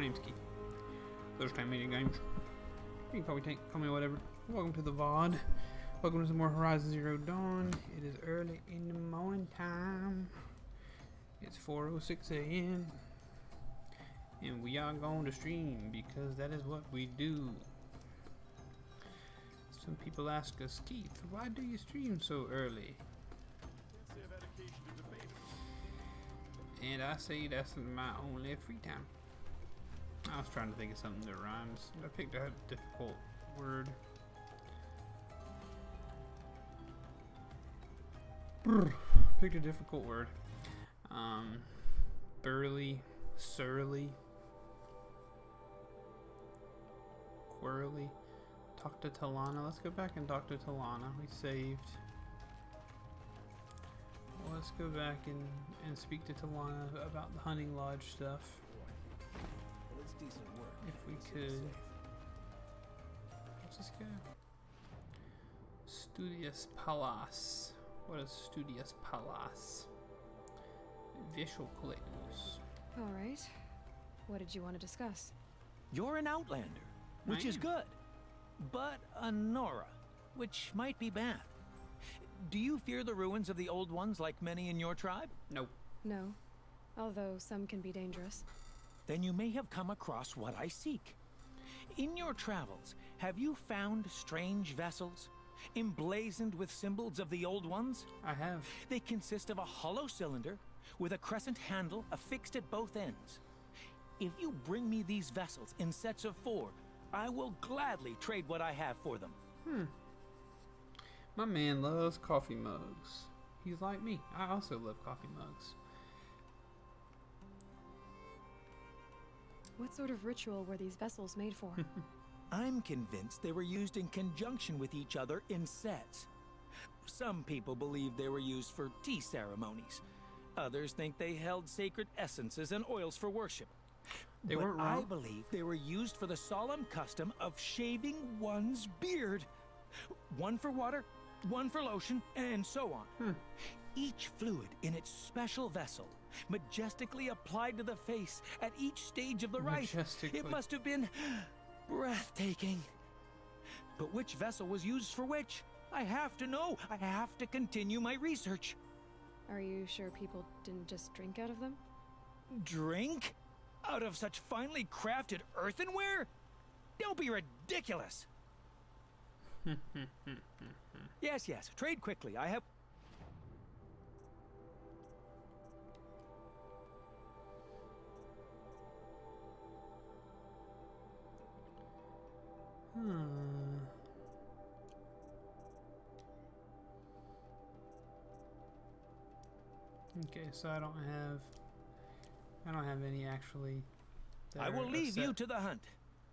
My name's Keith. Those Time Media Games. You can call me Tank, call me whatever. Welcome to the VOD. Welcome to some more Horizon Zero Dawn. It is early in the morning time. It's 4:06 a.m. And we are going to stream because that is what we do. Some people ask us, Keith, why do you stream so early? And I say that's my only free time. I was trying to think of something that rhymes. I picked a difficult word. Picked a difficult word. Burly, surly, quirly. Talk to Talana. Let's go back and talk to Talana. We saved. Well, let's go back and speak to Talana about the hunting lodge stuff. Well, it's decent work. If we could. Let's just go. Studious Palace. What is Studious Palace? Visual collectors. All right. What did you want to discuss? You're an outlander, which is good. But a Nora, which might be bad. Do you fear the ruins of the old ones like many in your tribe? Nope. No. Although some can be dangerous. Then you may have come across what I seek. In your travels, have you found strange vessels? Emblazoned with symbols of the old ones? I have. They consist of a hollow cylinder with a crescent handle affixed at both ends. If you bring me these vessels in sets of 4, I will gladly trade what I have for them. My man loves coffee mugs. He's like me. I also love coffee mugs. What sort of ritual were these vessels made for? I'm convinced they were used in conjunction with each other in sets. Some people believe they were used for tea ceremonies. Others think they held sacred essences and oils for worship. They weren't I wrong. believe they were used for the solemn custom of shaving one's beard. One for water, one for lotion, and so on. Each fluid in its special vessel, majestically applied to the face at each stage of the rite. Majestically. It must have been breathtaking. But which vessel was used for which? I have to know. I have to continue my research. Are you sure people didn't just drink out of them? Drink? Out of such finely crafted earthenware? Don't be ridiculous. Yes, trade quickly. I have... Okay, so I don't have any actually. I will leave upset. you to the hunt.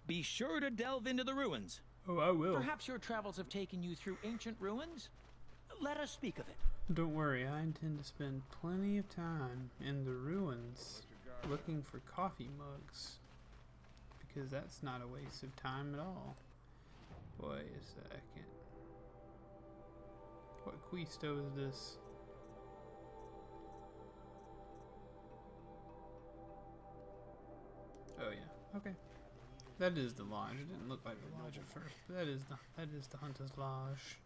Be sure to delve into the ruins. Oh, I will. Perhaps your travels have taken you through ancient ruins? Let us speak of it. Don't worry, I intend to spend plenty of time in the ruins looking for coffee mugs. Because that's not a waste of time at all. Wait a second. What Quisto is this? Oh yeah, okay. That is the lodge. It didn't look like the lodge at first, but that is the Hunter's Lodge.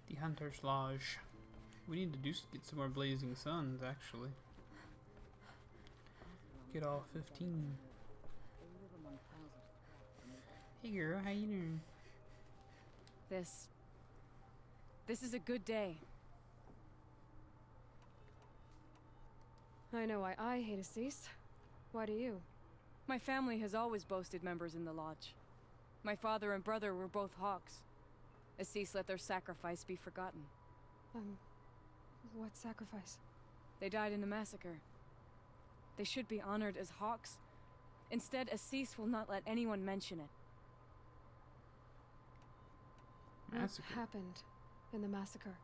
The Hunter's Lodge. We need to get some more blazing suns, actually. Get all 15. Hey girl, how you doing? This is a good day. I know why I hate Assis. Why do you? My family has always boasted members in the lodge. My father and brother were both hawks. Assis let their sacrifice be forgotten. What sacrifice? They died in the massacre. They should be honored as hawks. Instead, Assis will not let anyone mention it. Massacre. What happened in the massacre?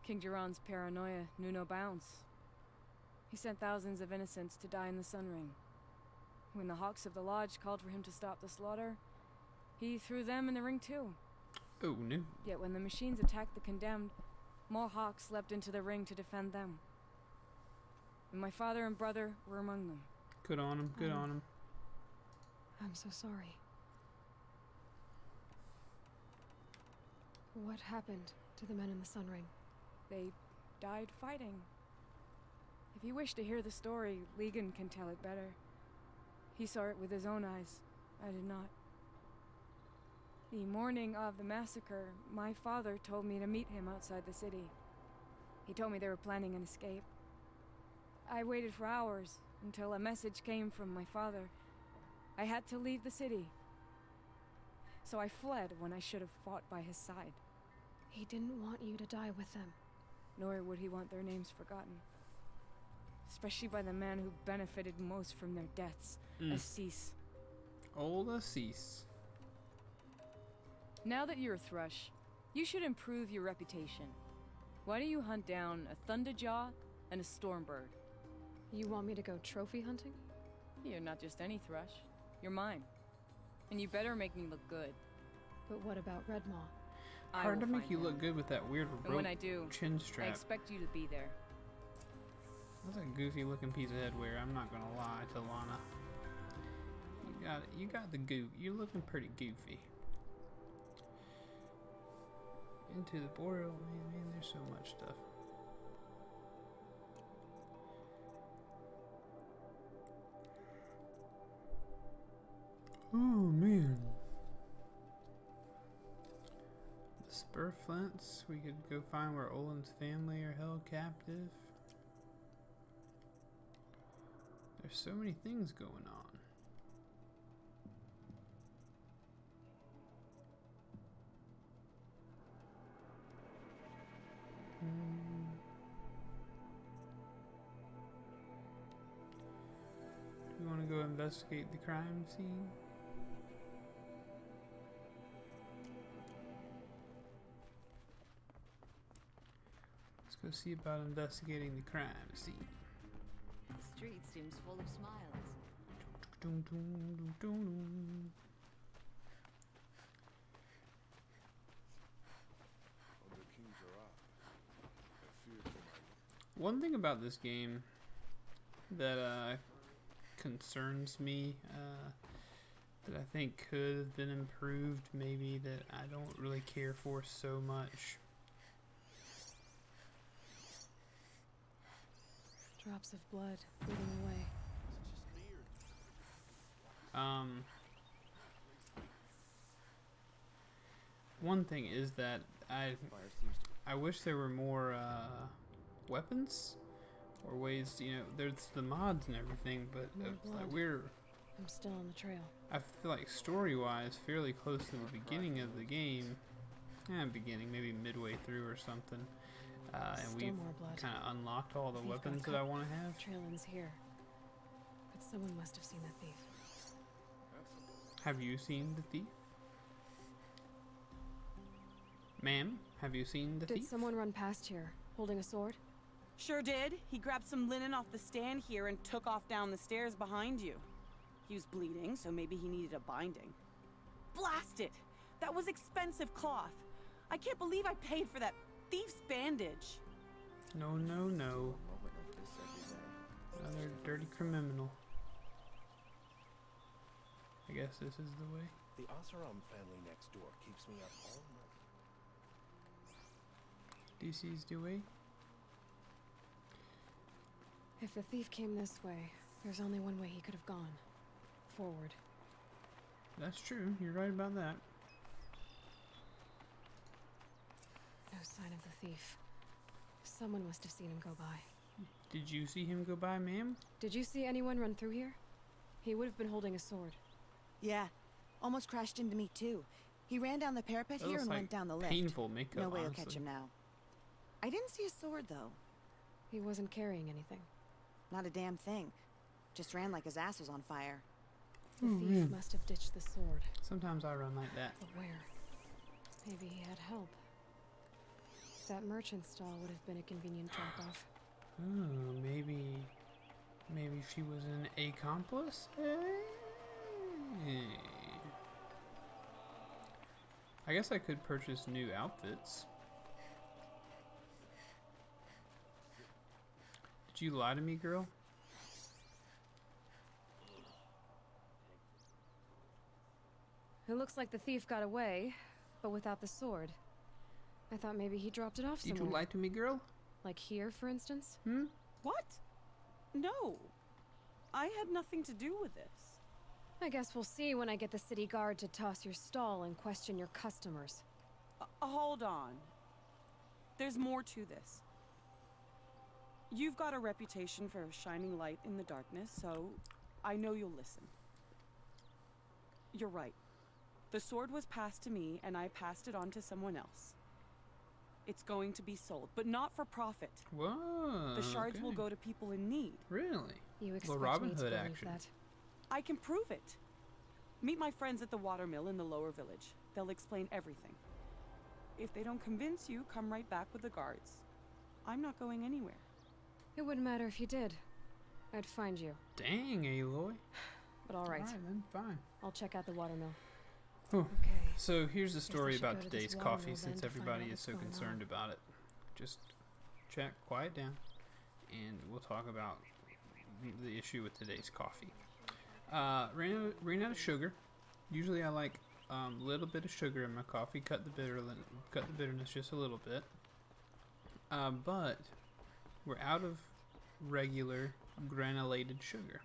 King Duran's paranoia knew no bounds. He sent thousands of innocents to die in the Sun Ring. When the Hawks of the Lodge called for him to stop the slaughter, he threw them in the ring too. Oh no. Yet when the machines attacked the condemned, more Hawks leapt into the ring to defend them. And my father and brother were among them. Good on him. Good on him. I'm so sorry. What happened to the men in the Sun Ring? They died fighting. If you wish to hear the story, Legan can tell it better. He saw it with his own eyes. I did not. The morning of the massacre, my father told me to meet him outside the city. He told me they were planning an escape. I waited for hours until a message came from my father. I had to leave the city. So I fled when I should have fought by his side. He didn't want you to die with them. Nor would he want their names forgotten. Especially by the man who benefited most from their deaths, Assis. Old Assis. Now that you're a thrush, you should improve your reputation. Why don't you hunt down a thunderjaw and a stormbird? You want me to go trophy hunting? You're not just any thrush. You're mine. And you better make me look good. But what about Red Maw? Hard to make you look good with that weird And when I do, chin I strap. expect you to be there. That's a goofy looking piece of headwear. I'm not gonna lie to Lana. You got the goof. You're looking pretty goofy. Into the Boreal, man, there's so much stuff. Oh man. The spur flints. We could go find where Olin's family are held captive. There's so many things going on. Do we want to go investigate the crime scene? Let's go see about investigating the crime scene. The street seems full of smiles. Dun, dun, dun, dun, dun. One thing about this game that concerns me, that I think could have been improved, maybe that I don't really care for so much. Drops of blood bleeding away. One thing is that I wish there were more weapons or ways to, there's the mods and everything, but I'm still on the trail. I feel like story-wise fairly close to the beginning of the game. Beginning, maybe midway through or something. And we've kind of unlocked all the weapons that I want to have. Trail ends here, but someone must have seen the thief. Have you seen the thief? Ma'am, have you seen the thief? Did someone run past here, holding a sword? Sure did. He grabbed some linen off the stand here and took off down the stairs behind you. He was bleeding, so maybe he needed a binding. Blast it! That was expensive cloth. I can't believe I paid for that thief's bandage. No, no, no. Another dirty criminal. I guess this is the way. The Asaram family next door keeps me up all night. DC's the way. If the thief came this way, there's only one way he could have gone. Forward. That's true. You're right about that. No sign of the thief. Someone must have seen him go by. Did you see him go by, ma'am? Did you see anyone run through here? He would have been holding a sword. Yeah, almost crashed into me too. He ran down the parapet That here looks and like went down the lift. painful makeup, No way honestly. he'll catch him now. I didn't see a sword though. He wasn't carrying anything. Not a damn thing. Just ran like his ass was on fire. The thief must have ditched the sword. Sometimes I run like that. But where? Maybe he had help. That merchant stall would have been a convenient drop-off. Oh, maybe she was an accomplice? Hey. I guess I could purchase new outfits. Did you lie to me, girl? It looks like the thief got away, but without the sword. I thought maybe he dropped it off Did somewhere. you lie to me, girl? Like here, for instance? Hmm? What? No. I had nothing to do with this. I guess we'll see when I get the city guard to toss your stall and question your customers. Hold on. There's more to this. You've got a reputation for shining light in the darkness, so I know you'll listen. You're right. The sword was passed to me, and I passed it on to someone else. It's going to be sold, but not for profit. Whoa. The shards will okay. go to people in need. Really? You expect Robin me to Hood believe action. that? I can prove it. Meet my friends at the watermill in the lower village. They'll explain everything. If they don't convince you, come right back with the guards. I'm not going anywhere. It wouldn't matter if you did. I'd find you. Dang, Aloy. But all right, Alright then, fine. I'll check out the watermill. Whew. Okay. So here's the story I should about go to today's this coffee watermill since then to find everybody out is what's so going concerned about it. Just quiet down, and we'll talk about the issue with today's coffee. Ran out of sugar. Usually I like a little bit of sugar in my coffee, cut the bitterness just a little bit. But we're out of regular granulated sugar.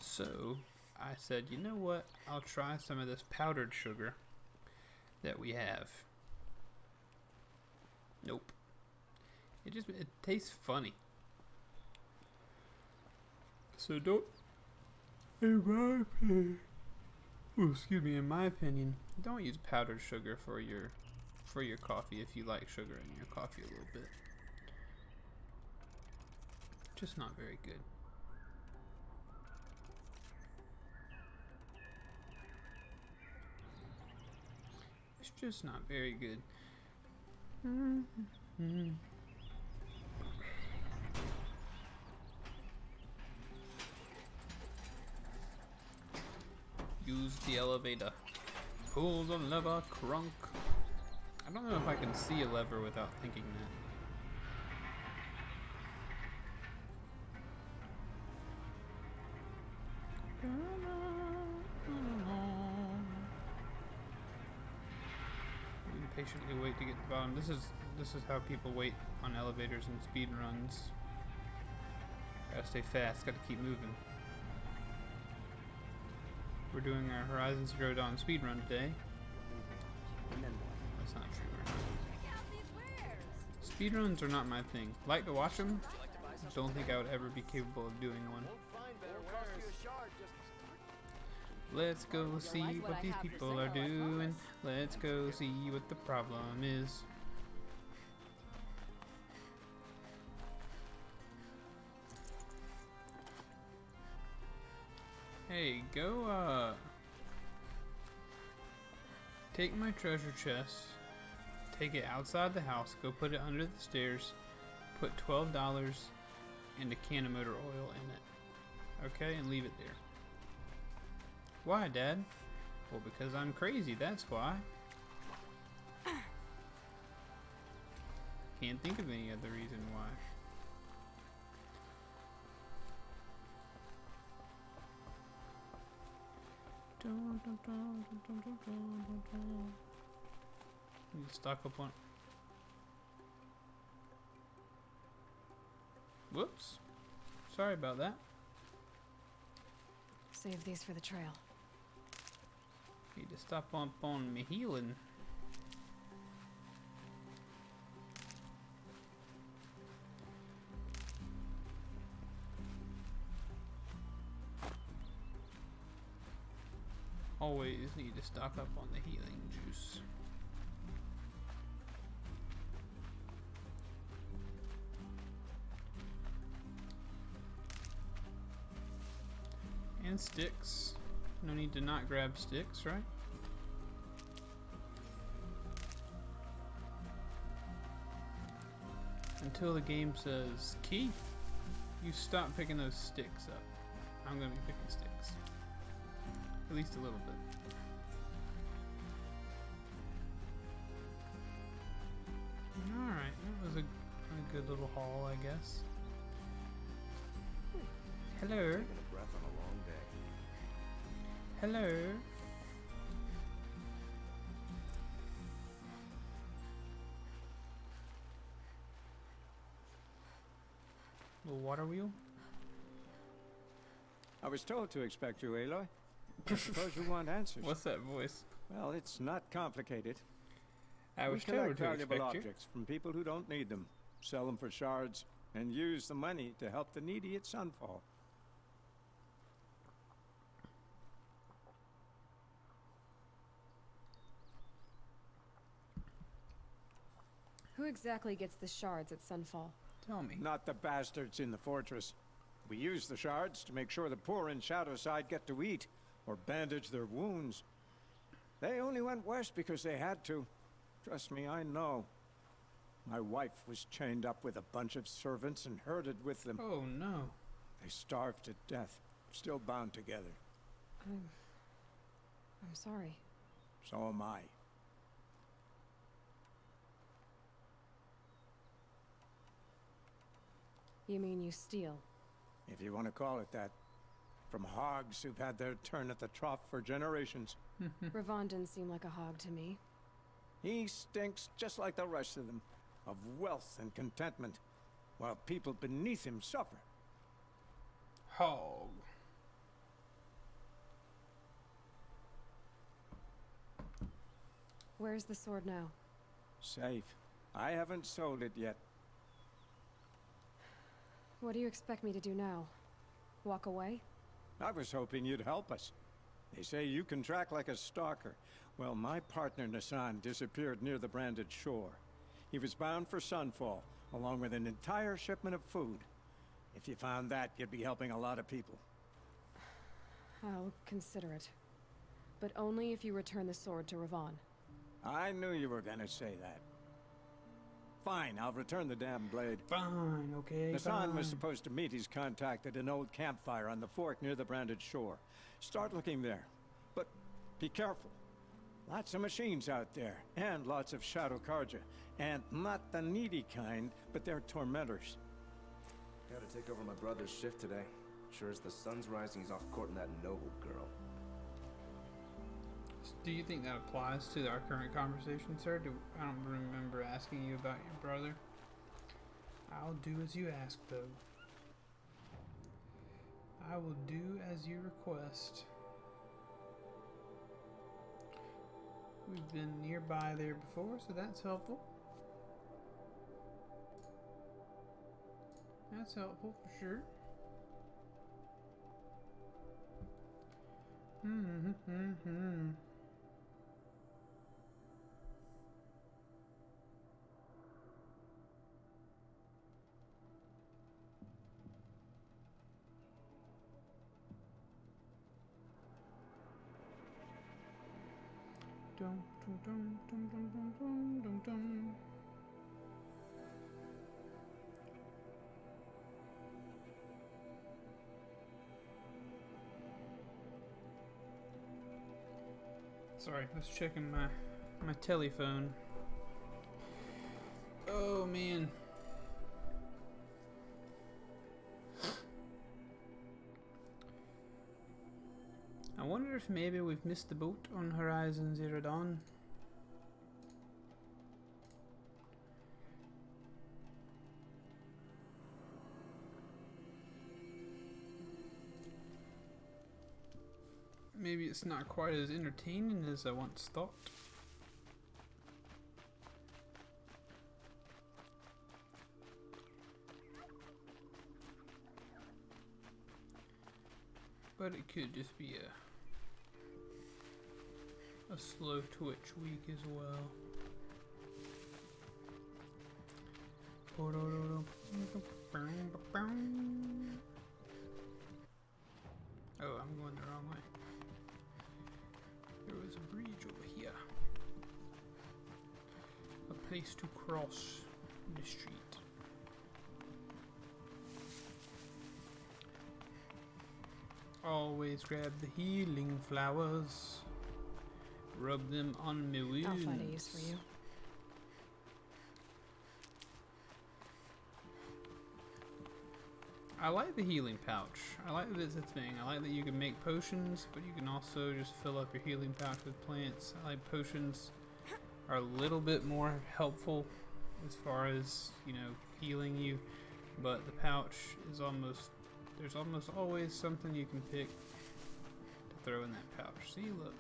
So I said, you know what? I'll try some of this powdered sugar that we have. Nope. It tastes funny. So don't, in my opinion, don't use powdered sugar for your coffee if you like sugar in your coffee a little bit. Just not very good. It's just not very good. Use the elevator. Pull the lever, crunk. I don't know if I can see a lever without thinking that. Patiently wait to get to the bottom. This is how people wait on elevators and speed runs. Gotta stay fast, gotta keep moving. We're doing our Horizon Zero Dawn speed run today. That's not true. Speed runs are not my thing. Like to watch them. Don't think I would ever be capable of doing one. Let's go see what these people are doing. Let's go see what the problem is. Hey, go, take my treasure chest, take it outside the house, go put it under the stairs, put $12 and a can of motor oil in it. Okay, and leave it there. Why, Dad? Well, because I'm crazy, that's why. Can't think of any other reason why. Need to stock up on. Whoops. Sorry about that. Save these for the trail. Need to stop up on me healing. Always need to stock up on the healing juice. And sticks. No need to not grab sticks, right? Until the game says, Keith, you stop picking those sticks up. I'm gonna be picking sticks. At least a little bit. Alright, that was a good little haul, I guess. Hello. Taking a breath on a long day. Hello. The water wheel? I was told to expect you, Aloy. I suppose you want answers. What's that voice? Well, it's not complicated. I We was told collect to valuable expect you. objects from people who don't need them, sell them for shards, and use the money to help the needy at Sunfall. Who exactly gets the shards at Sunfall? Tell me. Not the bastards in the fortress. We use the shards to make sure the poor in Shadowside get to eat, or bandage their wounds. They only went west because they had to. Trust me, I know. My wife was chained up with a bunch of servants and herded with them. Oh no. They starved to death, still bound together. I'm sorry. So am I. You mean you steal? If you want to call it that. From hogs who've had their turn at the trough for generations. Ravon didn't seem like a hog to me. He stinks just like the rest of them, of wealth and contentment, while people beneath him suffer. Hog. Where's the sword now? Safe. I haven't sold it yet. What do you expect me to do now? Walk away? I was hoping you'd help us. They say you can track like a stalker. Well, my partner Nassan disappeared near the branded shore. He was bound for Sunfall, along with an entire shipment of food. If you found that, you'd be helping a lot of people. I'll consider it. But only if you return the sword to Ravon. I knew you were gonna say that. Fine, I'll return the damn blade. Fine, okay. Nassan was fine. supposed to meet his contact at an old campfire on the fork near the branded shore. Start looking there. But be careful. Lots of machines out there, and lots of Shadow Karja. And not the needy kind, but they're tormentors. Gotta take over my brother's shift today. Sure as the sun's rising, he's off courting that noble girl. Do you think that applies to our current conversation, sir? I don't remember asking you about your brother. I'll do as you ask, though. I will do as you request. We've been nearby there before, so that's helpful. That's helpful for sure. Dum dum dum dum dum dum dum dum. Sorry, I was checking my telephone. Oh man. I wonder if maybe we've missed the boat on Horizon Zero Dawn. Maybe it's not quite as entertaining as I once thought. But it could just be a slow twitch week as well. Oh, I'm going the wrong way. There was a bridge over here. A place to cross the street. Always grab the healing flowers. Rub them on my wounds. I'll find a use for you. I like the healing pouch. I like that it's a thing. I like that you can make potions, but you can also just fill up your healing pouch with plants. I like potions are a little bit more helpful as far as, you know, healing you. but the pouch is almost, there's almost always something you can pick to throw in that pouch. See, look.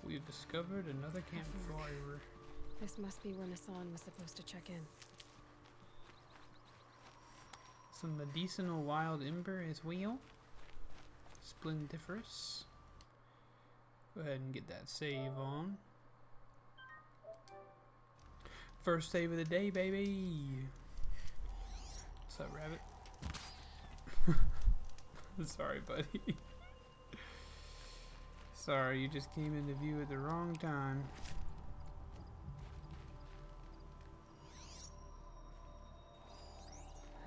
We've discovered another campfire. This must be where Nassan was supposed to check in. Some medicinal wild ember as well. Splendiferous. Go ahead and get that save on. First save of the day, baby. What's up, rabbit? Sorry, buddy. Sorry, you just came into view at the wrong time.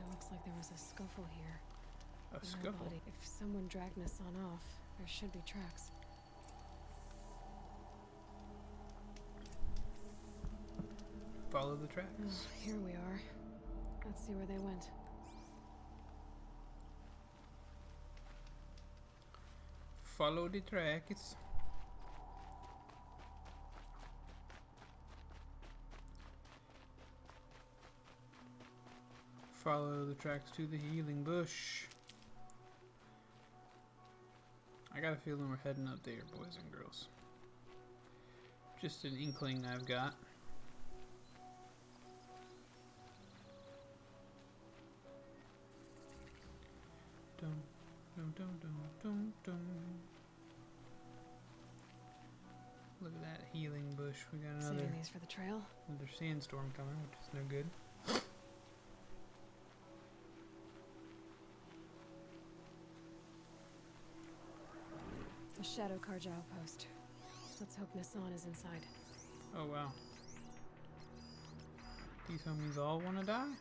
It looks like there was a scuffle here. A scuffle? Body. If someone dragged Nassan off, there should be tracks. Follow the tracks. Here we are. Let's see where they went. Follow the tracks. Follow the tracks to the healing bush. I got a feeling we're heading up there, boys and girls. Just an inkling I've got. Dum, dum, dum, dum, dum, dum. Look at that healing bush. We got another, Saving these for the trail. another sandstorm coming, which is no good. The Shadow Karja outpost. Let's hope Nassan is inside. Oh wow. These homies all wanna die?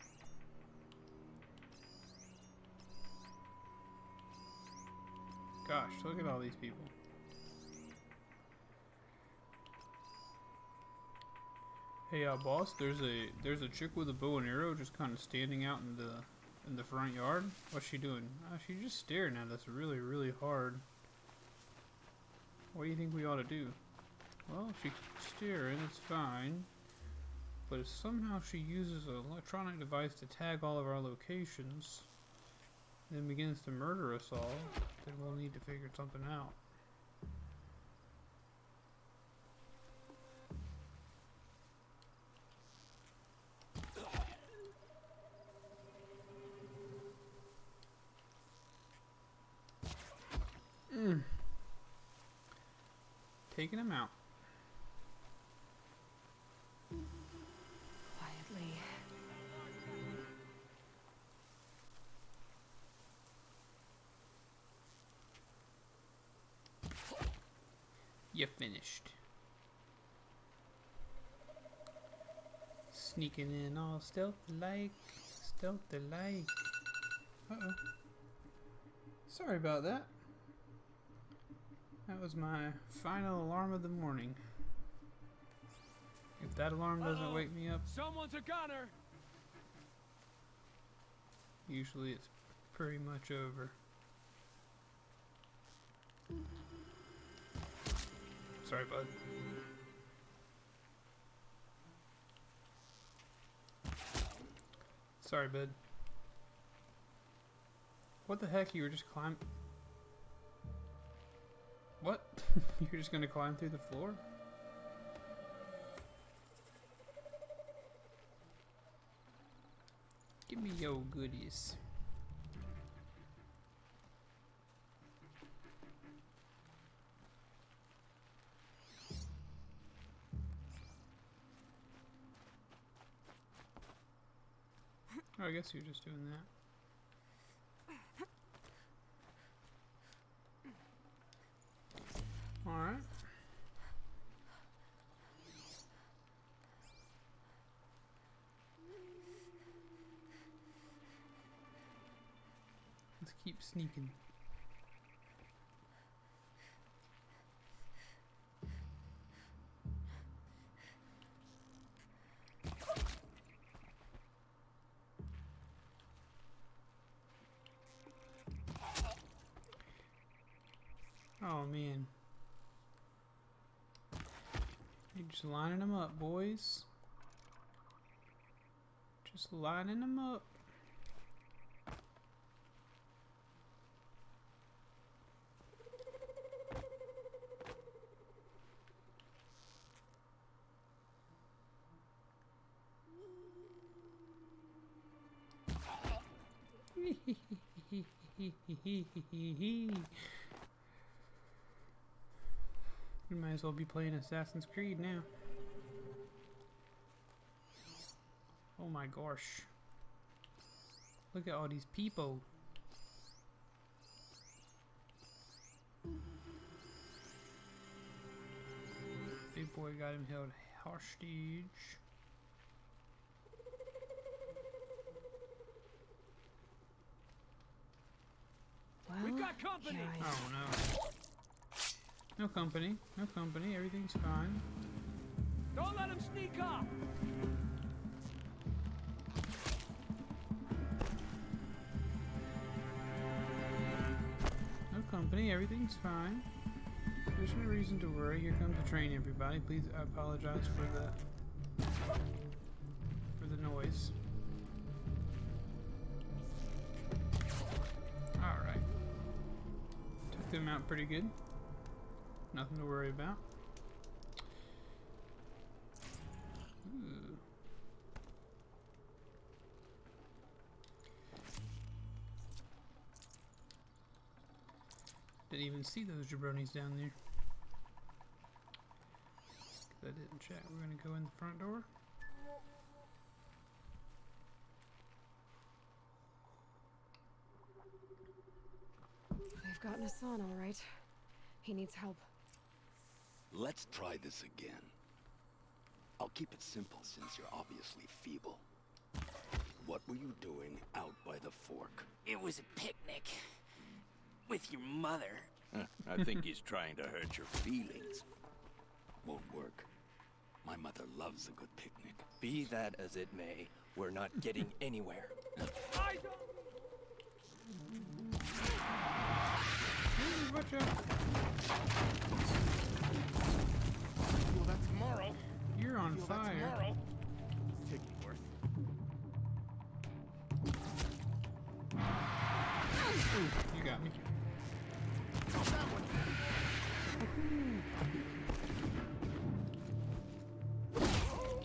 Gosh, look at all these people. Hey, boss, there's a chick with a bow and arrow just kind of standing out in the front yard. What's she doing? She's just staring at us really, really hard. What do you think we ought to do? Well, she's staring, it's fine. But if somehow she uses an electronic device to tag all of our locations, then begins to murder us all, then we'll need to figure something out. Taking him out. Quietly. You finished. Sneaking in all stealth-like. Stealth-like. Uh-oh. Sorry about that. That was my final alarm of the morning. If that alarm doesn't wake me up, Someone's a gunner! usually it's pretty much over. Sorry, bud. Sorry, bud. What the heck? You were just climbing. What? You're just gonna climb through the floor? Give me your goodies. Oh, I guess you're just doing that. Alright. Let's keep sneaking. Oh man. You're just lining them up, boys. Just lining them up. We might as well be playing Assassin's Creed now. Oh my gosh. Look at all these people. Big boy got him held hostage. Well, We've got company. here I am. Oh no. No company. No company. Everything's fine. Don't let him sneak off. No company. Everything's fine. There's no reason to worry. Here comes the train, everybody. Please, I apologize for the noise. All right. Took them out pretty good. Nothing to worry about. Ooh. Didn't even see those jabronis down there. I didn't check. We're gonna go in the front door. They've gotten us on, all right. He needs help. Let's try this again. I'll keep it simple since you're obviously feeble. What were you doing out by the fork? It was a picnic. With your mother. I think he's trying to hurt your feelings. Won't work. My mother loves a good picnic. Be that as it may, we're not getting anywhere. Watch out. Well, that's tomorrow. You're on fire. Tomorrow. Take me worth. Ooh, you got me.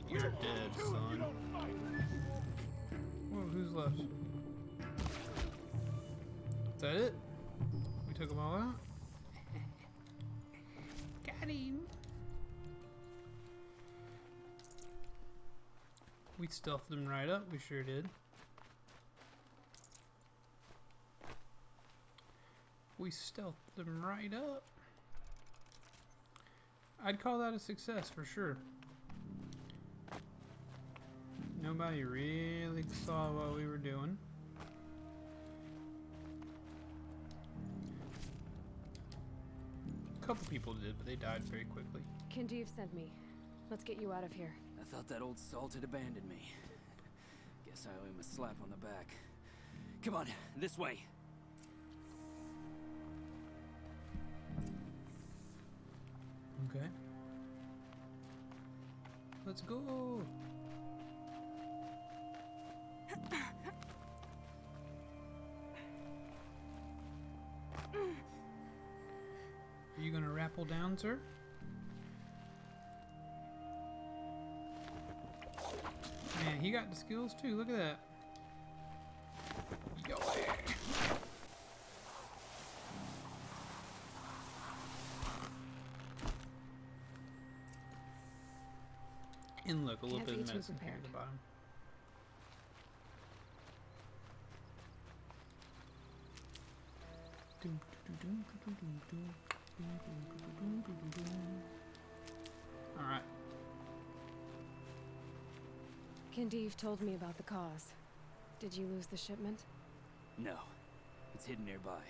You're dead, son. Whoa, who's left? Is that it? We took them all out? Got him! We stealthed them right up, we sure did. We stealthed them right up. I'd call that a success for sure. Nobody really saw what we were doing. A couple people did, but they died very quickly. Kindeev sent me. Let's get you out of here. I thought that old salt had abandoned me. Guess I owe him a slap on the back. Come on, this way. Okay. Let's go. Are you gonna rappel down, sir? Man, he got the skills too. Look at that. Yo. And look, a little Can't bit be of too medicine here at prepared. the bottom. Alright. Kindeev told me about the cause. Did you lose the shipment? No, it's hidden nearby.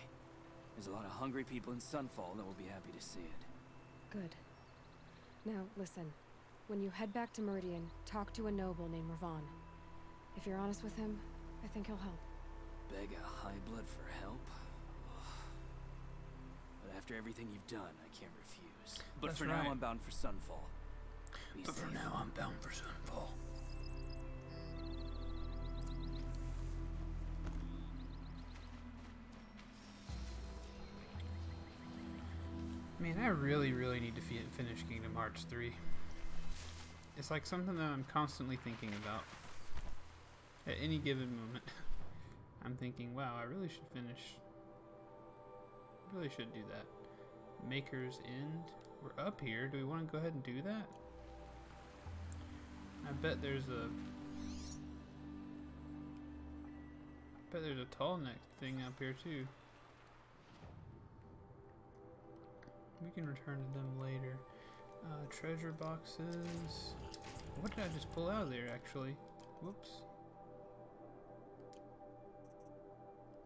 There's a lot of hungry people in Sunfall that will be happy to see it. Good. Now, listen. When you head back to Meridian, talk to a noble named Ravon. If you're honest with him, I think he'll help. Beg a high blood for help? But after everything you've done, I can't refuse. But That's for right. now, I'm bound for Sunfall. But for now, I'm bound for Sunfall. Man, I really need to finish Kingdom Hearts 3. It's like something that I'm constantly thinking about. At any given moment, I'm thinking, wow, I really should finish. Really should do that. Maker's End. We're up here. Do we want to go ahead and do that? I bet there's a tall neck thing up here too. We can return to them later. Treasure boxes. What did I just pull out of there actually? Whoops.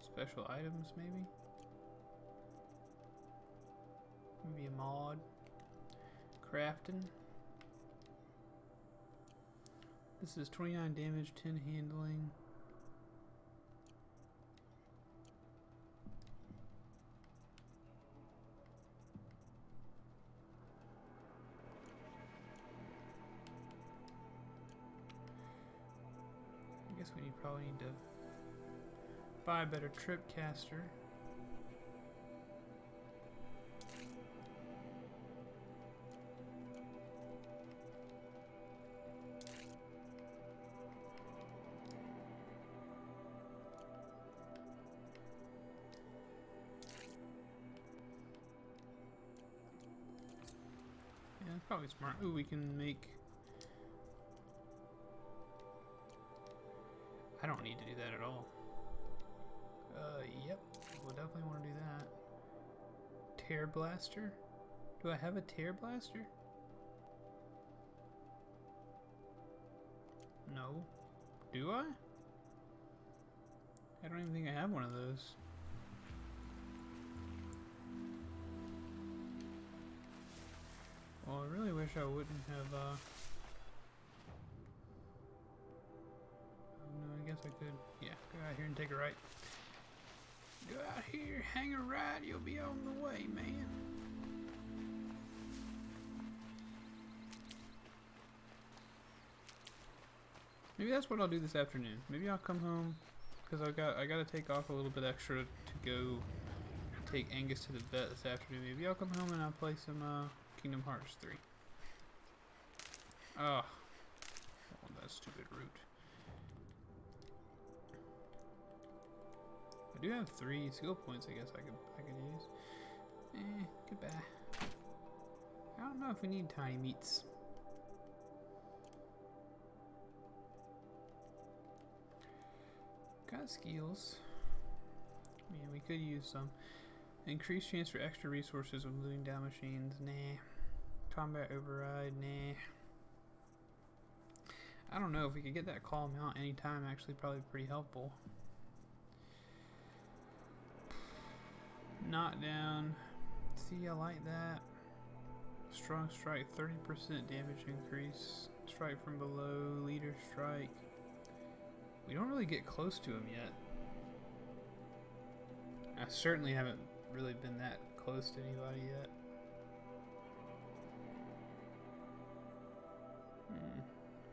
Special items maybe? Maybe a mod. Crafting. This is 29 damage, 10 handling. I guess we probably need to buy a better trip caster. Yeah, that's probably smart. Ooh, we can make... I don't need to do that at all. Yep. We'll definitely want to do that. Tear Blaster? Do I have a Tear Blaster? No. Do I? I don't even think I have one of those. Well, I really wish I wouldn't have, no, I guess I could. Yeah, go out here and take a right. Go out here, hang a right, you'll be on the way, man. Maybe that's what I'll do this afternoon. Maybe I'll come home, because I gotta take off a little bit extra to go take Angus to the vet this afternoon. Maybe I'll come home and I'll play some Kingdom Hearts 3. Oh, that stupid route. I do have 3 skill points. I guess I could use. Goodbye. I don't know if we need tiny meats. Got skills. Man, we could use some. Increased chance for extra resources when moving down machines. Nah. Combat override. Nah. I don't know if we could get that call mount anytime. Actually, probably pretty helpful. Knockdown. See, I like that. Strong strike, 30% damage increase. Strike from below, leader strike. We don't really get close to him yet. I certainly haven't really been that close to anybody yet.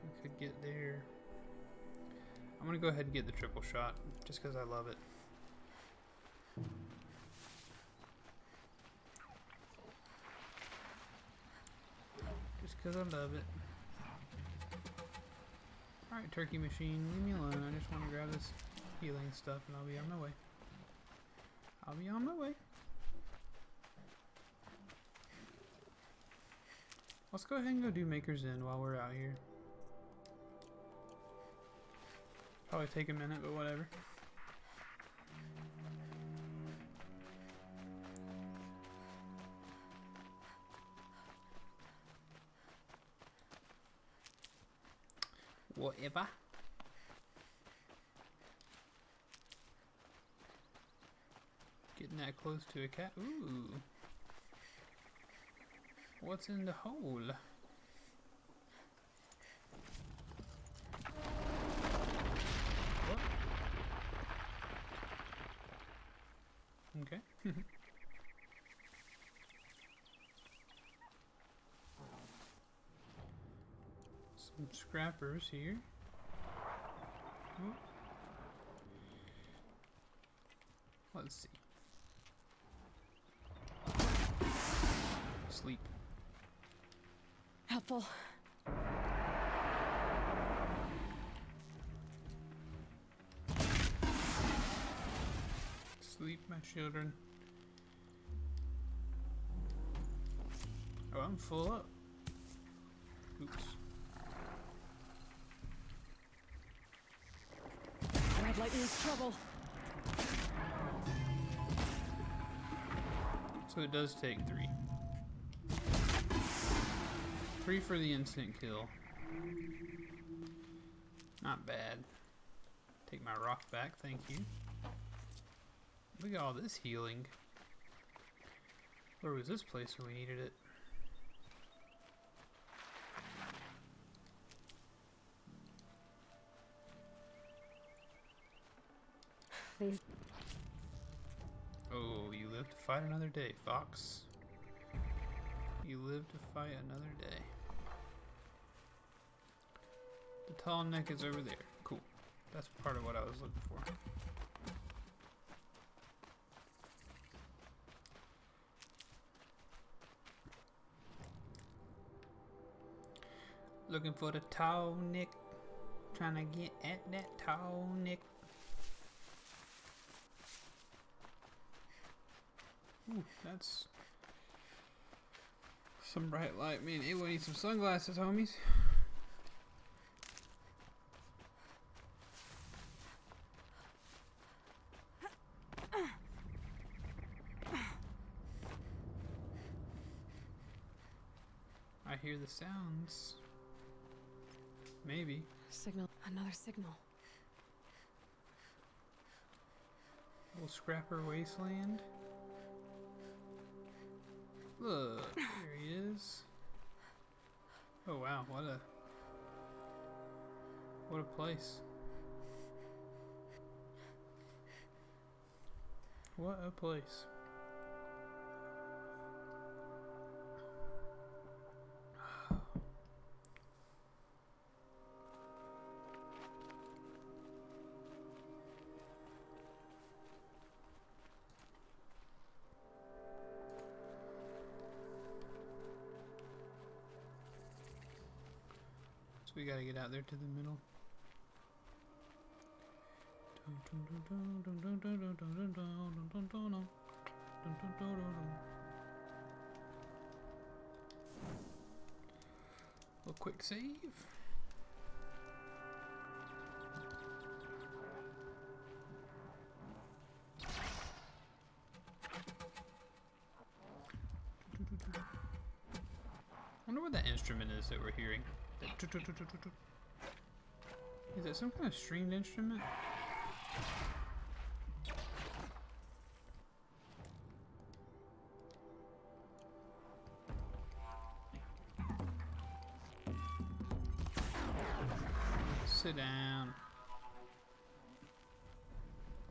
We could get there. I'm gonna go ahead and get the triple shot, just because I love it. Just because I love it. Alright, turkey machine, leave me alone. I just want to grab this healing stuff and I'll be on my way. I'll be on my way. Let's go ahead and go do Maker's End while we're out here. Probably take a minute, but whatever. Whatever. Getting that close to a cat. Ooh. What's in the hole? What? Okay. scrappers here. Oh. Let's see. Sleep. Helpful. Sleep, my children. Oh, I'm full up. Oops. Red Lightning's trouble. So it does take 3. 3 for the instant kill. Not bad. Take my rock back, thank you. Look at all this healing. Where was this place when we needed it? These. Oh, you live to fight another day, Fox. You live to fight another day. The tall neck is over there. Cool. That's part of what I was looking for. Looking for the tall neck. Trying to get at that tall neck. Ooh, that's some bright light. Man, Ava needs some sunglasses, homies. I hear the sounds. Maybe. Signal. Another signal. Little scrapper wasteland. Look, there he is. Oh wow, what a place. What a place. We gotta get out there to the middle. A quick save. I wonder what that instrument is that we're hearing. Is it some kind of stringed instrument? Sit down.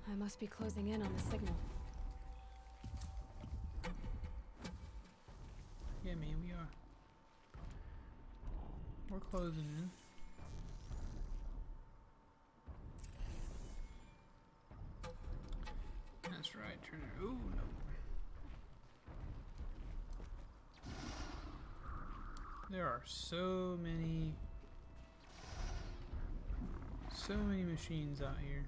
I must be closing in on the signal. Yeah, man, we are. We're closing in. That's right, turn it. Ooh, no. There are so many machines out here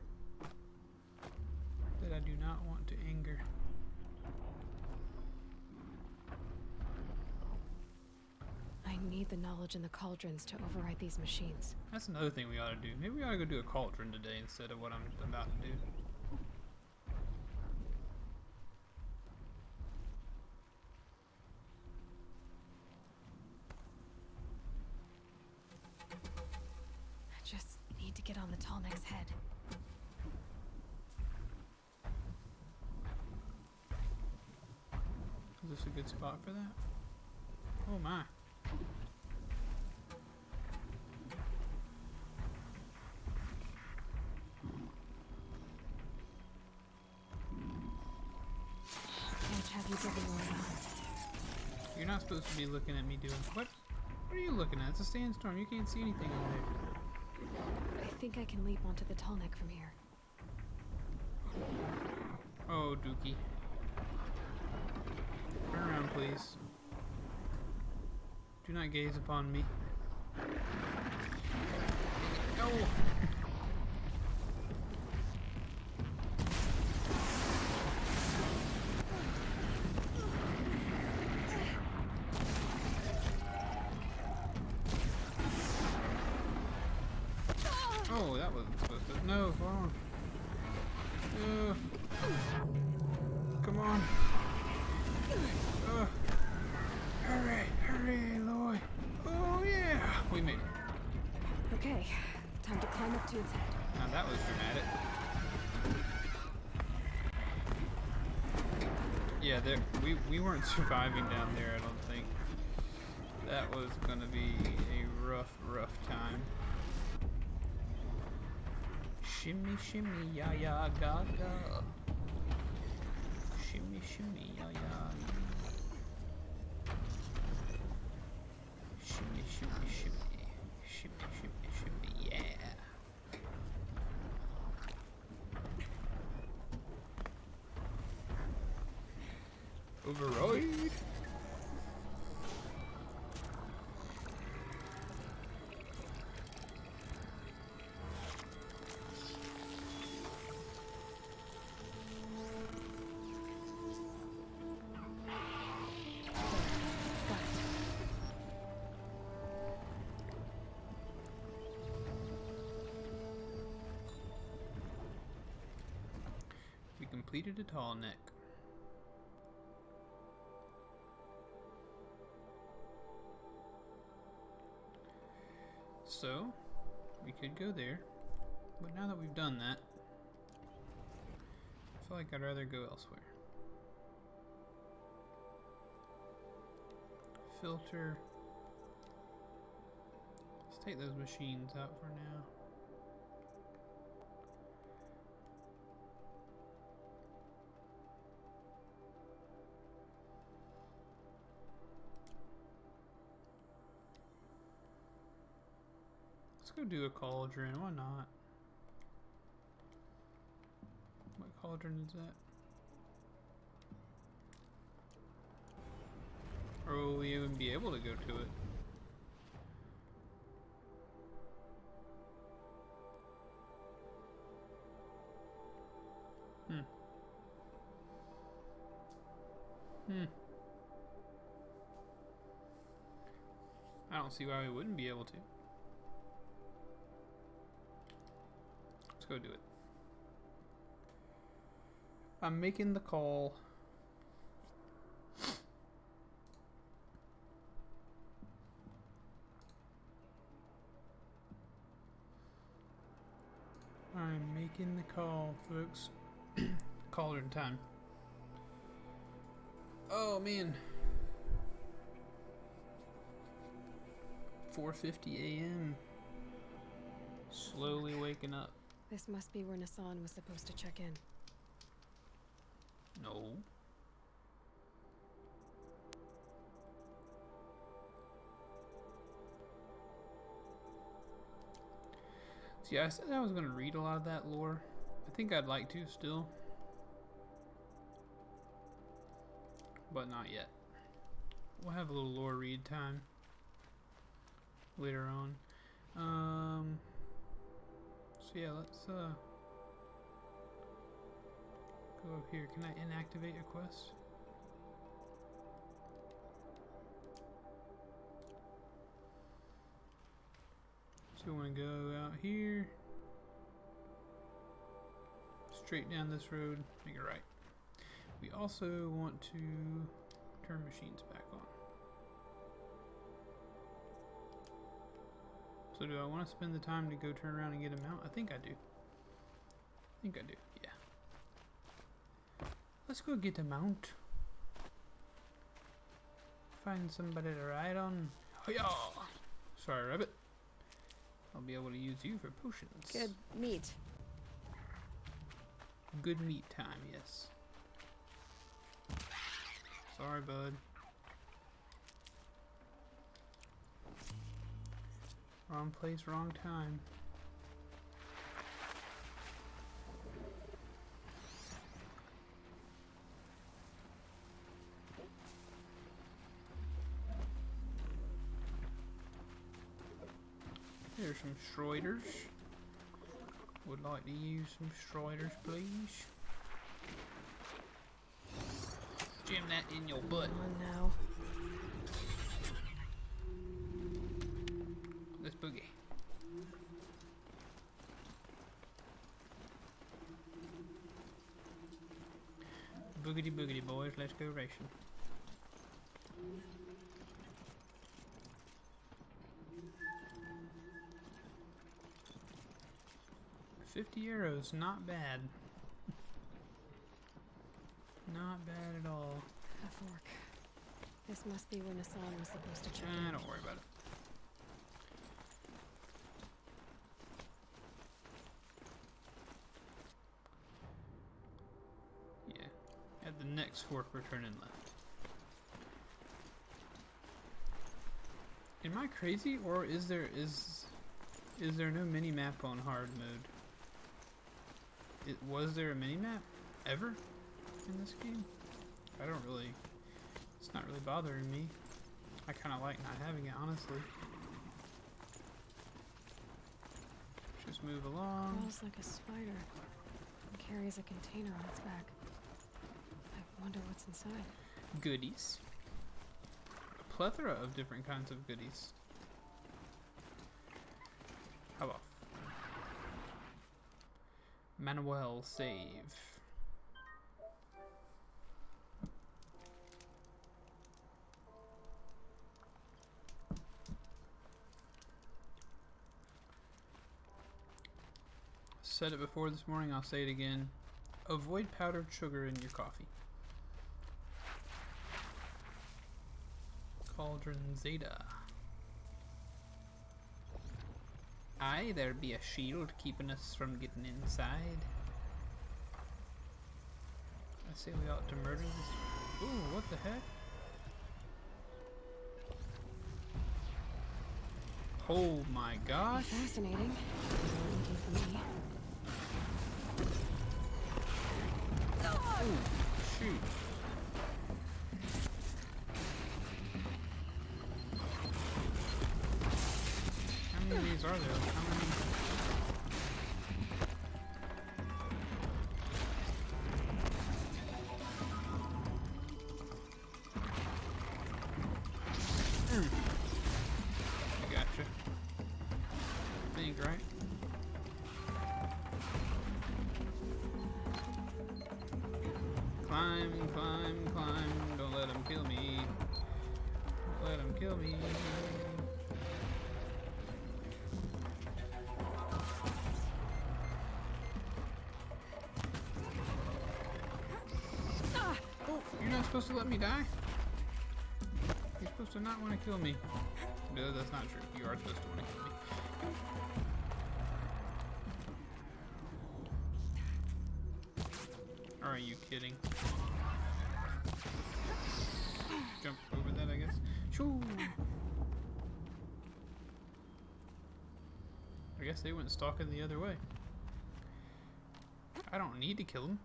that I do not want to anger. I need the knowledge in the cauldrons to override these machines. That's another thing we ought to do. Maybe we ought to go do a cauldron today instead of what I'm about to do. I just need to get on the tall neck's head. Is this a good spot for that? Oh my. Can't have you giving away on. You're not supposed to be looking at me doing what? What What are you looking at? It's a sandstorm. You can't see anything over there. I think I can leap onto the tall neck from here. Oh, Dookie. Turn around, please. Do not gaze upon me. No! Oh, that wasn't supposed to. No, come on. Come on. Hurry, hurry, Aloy. Oh, yeah. We made it. Okay, time to climb up to its head. Now that was dramatic. Yeah, we weren't surviving down there, I don't think. That was gonna be a rough time. Shimmy, shimmy, ya ya, gaga. Shimmy, shimmy, ya ya. Shimmy, shimmy, shimmy. Shimmy, shimmy, shimmy, yeah. Override. We completed a tall neck. So, we could go there, but now that we've done that, I feel like I'd rather go elsewhere. Filter. Let's take those machines out for now. Let's go do a cauldron, why not? What cauldron is that? Or will we even be able to go to it? I don't see why we wouldn't be able to. Let's go do it. I'm making the call. I'm making the call, folks. Cauldron time. Oh man. 4:50 a.m. Slowly waking up. This must be where Nassan was supposed to check in. No. See, I said I was going to read a lot of that lore. I think I'd like to still. But not yet. We'll have a little lore read time later on. So yeah, let's go up here. Can I inactivate a quest? So we want to go out here, straight down this road, make a right. We also want to turn machines back on. So do I want to spend the time to go turn around and get them out? I think I do. Yeah. Let's go get them out. Find somebody to ride on. Hi-ya! Sorry, Rabbit. I'll be able to use you for potions. Good meat. Good meat time, yes. Sorry, bud. Wrong place, wrong time. There's some Schroeders. Would like to use some Schroeders, please. Jam that in your butt. Come on now. Let's boogie. Boogity boogity boys, let's go racing. 50 arrows, not bad. Not bad at all. A fork. This must be when Aslan was supposed to check in. Don't worry about it. Yeah. At the next fork, we're turning left. Am I crazy, or is there no mini map on hard mode? Was there a mini map ever in this game? I don't really. It's not really bothering me. I kind of like not having it, honestly. Just move along. Crawls like a spider and carries a container on its back. I wonder what's inside. Goodies. A plethora of different kinds of goodies. How about Manuel save? Said it before this morning, I'll say it again. Avoid powdered sugar in your coffee. Cauldron Zeta. Aye, there be a shield keeping us from getting inside. I say we ought to murder this. Ooh, what the heck? Oh my gosh. Fascinating. Looking for me. Oh, shoot. How many of these are there? How many? I gotcha. I think, right? Climb, climb, climb. Don't let him kill me. Don't let him kill me. Oh, you're not supposed to let me die? You're supposed to not want to kill me. No, that's not true. You are supposed to want to kill me. Are you kidding? Jump over that, I guess. Shoo! I guess they went stalking the other way. I don't need to kill them.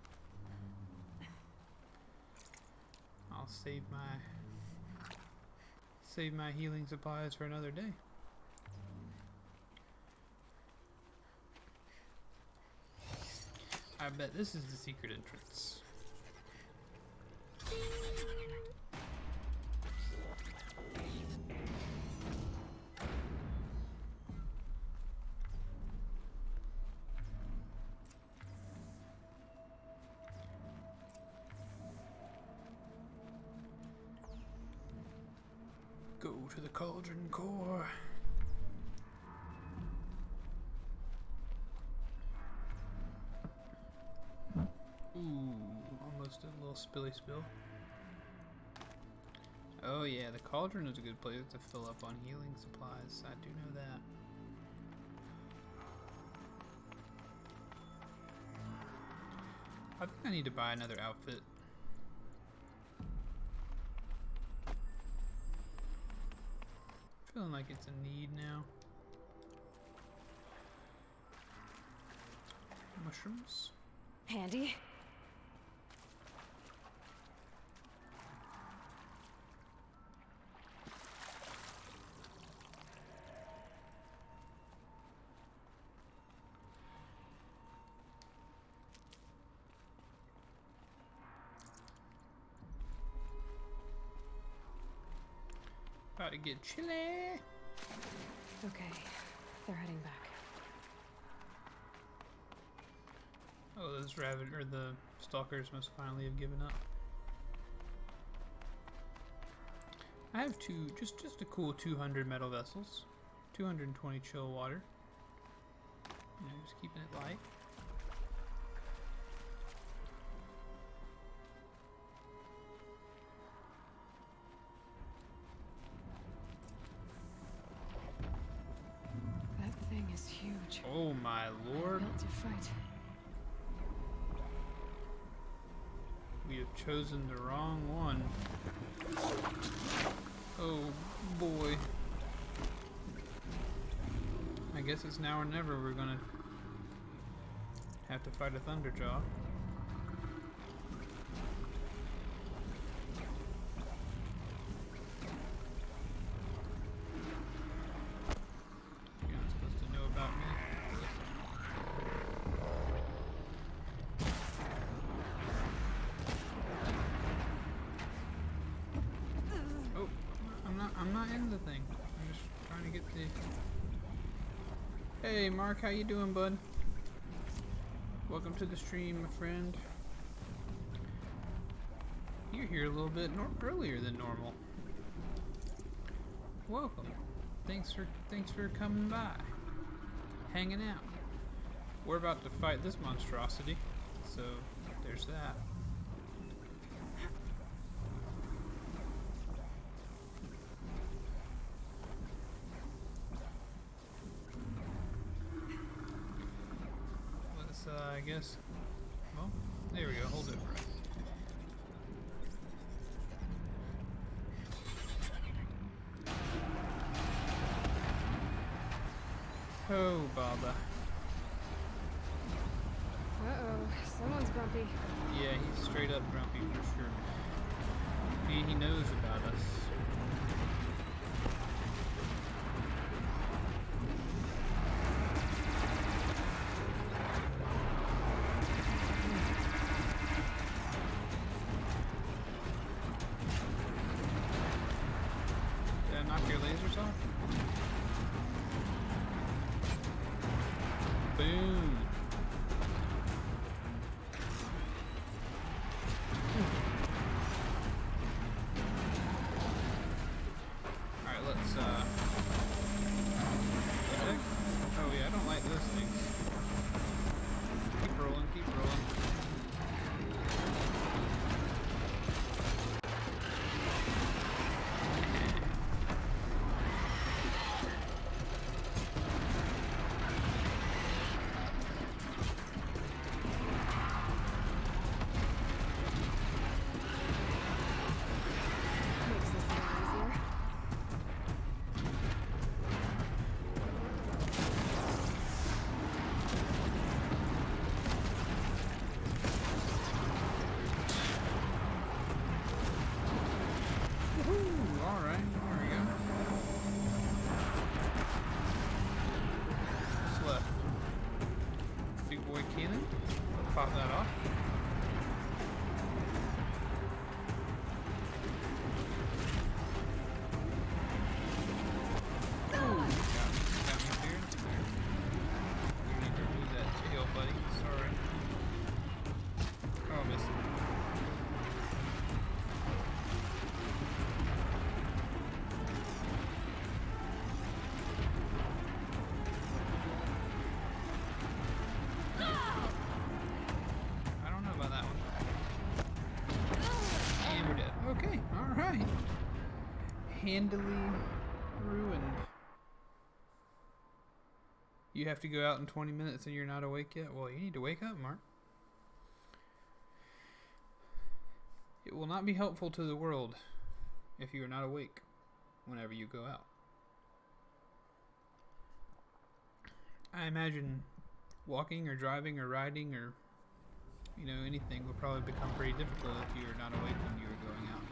I'll save my healing supplies for another day. I bet this is the secret entrance. Go to the cauldron core. Ooh, almost a little spilly spill. Oh yeah, the cauldron is a good place to fill up on healing supplies. I do know that. I think I need to buy another outfit. Feeling like it's a need now. mushrooms. Handy. About to get chilly. Okay, they're heading back. Oh, those rabbit or the stalkers must finally have given up. I have just a cool 200 metal vessels, 220 chill water. You know, just keeping it light. That thing is huge. Oh my lord! Built to fight. We have chosen the wrong one. Oh boy. I guess it's now or never we're gonna have to fight a Thunderjaw. You're not supposed to know about me. Oh, I'm not in the thing. I'm just trying to get the... Hey Mark, how you doing, bud? Welcome to the stream, my friend. You're here a little bit earlier than normal. Welcome. Thanks for coming by. Hanging out. We're about to fight this monstrosity, so there's that. Let's I guess. Well, there we go. Hold it right. Oh, Baba. Uh-oh, someone's grumpy. Yeah, he's straight up grumpy for sure. He knows about us. Did I knock your lasers off? Boom. Alright, let's what the heck? Oh yeah, I don't like those things. Keep rolling, keep rolling. Makes this a little easier. Woohoo! Alright, there we go. What's left? Big boy cannon. Pop that off. Ooh, got me there. You need to remove that tail, buddy. Sorry. Oh, I missed it. I don't know about that one. And we're dead. Okay, alright. Handily ruined. You have to go out in 20 minutes and you're not awake yet? Well, you need to wake up, Mark. It will not be helpful to the world if you are not awake whenever you go out. I imagine walking or driving or riding or, you know, anything will probably become pretty difficult if you are not awake when you are going out.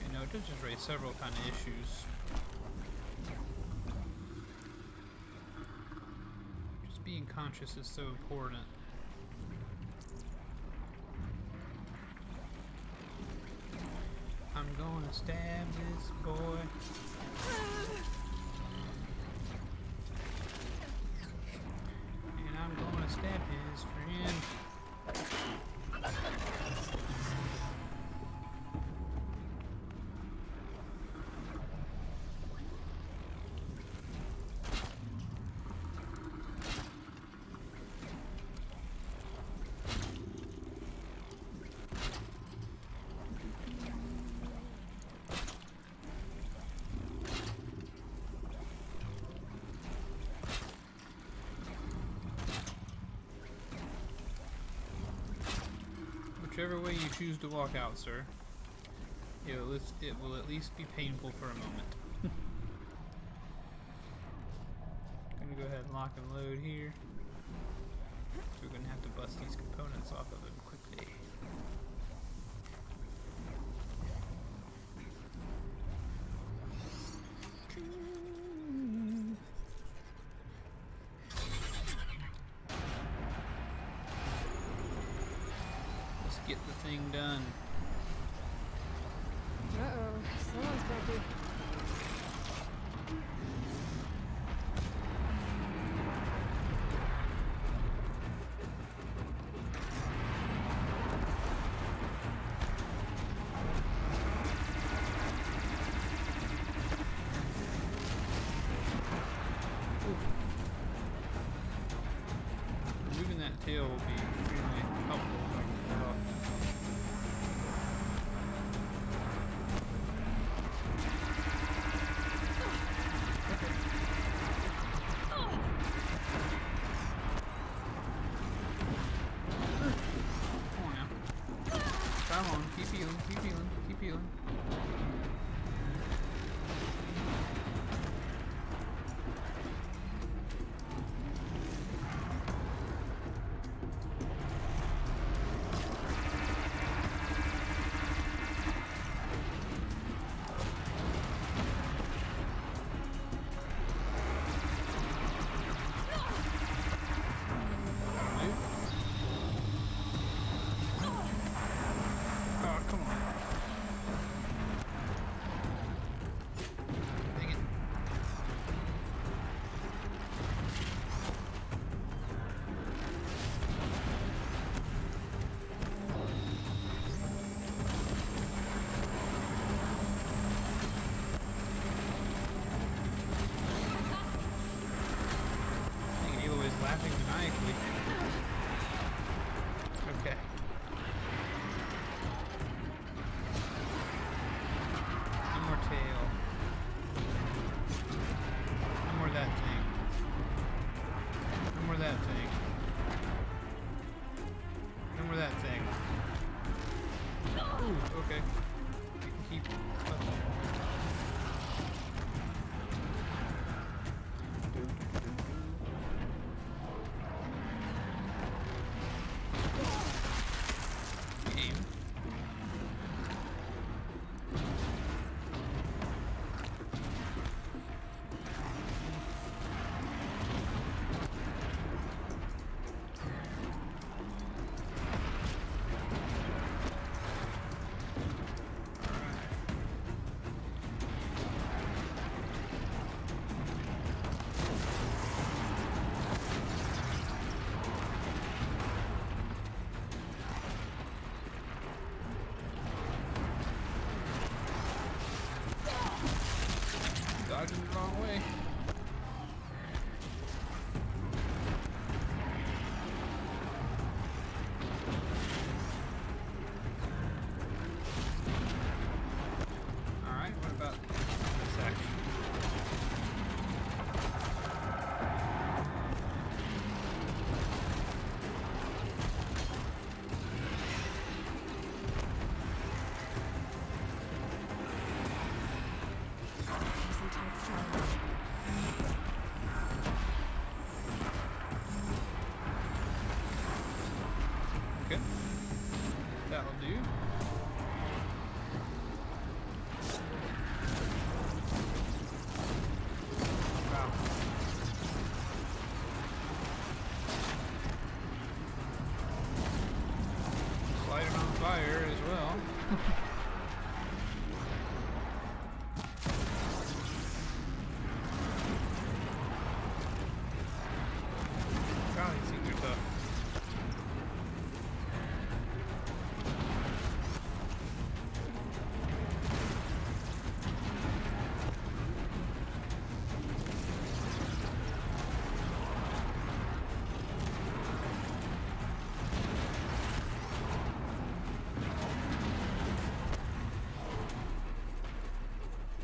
You know, it does just raise several kind of issues. Just being conscious is so important. I'm gonna stab this boy. And I'm gonna stab his friend. Whichever way you choose to walk out, sir, it will at least be painful for a moment. Gonna go ahead and lock and load here. So we're gonna have to bust these components off of him quickly. Get the thing done. Uh-oh, someone's broken. Removing that tail will be extremely helpful.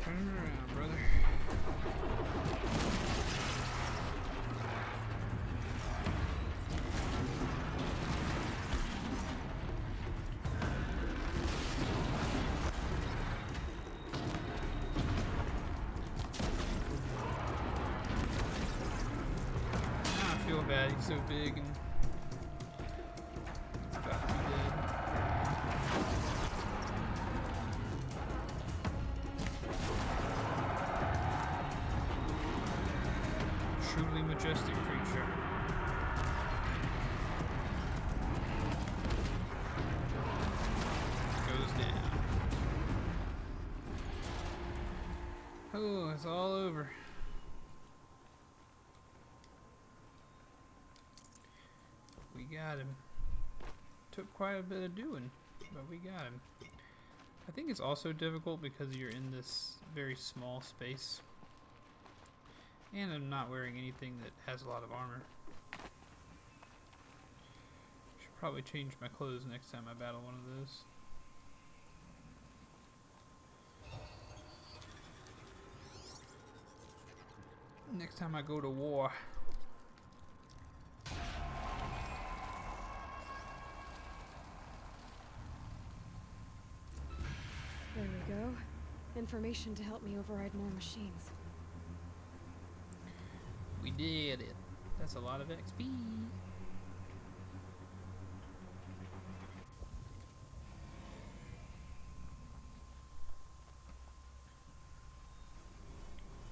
Turn around, brother. I feel bad, he's so big and it's about to be dead. Truly majestic creature. Goes down. Oh, it's all over. We got him. Took quite a bit of doing, but we got him. I think it's also difficult because you're in this very small space. And I'm not wearing anything that has a lot of armor. Should probably change my clothes next time I battle one of those. Next time I go to war. There we go. Information to help me override more machines. We did it. That's a lot of XP.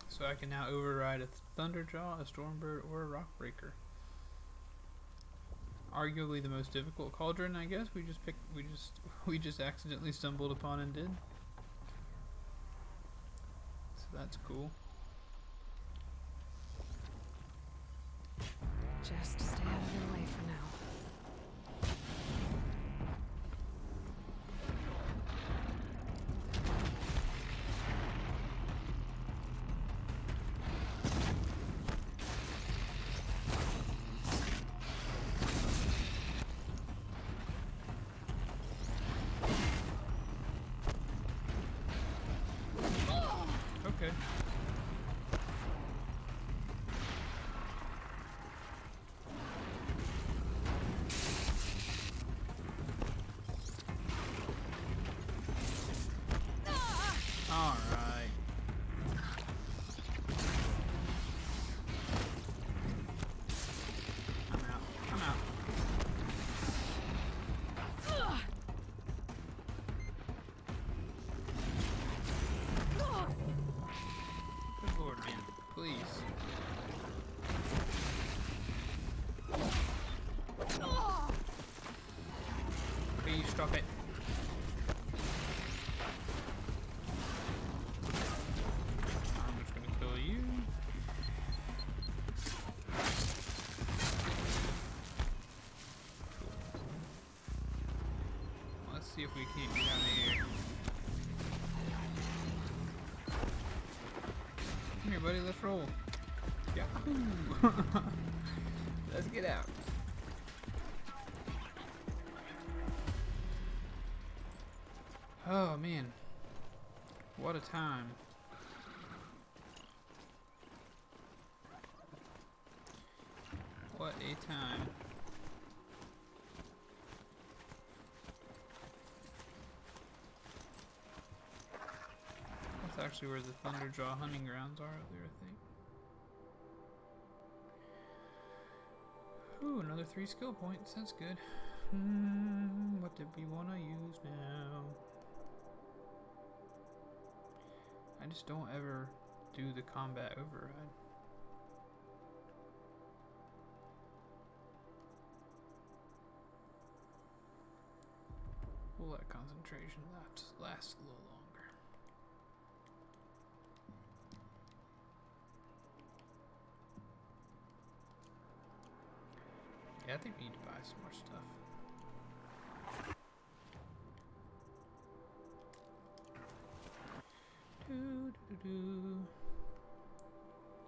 So I can now override a Thunderjaw, a Stormbird, or a Rockbreaker. Arguably the most difficult cauldron, I guess. We just accidentally stumbled upon and did. So that's cool. Just stay out of their way for now. Okay. Alright. I'm out. I'm out. Good lord, man. Please. Please stop it. I'm just gonna kill you. Cool. Let's see if we can't get out of here. Come here, buddy. Let's roll. Yahoo! Let's get out. Oh man, what a time. What a time. That's actually where the Thunderjaw hunting grounds are up there, I think. Ooh, another 3 skill points. That's good. What did we want to use now? I just don't ever do the combat override. We'll let concentration last a little longer. Yeah, I think we need to buy some more stuff.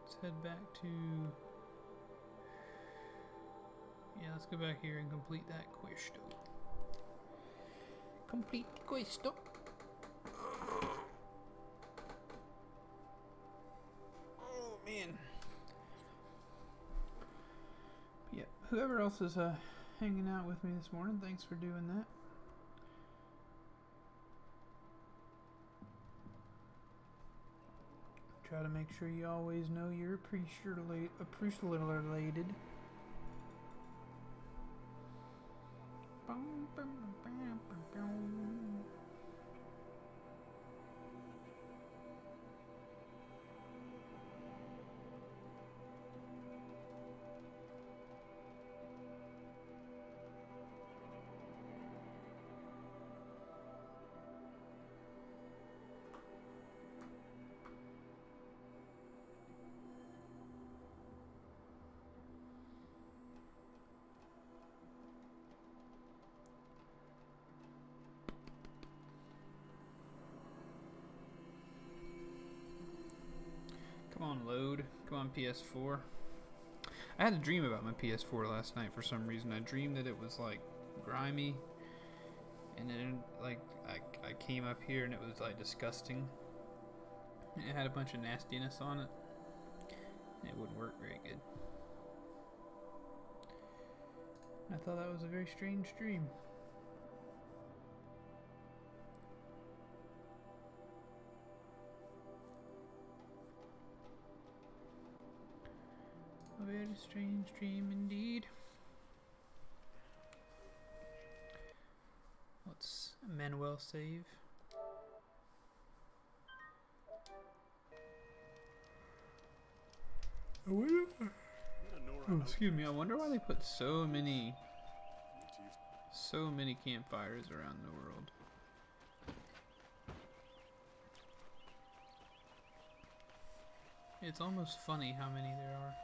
Let's head back to... Yeah, let's go back here and complete that questo. Complete questo. whoever else is hanging out with me this morning, thanks for doing that. Try to make sure you always know you're appreciated. Come on, load. Come on, PS4. I had a dream about my PS4 last night for some reason. I dreamed that it was like grimy, and then like I came up here and it was like disgusting. It had a bunch of nastiness on it. It wouldn't work very good. I thought that was a very strange dream. A very strange dream indeed. Let's Manuel save. Oh, excuse me. I wonder why they put so many campfires around the world. It's almost funny how many there are.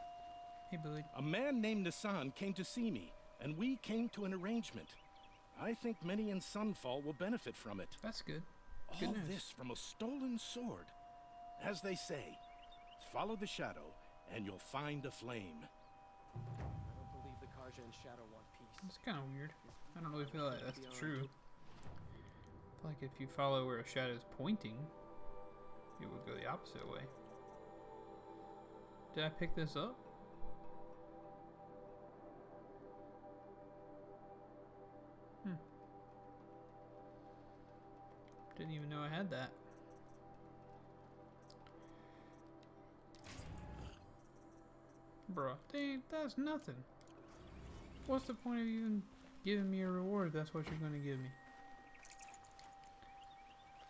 Hey, bud. A man named Nassan came to see me, and we came to an arrangement. I think many in Sunfall will benefit from it. That's good. All this from a stolen sword. As they say, follow the shadow, and you'll find a flame. I don't believe the Karja and Shadow want peace. It's kind of weird. I don't really feel like that's true. I feel like if you follow where a shadow is pointing, it would go the opposite way. Did I pick this up? Didn't even know I had that. Bruh, that's nothing. What's the point of even giving me a reward if that's what you're gonna give me?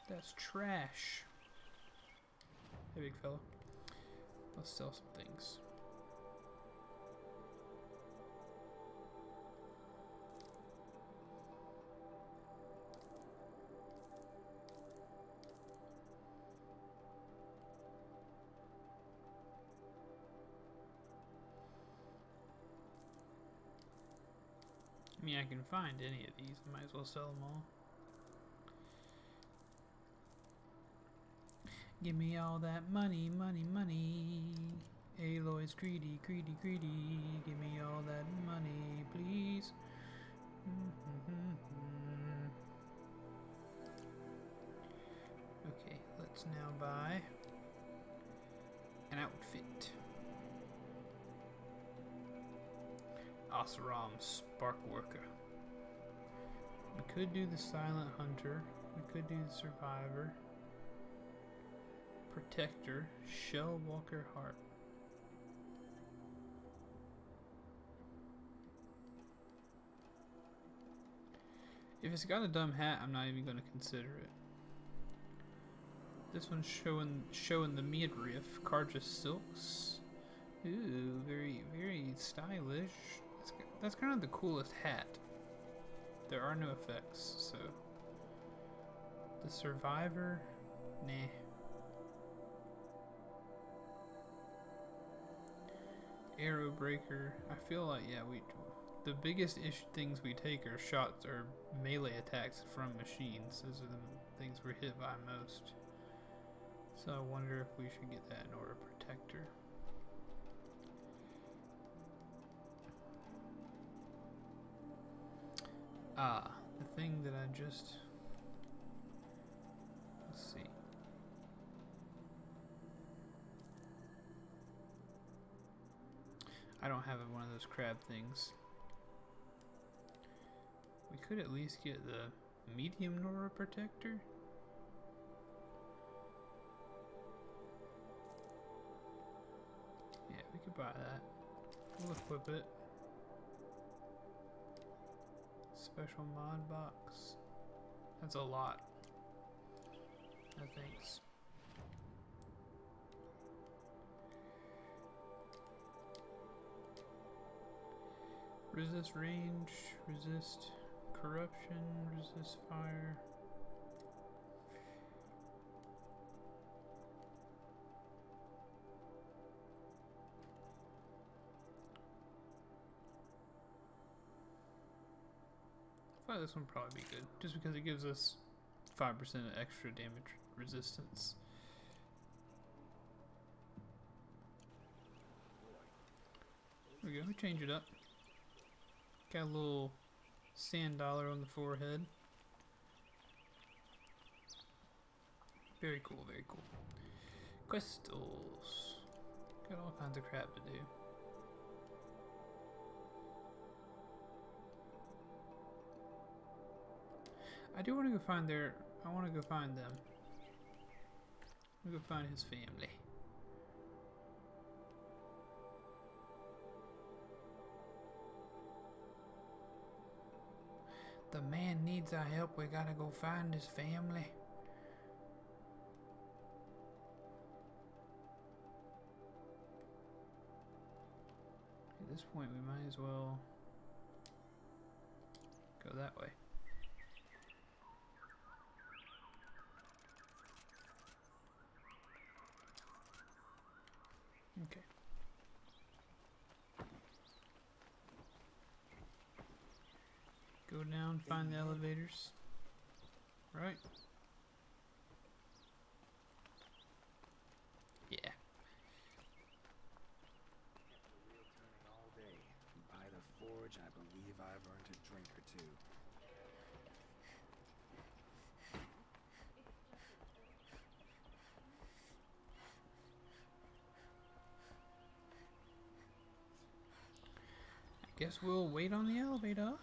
That's trash. Hey, big fella. Let's sell some things. I mean, I can find any of these. I might as well sell them all. Give me all that money, money, money. Aloy's greedy, greedy, greedy. Give me all that money, please. Okay, let's now buy an outfit. Asaram Spark Worker. We could do the Silent Hunter. We could do the Survivor. Protector. Shell Walker Heart. If it's got a dumb hat, I'm not even going to consider it. This one's showing the midriff. Karja Silks. Ooh, very, very stylish. That's kind of the coolest hat. There are no effects, so. The Survivor? Nah. Arrow Breaker. I feel like, yeah, the biggest things we take are shots or melee attacks from machines. Those are the things we're hit by most. So I wonder if we should get that in order. Protector. Ah, the thing that I just... Let's see. I don't have one of those crab things. could at least get the medium Nora protector. Yeah, we could buy that. We'll equip it. Special mod box. That's a lot. I think. Resist range, resist corruption, resist fire. I thought this one would probably be good, just because it gives us 5% extra damage resistance. There we go, we change it up. Got a little sand dollar on the forehead. Very cool, very cool. Crystals. Got all kinds of crap to do. I do want to go find I want to go find them. I'm gonna go find his family. The man needs our help. We gotta go find his family. At this point, we might as well go that way. Okay. Go down, find the elevators. Right? Yeah. All day. By the forge, I believe I've earned a drink or two. I guess we'll wait on the elevator.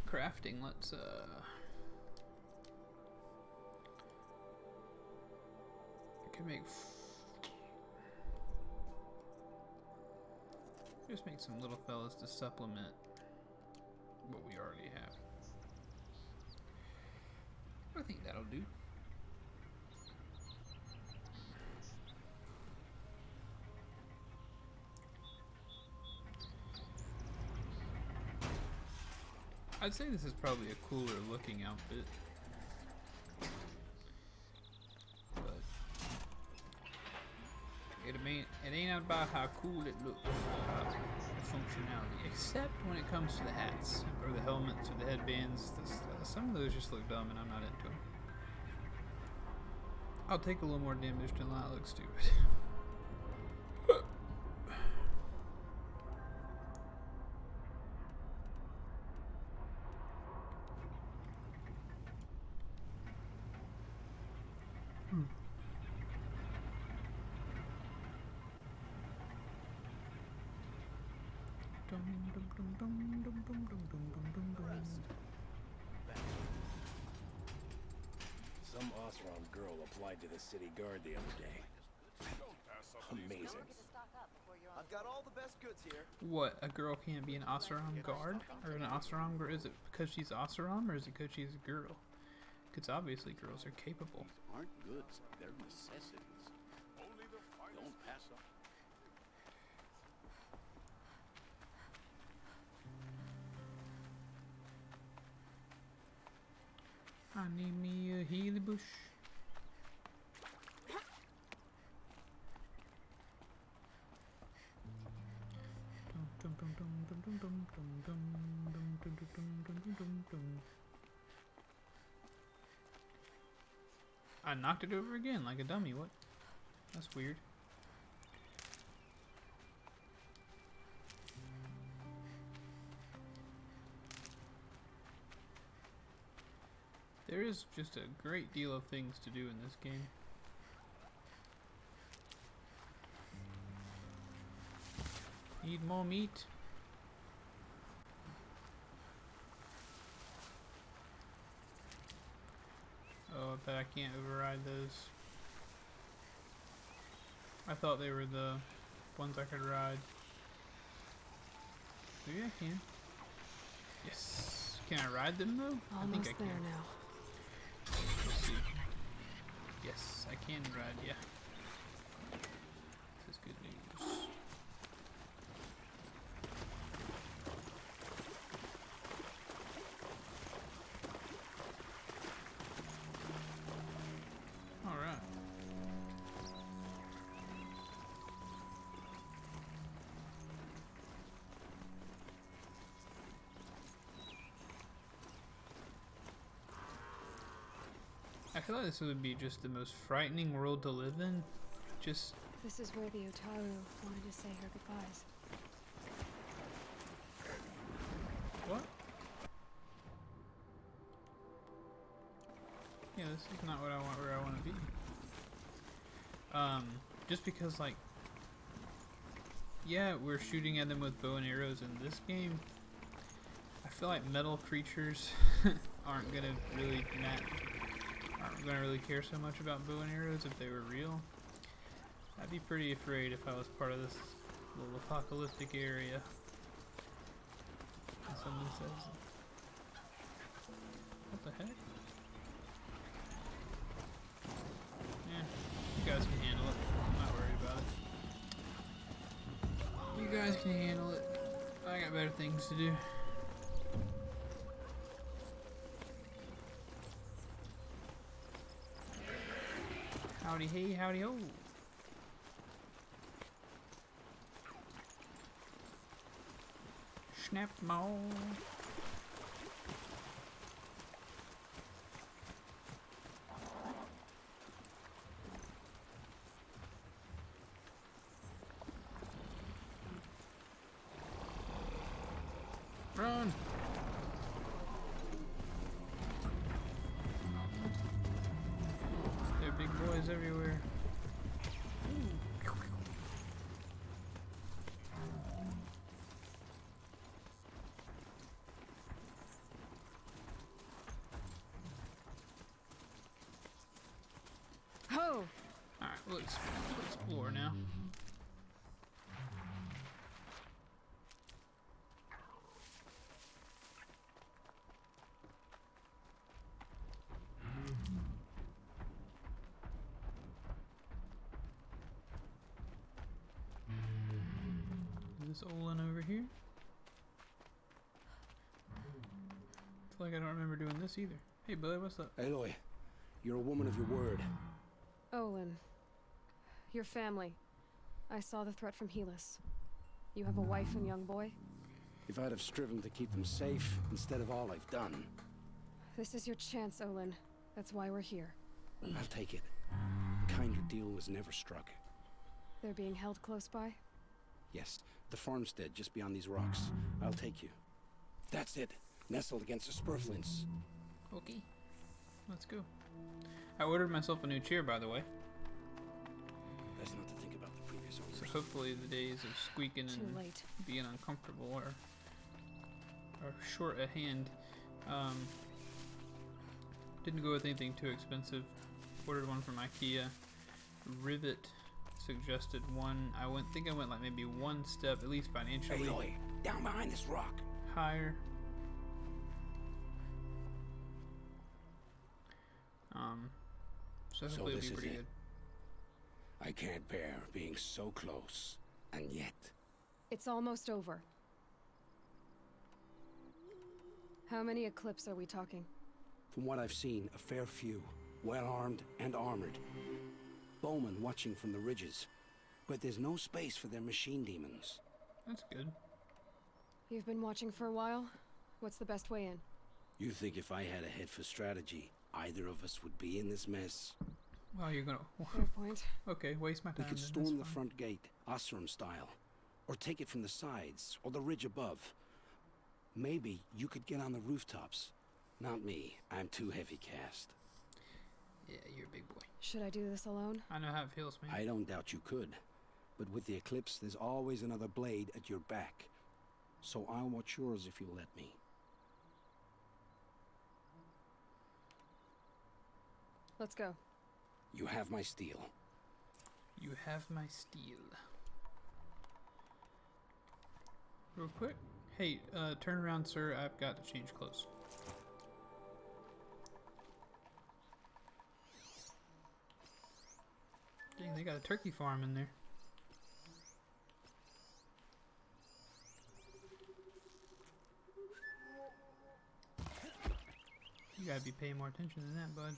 Crafting, let's I can make just make some little fellas to supplement what we already have. I think that'll do. I'd say this is probably a cooler looking outfit. But it ain't about how cool it looks, it's about the functionality. Except when it comes to the hats, or the helmets, or the headbands. Some of those just look dumb and I'm not into them. I'll take a little more damage to not look stupid. Some Oseram girl applied to the city guard the other day. Amazing. I've got all the best goods here. What, a girl can't be an Oseram guard? Or an Oseram girl? Is it because she's Oseram, or is it because she's a girl? Because obviously girls are capable. These aren't goods, they're necessities. Don't pass up. I need me a Healy bush. I knocked it over again like a dummy. What? That's weird. There is just a great deal of things to do in this game. Need more meat? Oh, I bet I can't override those. I thought they were the ones I could ride. Maybe I can. Yes. Can I ride them though? I think I can. There now. Let's see. Yes, I can ride, yeah. This is good news. Alright. I feel like this would be just the most frightening world to live in. Just... This is where the Otaru wanted to say her goodbyes. What? Yeah, this is not what I want, where I want to be. Just because, like... Yeah, we're shooting at them with bow and arrows in this game. I feel like metal creatures aren't gonna really care so much about bow and arrows if they were real. I'd be pretty afraid if I was part of this little apocalyptic area. And someone says, what the heck? Yeah, you guys can handle it. I'm not worried about it. You guys can handle it. I got better things to do. Howdy hey, howdy ho. Snap maw. Run. There are big boys everywhere. Ho! Alright, we'll explore now. Is this Olin over here? I feel like I don't remember doing this either. Hey, bud, what's up? Aloy, you're a woman of your word. Olin. Your family. I saw the threat from Helis. You have a wife and young boy? If I'd have striven to keep them safe instead of all I've done. This is your chance, Olin. That's why we're here. I'll take it. A kinder deal was never struck. They're being held close by? Yes, the farmstead just beyond these rocks. I'll take you. That's it. Nestled against the spurflints. Okay. Let's go. I ordered myself a new chair, by the way. Best not to think about the previous owners. So hopefully the days of squeaking Too and late. being uncomfortable are short at hand. Didn't go with anything too expensive. Ordered one from IKEA. Rivet suggested one. I think I went like maybe one step, at least financially. Aloy, down behind this rock. Higher. So hopefully this it'll be is pretty it. good. I can't bear being so close, and yet. It's almost over. How many Eclipse are we talking? From what I've seen, a fair few. Well-armed and armored. Bowmen watching from the ridges. But there's no space for their machine demons. That's good. You've been watching for a while? What's the best way in? You think if I had a head for strategy, either of us would be in this mess? Well, you're gonna... Fair point. Okay, waste my time. We could then, storm that's the fine. front gate, Osram style. Or take it from the sides, or the ridge above. Maybe you could get on the rooftops. Not me. I'm too heavy cast. Yeah, you're a big boy. Should I do this alone? I know how it feels, man. I don't doubt you could. But with the Eclipse, there's always another blade at your back. So I'll watch yours if you'll let me. Let's go. You have my steel. You have my steel. Real quick. Hey, turn around, sir. I've got to change clothes. Dang, they got a turkey farm in there. You gotta be paying more attention than that, bud.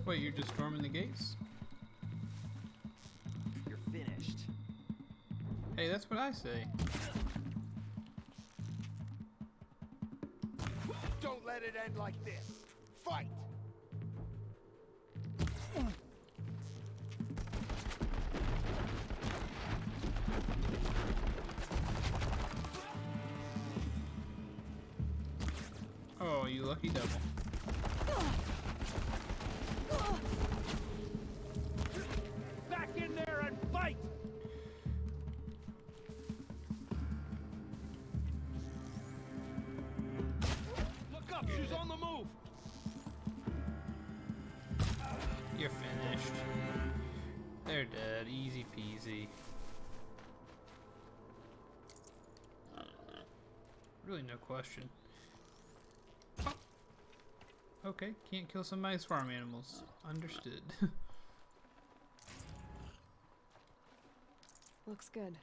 Wait, you're just storming the gates? You're finished. Hey, that's what I say. Don't let it end like this. Fight! Oh, you lucky devil. Back in there and fight! Look up, she's on the move! You're finished. They're dead. Easy peasy. Really no question. Oh. Okay, can't kill somebody's farm animals. Understood. Looks good.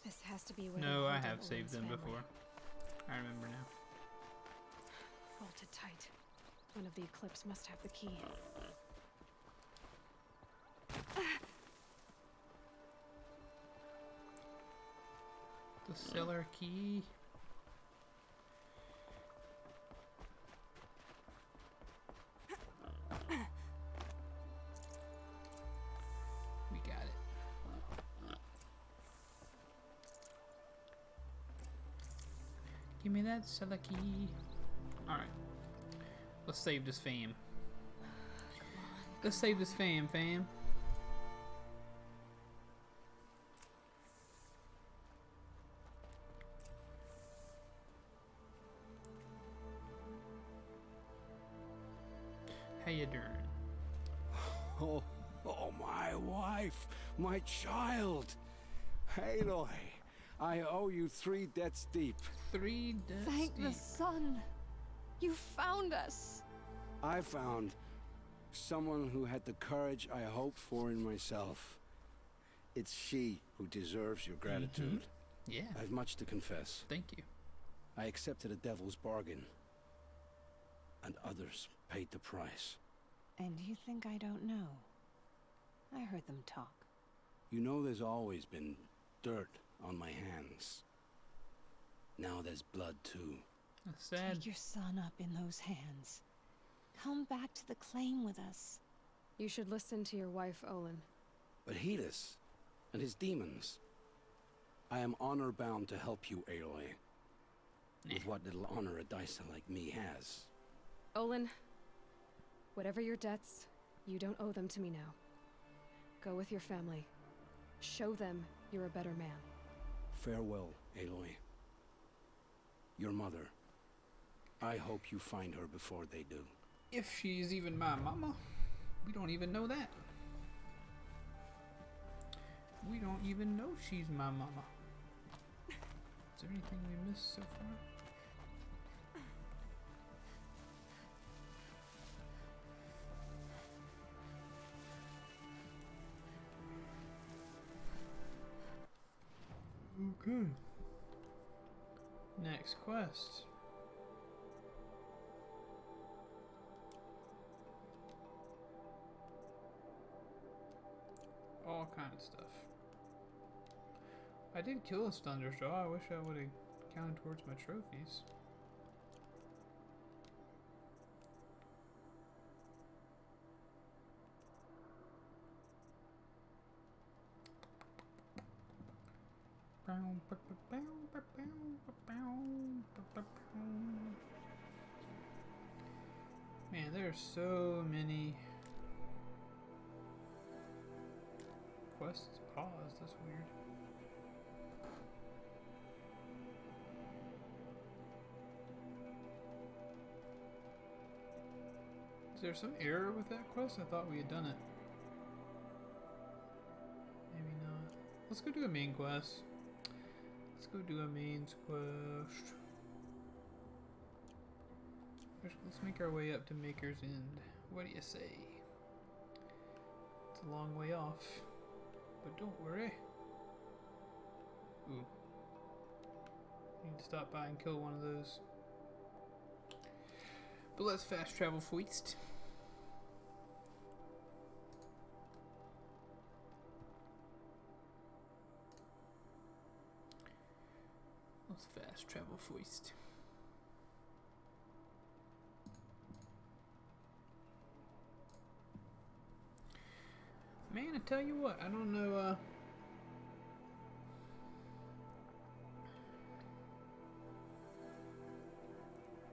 This has to be where No, they I hid have Olin's saved them family. before. I remember now. Bolted tight. One of the Eclipse must have the key. The cellar key. We got it. Give me that cellar key. Alright. Let's save this fam. Let's save this fam. How you doing? Oh, my wife, my child. Aloy, I owe you 3 debts deep. 3 debts Thank deep. the sun. You found us. I found someone who had the courage I hoped for in myself. It's she who deserves your gratitude. Yeah. I have much to confess. Thank you. I accepted a devil's bargain, and others paid the price. And you think I don't know? I heard them talk. You know there's always been dirt on my hands. Now there's blood too. That's sad. Take your son up in those hands. Come back to the claim with us. You should listen to your wife, Olin. But Helis and his demons. I am honor-bound to help you, Aloy. With what little honor a Dysa like me has. Olin, whatever your debts, you don't owe them to me now. Go with your family. Show them you're a better man. Farewell, Aloy. Your mother. I hope you find her before they do. If she's even my mama, we don't even know that. We don't even know she's my mama. Is there anything we missed so far? Okay. Next quest. All kind of stuff. I did kill a Thunderstraw. I wish I would have counted towards my trophies. Man, there are so many quests paused. That's weird. Is there some error with that quest? I thought we had done it. Maybe not. Let's go do a main quest. Let's go do a main quest. Let's make our way up to Maker's End. What do you say? It's a long way off. But don't worry. Ooh. Need to stop by and kill one of those. But let's fast travel feast. Let's fast travel feast. Man, I tell you what, I don't know,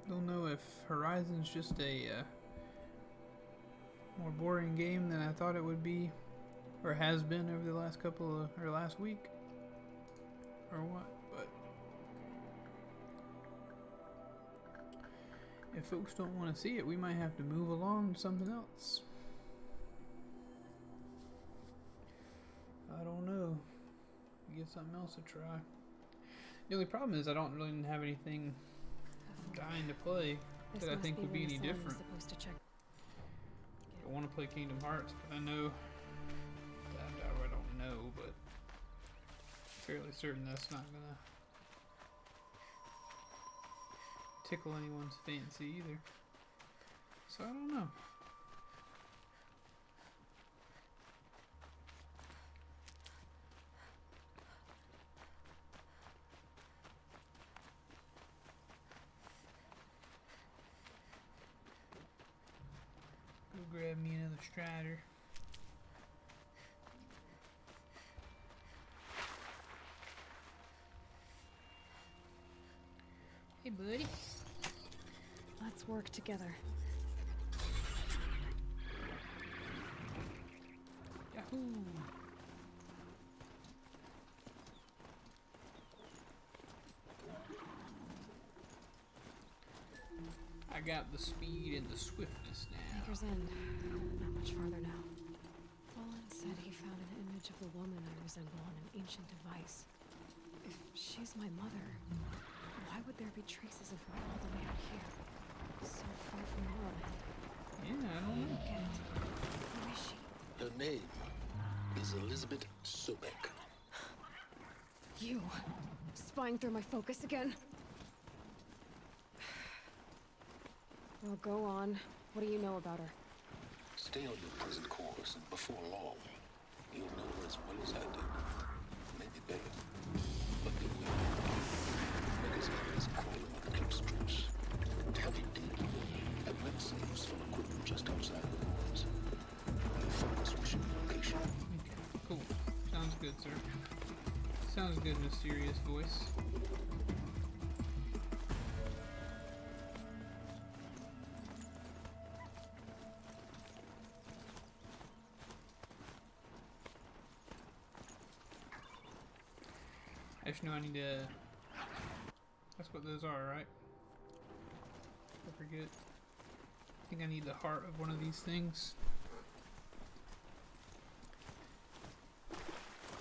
don't know if Horizon's just a, more boring game than I thought it would be, or has been over the last couple of, or last week, or what, but if folks don't want to see it, we might have to move along to something else. I don't know. Get something else to try. The only problem is I don't really have anything dying to play that I think would be any different. I want to play Kingdom Hearts, but I know that I don't know, but fairly certain that's not gonna tickle anyone's fancy either. So I don't know. Grab me another Strider. Hey, buddy. Let's work together. Yahoo! I got the speed and the swiftness now. Maker's End. Not much farther now. Olin said he found an image of the woman I resemble on an ancient device. If she's my mother, why would there be traces of her all the way out here? So far from Morrowind. Yeah, I don't know. Get it. Who is she? Her name is Elizabeth Sobek. You. Spying through my focus again? Well, go on. What do you know about her? Stay on your present course, and before long, you'll know her as well as I do. Maybe better. But beware. Because enemies crawling on the cliff strips. Heavy dig. And red sleeves full of equipment just outside the walls. Your focus will show you location. Okay, cool. Sounds good, sir. Sounds good in a serious voice. I just know I need to... That's what those are, right? I forget. I think I need the heart of one of these things.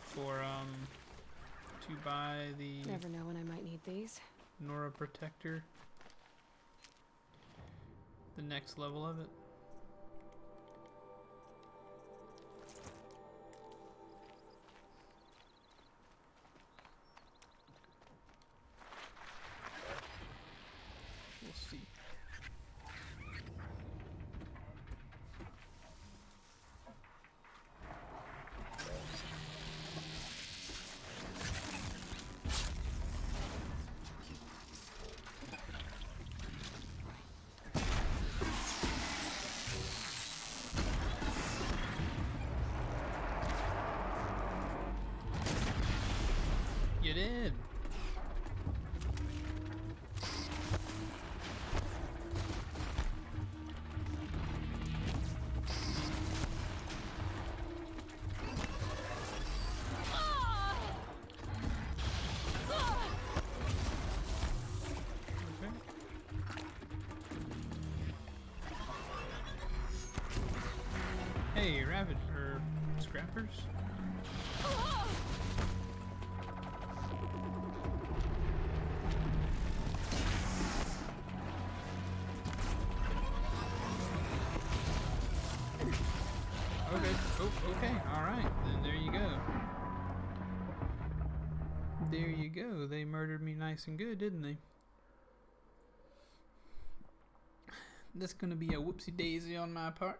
For, to buy the... Never know when I might need these. Nora Protector. The next level of it. We'll see. scrappers. Okay. Oh, okay. All right. Then there you go. There you go. They murdered me nice and good, didn't they? That's gonna be a whoopsie daisy on my part.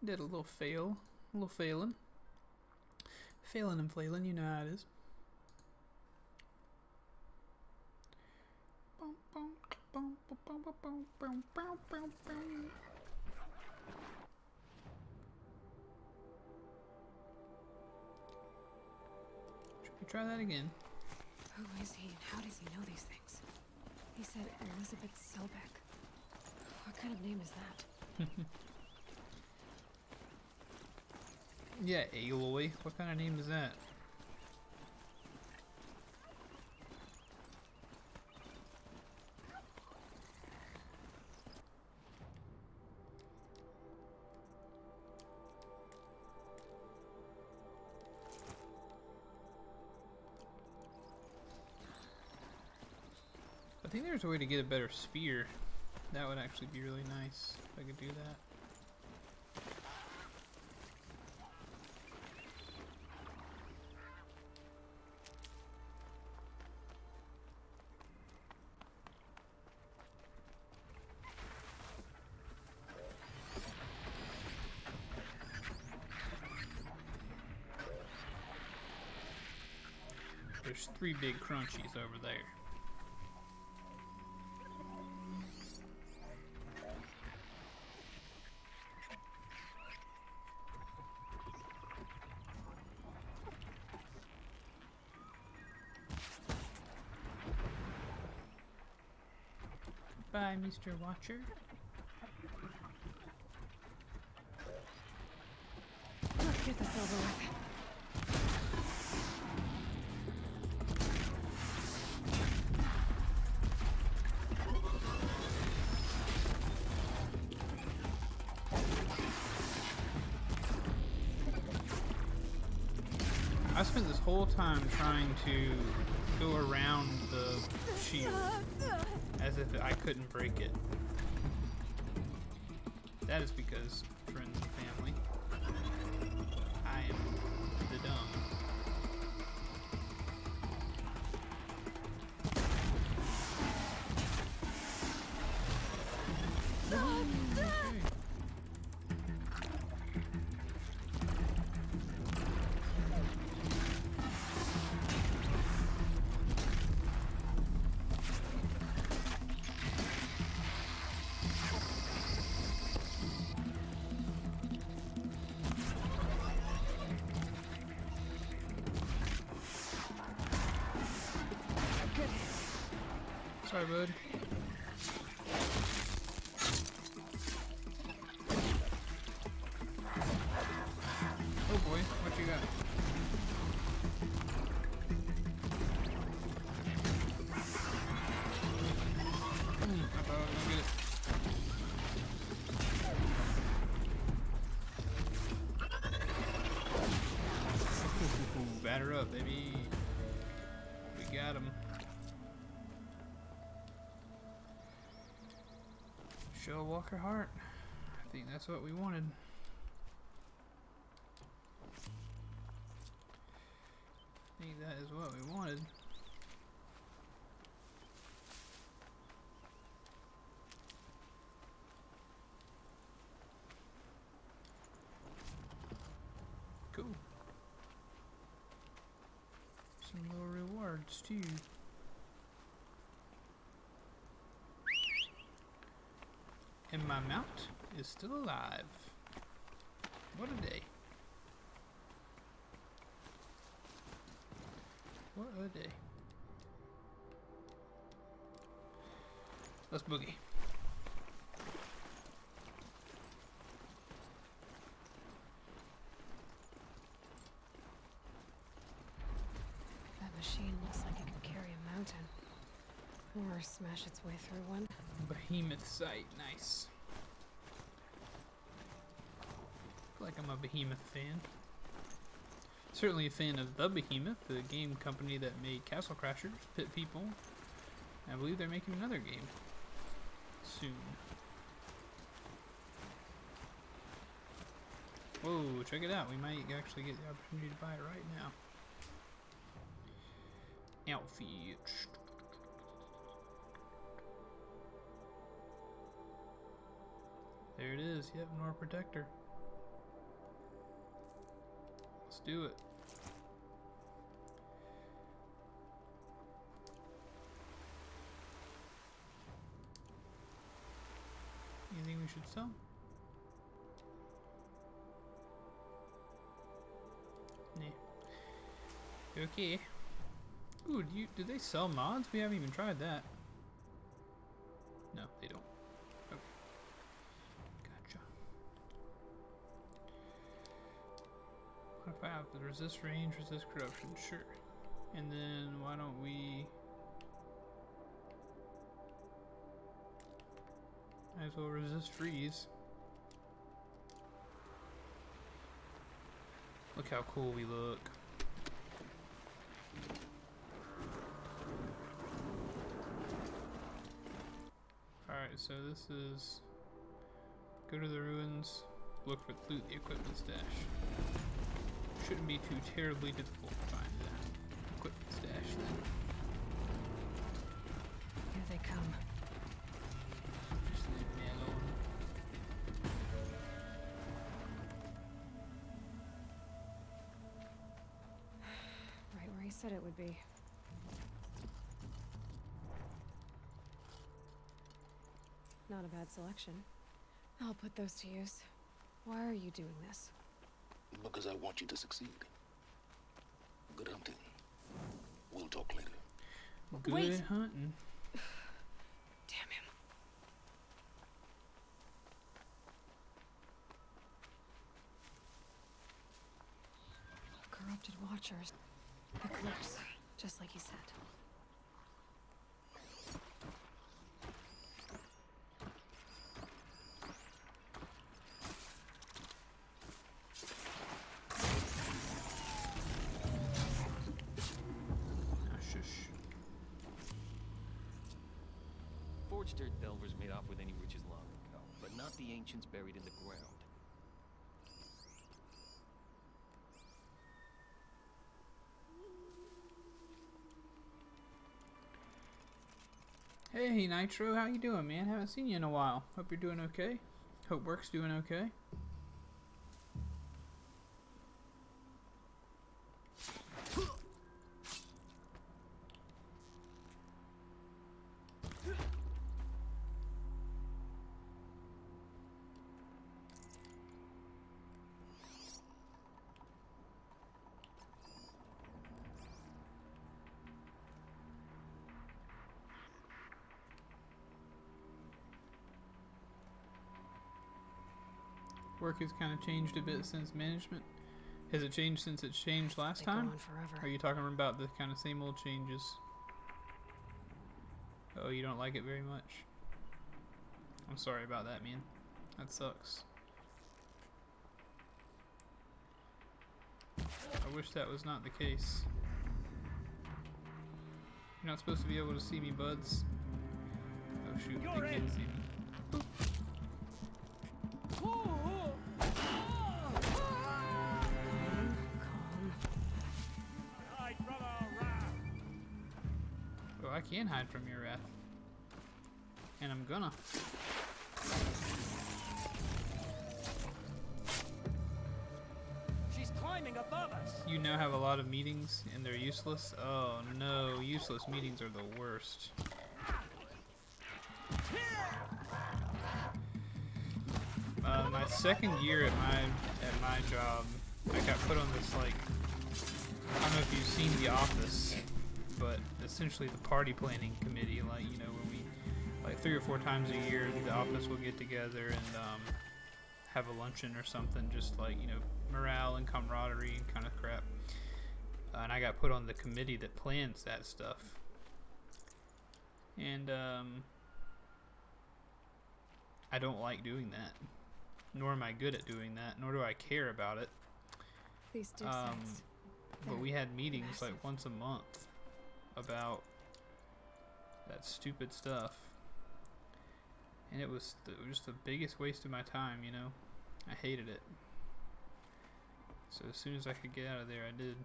Did a little fail. A little failing. Failing and flailing, you know how it is. Should we try that again? Who is he and how does he know these things? He said Elizabeth Selbeck. What kind of name is that? Yeah, Aloy. What kind of name is that? I think there's a way to get a better spear. That would actually be really nice if I could do that. There's 3 big crunchies over there. Bye, Mr. Watcher. Let's get this over with. I spent this whole time trying to go around the shield as if I couldn't break it. That is because, friends and family, I am the dumb. Sorry, bud. Oh boy, what you got? I thought I was gonna get it. Batter up, baby. We got him. Show Walker Heart. I think that's what we wanted. I think that is what we wanted. Cool. Some little rewards too. And my mount is still alive. What a day. What a day. Let's boogie. That machine looks like it can carry a mountain. Or smash its way through one. Behemoth sight, nice. I feel like I'm a Behemoth fan. certainly a fan of The Behemoth, the game company that made Castle Crashers, Pit People. I believe they're making another game soon. Whoa, check it out. We might actually get the opportunity to buy it right now. Outfit. There it is. Yep, Nor Protector. Let's do it. Anything we should sell? Nah. Okay. Ooh, do they sell mods? We haven't even tried that. No, they don't. Okay. Gotcha. What if I have the resist range, resist corruption? Sure. And then why don't we... Might as well resist freeze. Look how cool we look. Alright, so this is go to the ruins, look for loot the equipment stash. Shouldn't be too terribly difficult to find the equipment stash then. Here they come. Just leave me alone. Right where he said it would be. Not a bad selection. I'll put those to use. Why are you doing this? Because I want you to succeed. Good hunting. We'll talk later. Good Wait. hunting. Damn him. Corrupted watchers. Eclipse. Just like he said. Forged dirt delvers made off with any riches long ago, but not the ancients buried in the ground. Hey Nitro, how you doing, man? Haven't seen you in a while. Hope you're doing okay. Hope work's doing okay. Work has kind of changed a bit since management. Has it changed since it's changed last They go time? on forever. Are you talking about the kind of same old changes? Oh, you don't like it very much? I'm sorry about that, man. That sucks. I wish that was not the case. You're not supposed to be able to see me, buds. Oh shoot, they can't see me. Boop. Oh, I can hide from your wrath. And I'm gonna. She's climbing above us. You now have a lot of meetings and they're useless? Oh no, useless meetings are the worst. My second year at my job, I got put on this, like, I don't know if you've seen The Office, but essentially the party planning committee, like, you know, where we, like, 3 or 4 times a year, the office will get together and have a luncheon or something, just like, you know, morale and camaraderie and kind of crap. And I got put on the committee that plans that stuff. And I don't like doing that. Nor am I good at doing that, nor do I care about it. These dig sites. but we had meetings like once a month about that stupid stuff. And it was just the biggest waste of my time, you know? I hated it. So as soon as I could get out of there, I did.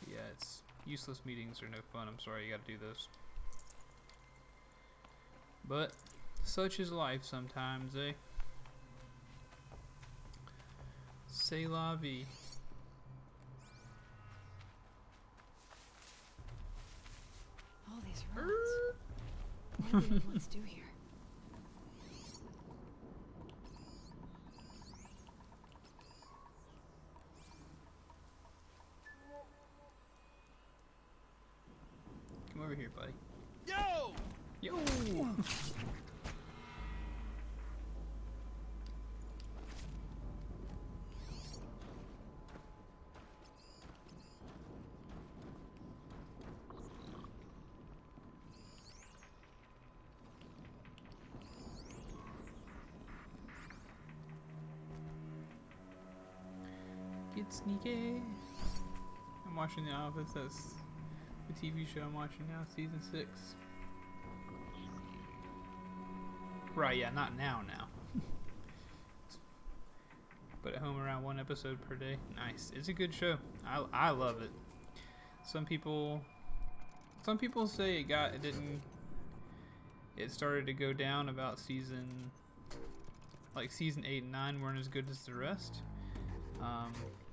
Yeah, it's useless meetings are no fun. I'm sorry you gotta do those. But such is life sometimes, eh? C'est la vie. All these ruins. What did they once do here? Come over here, buddy. Yo! Yo! Get sneaky. I'm watching The Office. That's the TV show I'm watching now, season 6. Right, yeah, not now. But at home around 1 episode per day. Nice. It's a good show. I love it. Some people say it started to go down about season 8 and 9 weren't as good as the rest.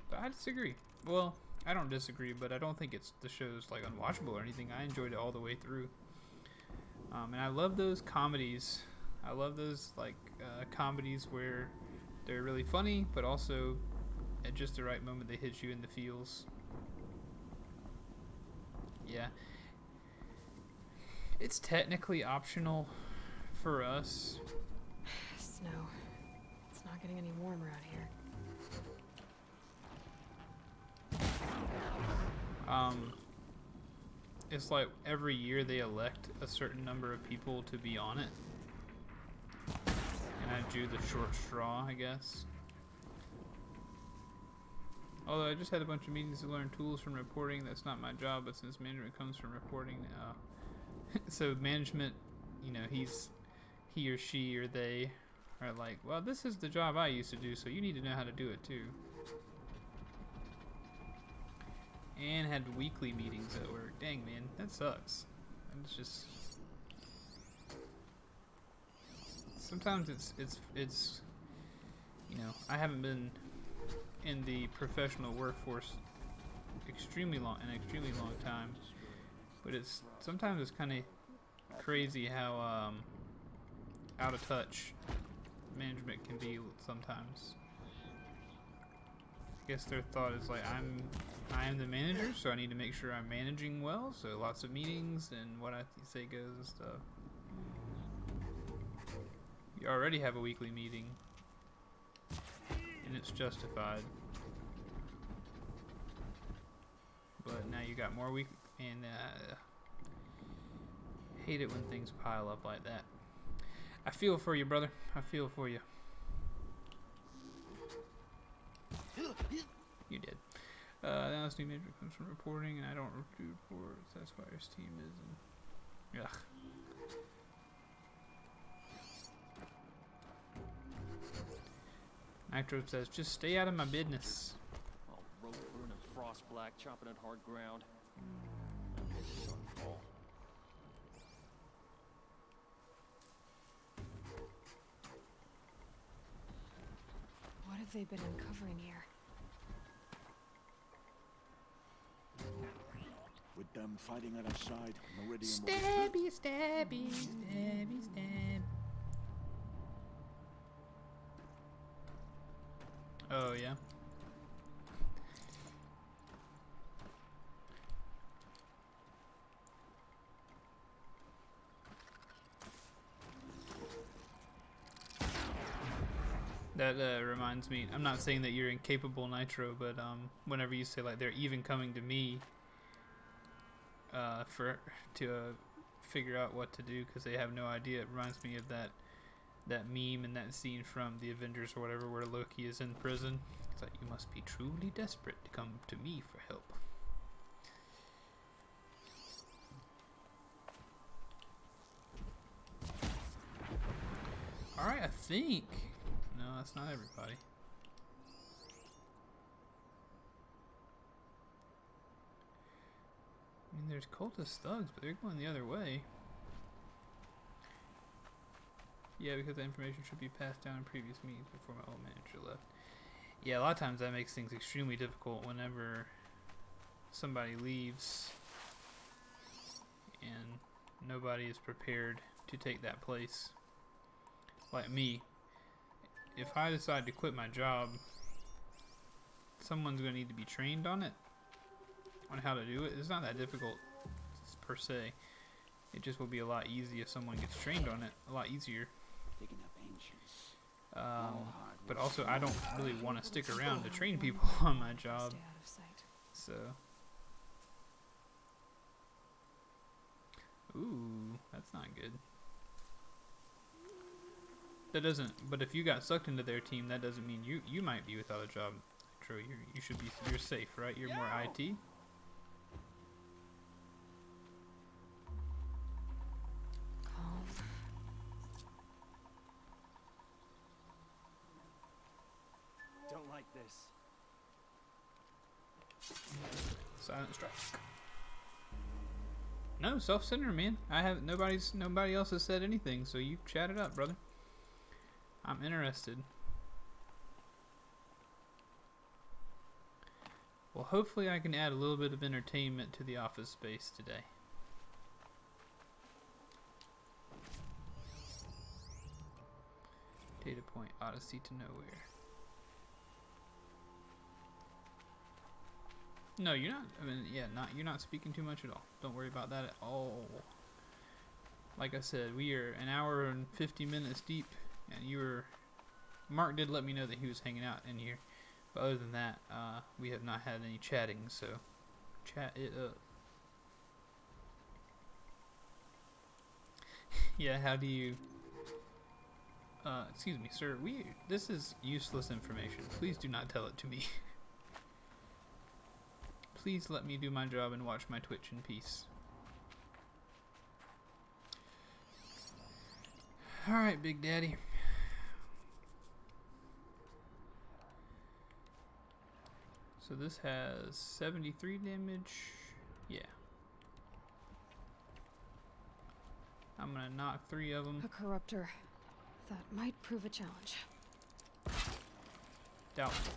But I disagree. Well, I don't disagree, but I don't think the show's like unwatchable or anything. I enjoyed it all the way through. And I love those comedies. I love those comedies where they're really funny, but also at just the right moment they hit you in the feels. Yeah. It's technically optional for us. Snow. It's not getting any warmer out here. It's like every year they elect a certain number of people to be on it. And I drew the short straw, I guess. Although I just had a bunch of meetings to learn tools from reporting. That's not my job, but since management comes from reporting, so management, you know, he or she or they are like, well, this is the job I used to do, so you need to know how to do it too. And had weekly meetings at work. Dang, man, that sucks. And it's just sometimes it's you know, I haven't been in the professional workforce an extremely long time, but sometimes it's kind of crazy how out of touch management can be sometimes. I guess their thought is like, I am the manager, so I need to make sure I'm managing well, so lots of meetings and what I say goes and stuff. You already have a weekly meeting, and it's justified. But now you got more week, and hate it when things pile up like that. I feel for you, brother. I feel for you. You did. Now this new manager comes from reporting, and I don't do reports. That's why his team isn't. Ugh. Nitro says, just stay out of my business. All road burning frost black, chopping at hard ground. What have they been uncovering here? With them fighting at our side, Meridian Stabby, stabby, stabby, stab. Oh, yeah. That reminds me, I'm not saying that you're incapable, Nitro, but whenever you say like they're even coming to me to figure out what to do because they have no idea, it reminds me of that meme and that scene from the Avengers or whatever where Loki is in prison. So you must be truly desperate to come to me for help. Alright, I think. No, that's not everybody. I mean, there's cultist thugs, but they're going the other way. Yeah, because the information should be passed down in previous meetings before my old manager left. Yeah, a lot of times that makes things extremely difficult whenever somebody leaves and nobody is prepared to take that place. Like me, if I decide to quit my job, someone's going to need to be trained on it, on how to do it. It's not that difficult per se. It just will be a lot easier if someone gets trained on it. A lot easier. Digging up ancients. But also, I don't really want to stick around to train people on my job. So, ooh, that's not good. That doesn't. But if you got sucked into their team, that doesn't mean you might be without a job. True, you should be. You're safe, right? You're more IT. Don't like this. Silent strike. No, self-centered, man. Nobody else has said anything, so you chat it up, brother. I'm interested. Well, hopefully I can add a little bit of entertainment to the office space today. Data point, Odyssey to nowhere. No, you're not. I mean, yeah, you're not speaking too much at all. Don't worry about that at all. Like I said, we are an hour and 50 minutes deep, and Mark did let me know that he was hanging out in here. But other than that, we have not had any chatting, so chat it up. Yeah, how do you... excuse me, sir. This is useless information. Please do not tell it to me. Please let me do my job and watch my Twitch in peace. Alright, Big Daddy. So this has 73 damage. Yeah. I'm gonna knock 3 of them. A corruptor. That might prove a challenge. Doubtful.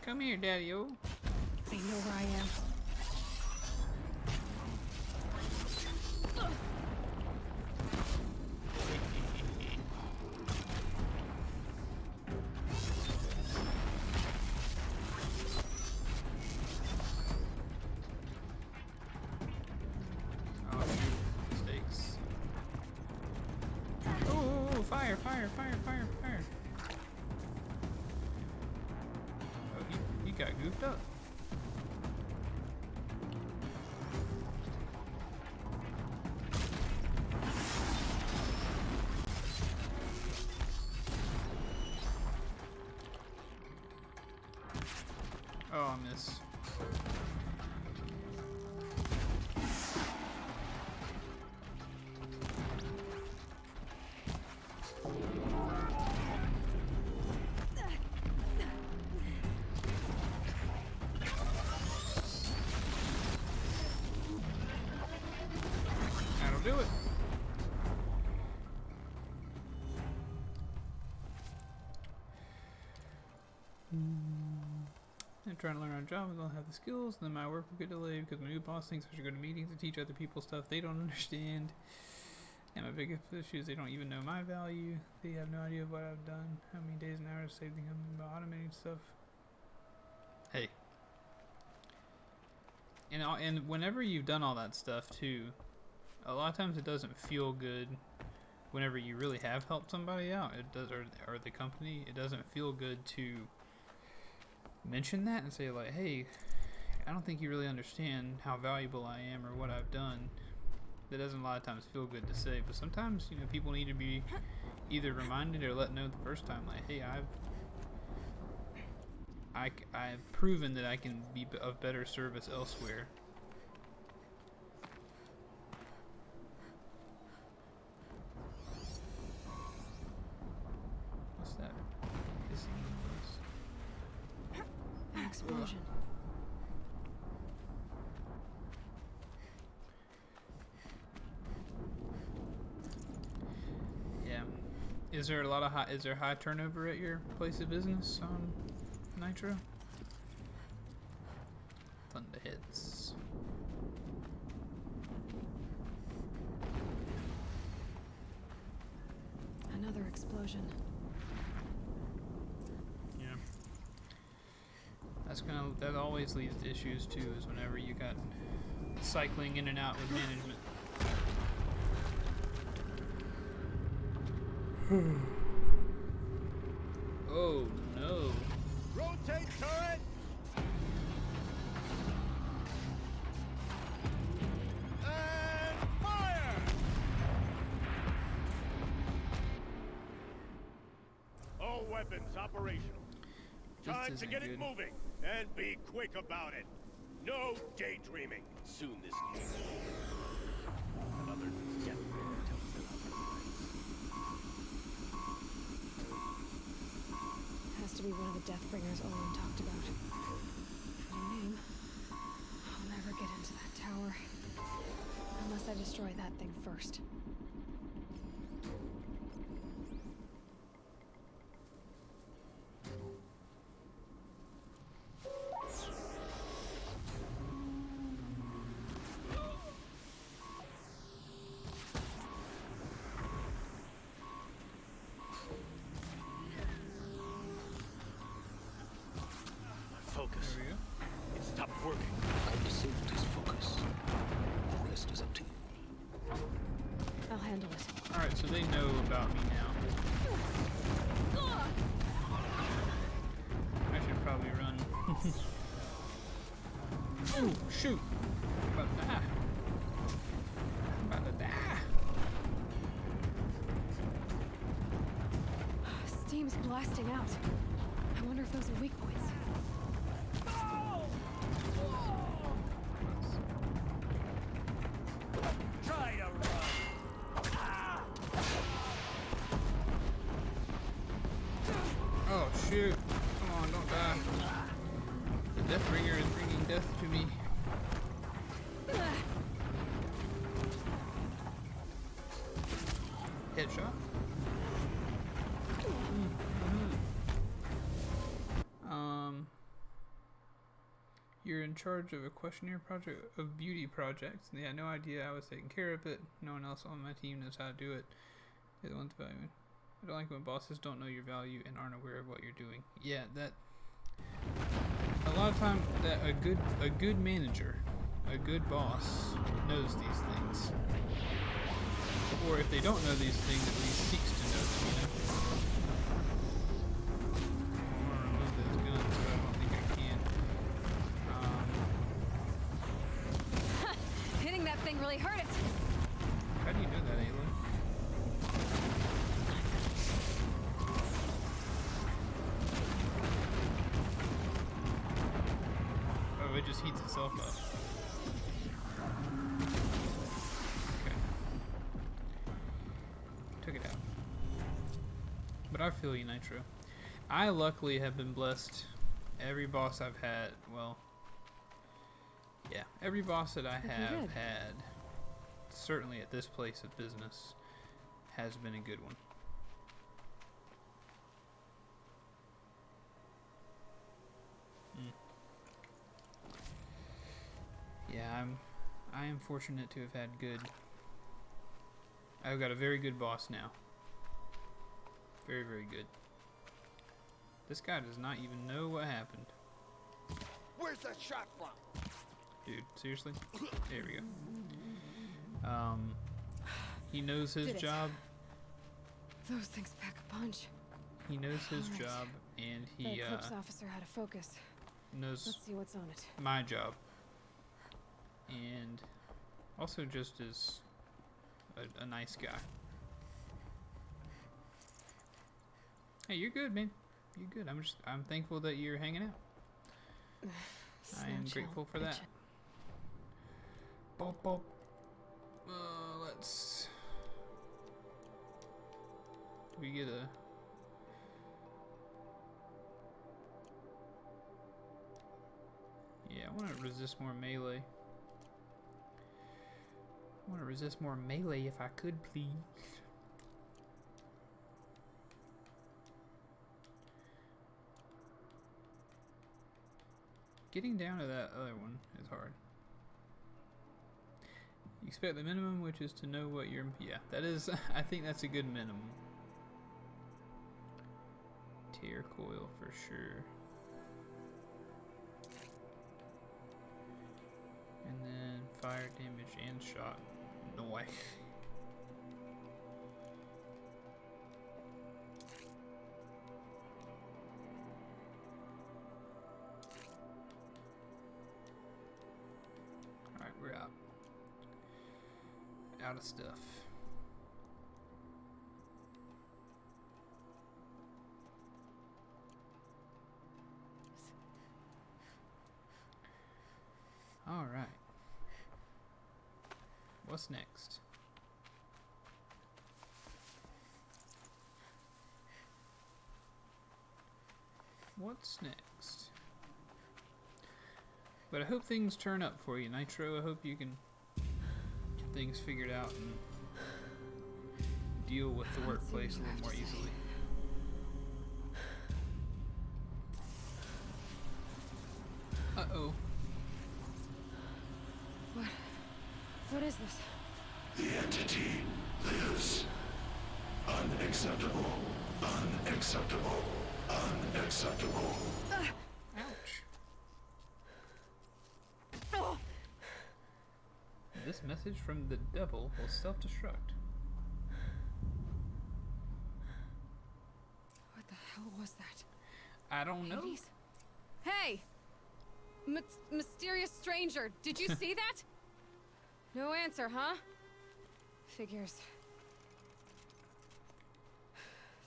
Come here, Daddy-o. They know where I am. Oh, shoot. Mistakes. Oh, fire, fire, fire, fire, fire. He got goofed up. Oh, I miss. That'll do it. I'm trying to learn on job, I don't have the skills, then my work will get delayed because my new boss thinks I should go to meetings and teach other people stuff they don't understand. And my biggest issue is they don't even know my value. They have no idea what I've done, how many days and hours saved them by automating stuff. Hey. And whenever you've done all that stuff too, a lot of times it doesn't feel good whenever you really have helped somebody out. It does, or the company. It doesn't feel good to mention that and say like, hey, I don't think you really understand how valuable I am or what I've done. That doesn't a lot of times feel good to say, but sometimes, you know, people need to be either reminded or let know the first time, like, hey, I've proven that I can be of better service elsewhere. What's that? Hissing noise. An explosion. Yeah. Is there a lot of is there high turnover at your place of business on Nitro? Thunder hits. Another explosion. Yeah. That always leads to issues too, is whenever you got cycling in and out with management. Oh no. Rotate turret! And fire! All weapons operational. Time to get it moving, and be quick about it. No daydreaming. Soon this game. Another death bringer tells them Has to be one of the Deathbringers Olin talked about. Pretty name. I'll never get into that tower. Unless I destroy that thing first. Focus. There we go. It stopped working. I received his focus. The rest is up to you. I'll handle it. Alright, so they know about me now. I should probably run. Oh, shoot! I'm about to die. I'm about to die. Steam's blasting out. I wonder if those are weak points. Try to run. Oh, shoot. Come on, don't die. The Deathbringer is bringing death to me. Headshot. You're in charge of a questionnaire project of beauty projects. They had no idea I was taking care of it. No one else on my team knows how to do it. They're the ones valuing. I don't like when bosses don't know your value and aren't aware of what you're doing. Yeah, that. A lot of times, that a good manager, a good boss knows these things. Or if they don't know these things, at least seeks to know them. You know. I want to remove those guns, but I don't think I can. Hitting that thing really hurt it. How do you know that, Olin? Oh, it just heats itself up. Okay. Took it out. But I feel you, Nitro. I luckily have been blessed. Every boss I've had, well, yeah, every boss that I have had, certainly at this place of business, has been a good one. Yeah, I am fortunate to have had good. I've got a very good boss now. Very, very good. This guy does not even know what happened. Where's that shot from? Dude, seriously? There we go. He knows his Did it. job. Those things pack a punch. He knows his Alright. job, and he The Eclipse officer had a focus. knows Let's see what's on it. my job, and also just is a nice guy. Hey, you're good, man. You're good. I'm thankful that you're hanging out. I am grateful for that. Bop, bop. Let's. Do we get a? Yeah, I want to resist more melee. I want to resist more melee if I could, please. Getting down to that other one is hard. You expect the minimum, which is to know what you're... Yeah, that is... I think that's a good minimum. Tear coil for sure. And then fire damage and shot. Nice. Alright, we're out. Out of stuff. Alright. What's next? What's next? But I hope things turn up for you, Nitro. I hope you can get things figured out and deal with the workplace a little more easily. Uh-oh. What is this? The entity lives. Unacceptable. Unacceptable. Unacceptable. Ouch. This message from the devil will self-destruct. What the hell was that? I don't know. Hades? Hey! Mysterious stranger, did you see that? No answer, huh? Figures.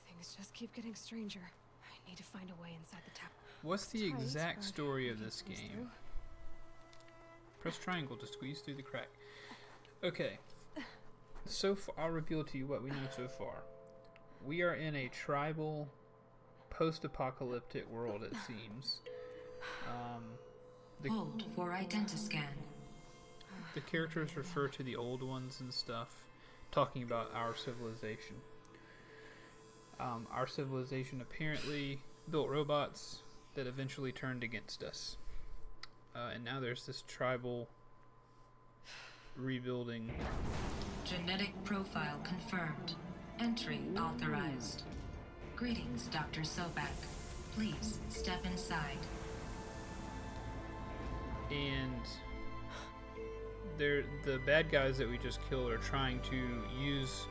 Things just keep getting stranger. I need to find a way inside the tower. What's the exact story of this game? Press triangle to squeeze through the crack. Okay. So far, I'll reveal to you what we know so far. We are in a tribal, post-apocalyptic world, it seems. Hold for identiscan. The characters refer to the old ones and stuff, talking about our civilization. Our civilization apparently built robots that eventually turned against us. And now there's this tribal rebuilding. Genetic profile confirmed. Entry authorized. Greetings, Dr. Sobek. Please step inside. And the bad guys that we just killed are trying to use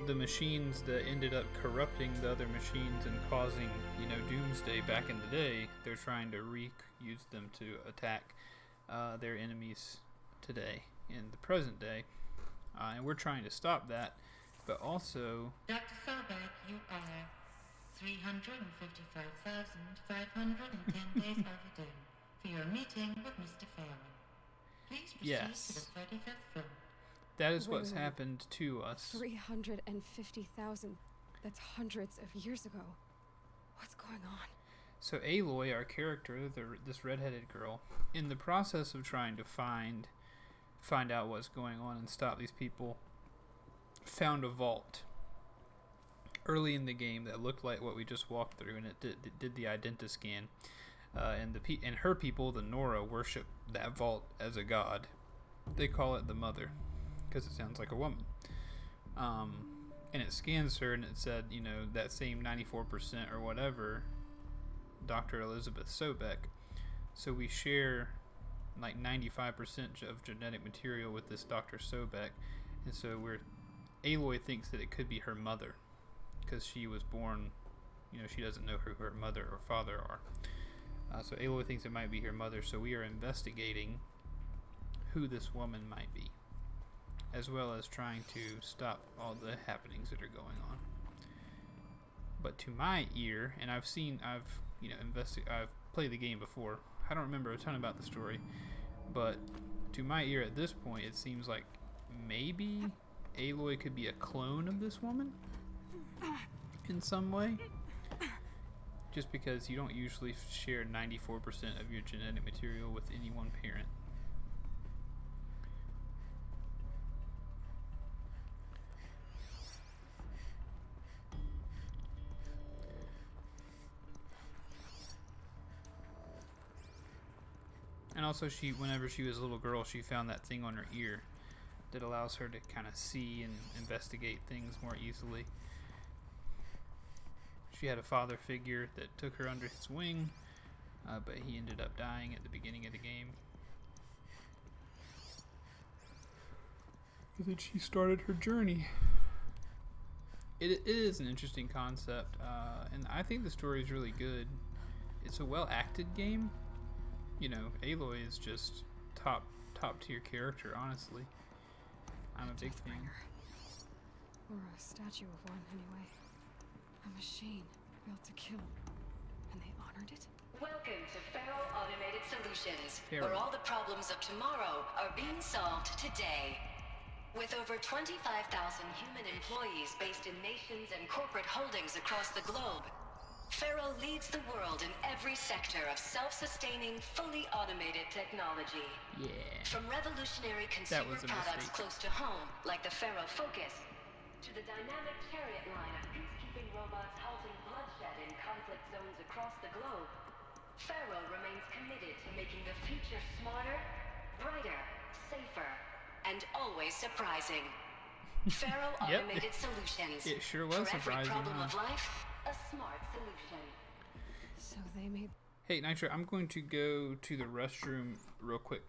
the machines that ended up corrupting the other machines and causing, doomsday back in the day. They're trying to use them to attack their enemies today, in the present day. And we're trying to stop that, but also... Dr. Sobek, you are 355,510 days overdue for your meeting with Mr. Faro. Please proceed to the 35th floor. That is what's happened to us. 350,000. That's hundreds of years ago. What's going on? So Aloy, our character, this redheaded girl, in the process of trying to find out what's going on and stop these people, found a vault early in the game that looked like what we just walked through, and it did the identiscan. And her people, the Nora, worship that vault as a god. They call it the Mother, because it sounds like a woman. And it scans her, and it said, that same 94% or whatever, Dr. Elizabeth Sobek. So we share like 95% of genetic material with this Dr. Sobek, and so Aloy thinks that it could be her mother, because she was born, she doesn't know who her mother or father are. So Aloy thinks it might be her mother, so we are investigating who this woman might be, as well as trying to stop all the happenings that are going on. But to my ear, and I've played the game before. I don't remember a ton about the story, but to my ear at this point, it seems like maybe Aloy could be a clone of this woman in some way. Just because you don't usually share 94% of your genetic material with any one parent. And also, whenever she was a little girl, she found that thing on her ear that allows her to kind of see and investigate things more easily. She had a father figure that took her under his wing, but he ended up dying at the beginning of the game. And then she started her journey. It is an interesting concept, and I think the story is really good. It's a well-acted game. You know, Aloy is just top tier character, honestly. I'm a big fan. Or a statue of one, anyway. A machine built to kill. And they honored it? Welcome to Faro Automated Solutions, Faro. where all the problems of tomorrow are being solved today. With over 25,000 human employees based in nations and corporate holdings across the globe, Faro leads the world in every sector of self-sustaining, fully automated technology. Yeah. From revolutionary consumer products close to home, like the Faro Focus, to the dynamic chariot line of peacekeeping robots halting bloodshed in conflict zones across the globe, Faro remains committed to making the future smarter, brighter, safer, and always surprising. Faro Automated Solutions. It sure was For every surprising, problem huh? of life, a smart solution. So they made... Hey, Nitro, I'm going to go to the restroom real quick.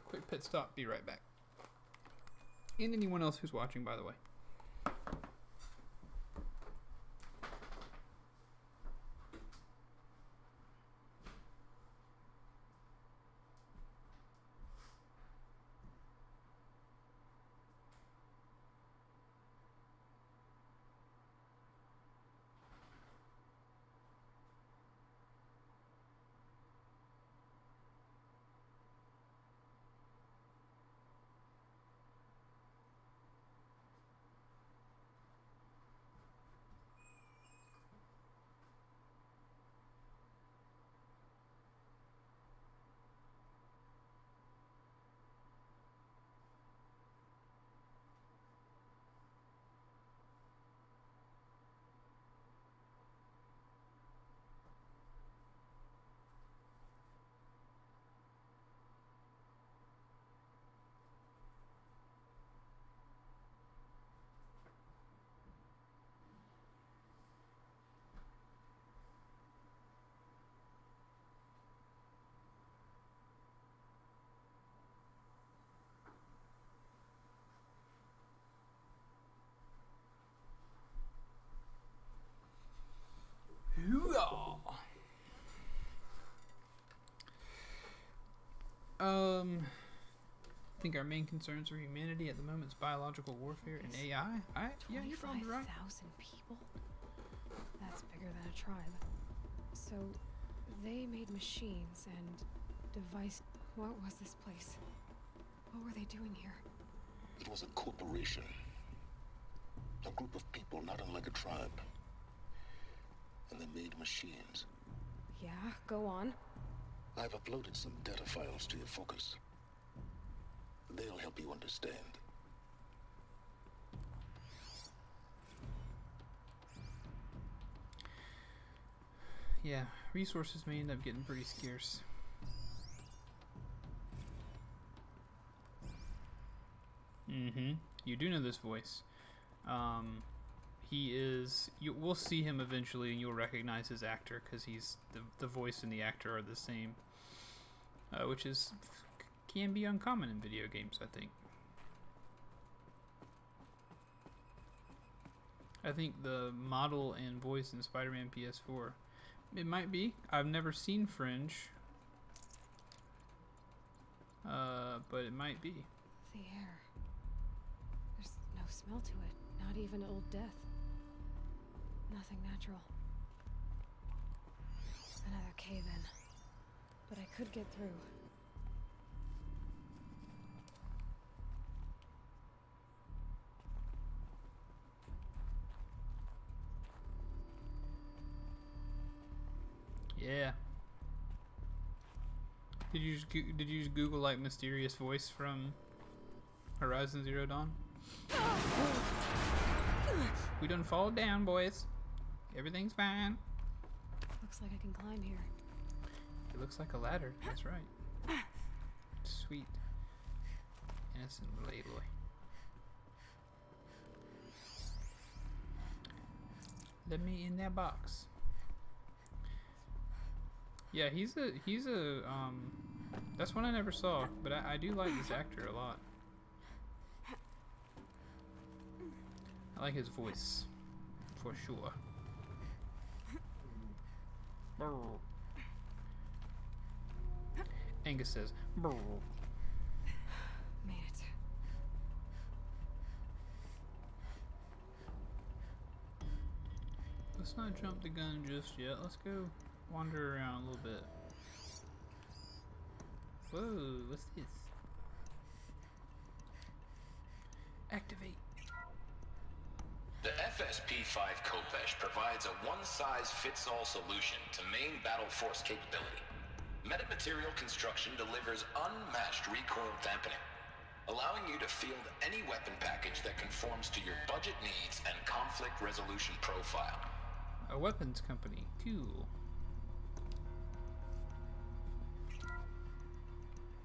Quick pit stop. Be right back. And anyone else who's watching, by the way. I think our main concerns for humanity at the moment is biological warfare and AI. Yeah, you're probably right. 25,000 people? That's bigger than a tribe. So, they made machines and devices. What was this place? What were they doing here? It was a corporation. A group of people not unlike a tribe. And they made machines. Yeah, go on. I've uploaded some data files to your focus. They'll help you understand. Yeah, resources may end up getting pretty scarce. You do know this voice. He is... we'll see him eventually and you'll recognize his actor because he's... the voice and the actor are the same. Which can be uncommon in video games, I think. I think the model and voice in Spider-Man PS4 It might be. I've never seen Fringe. But it might be. The air. There's no smell to it. Not even old death. Nothing natural. Another cave-in. But I could get through. Yeah. Did you just Google like mysterious voice from Horizon Zero Dawn? We done fall down, boys. Everything's fine. Looks like I can climb here. It looks like a ladder. That's right. Sweet. Innocent Layboy. Let me in that box. Yeah, he's a that's one I never saw, but I do like this actor a lot. I like his voice, for sure. Brr. Angus says, brr. Made it. Let's not jump the gun just yet. Let's go wander around a little bit. Whoa, what's this? Activate. The FSP-5 Khopesh provides a one-size-fits-all solution to main battle force capability. Metamaterial construction delivers unmatched recoil dampening, allowing you to field any weapon package that conforms to your budget needs and conflict resolution profile. A weapons company. Cool.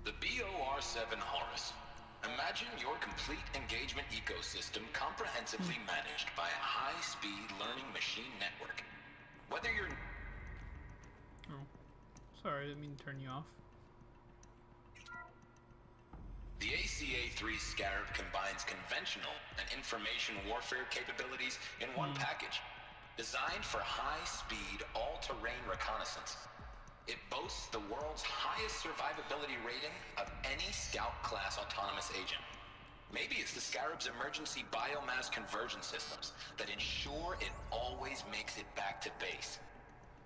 The BOR-7 Horus. Imagine your complete engagement ecosystem comprehensively managed by a high-speed learning machine network. Whether you're... Oh, sorry, I didn't mean to turn you off. The ACA-3 Scarab combines conventional and information warfare capabilities in one package, designed for high-speed, all-terrain reconnaissance. It boasts the world's highest survivability rating of any Scout-class autonomous agent. Maybe it's the Scarab's emergency biomass conversion systems that ensure it always makes it back to base,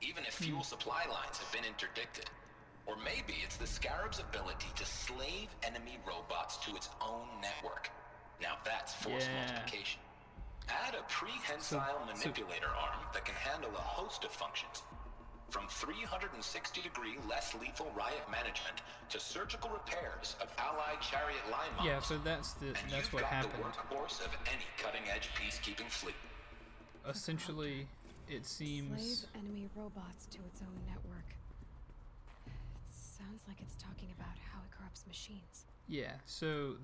even if fuel supply lines have been interdicted. Or maybe it's the Scarab's ability to slave enemy robots to its own network. Now that's force multiplication. Add a prehensile manipulator arm that can handle a host of functions. From 360-degree less lethal riot management to surgical repairs of allied chariot line models. Yeah, so that's what happened. The workhorse of any cutting-edge peacekeeping fleet. Essentially, it seems. Slave enemy robots to its own network. It sounds like it's talking about how it corrupts machines. Yeah, so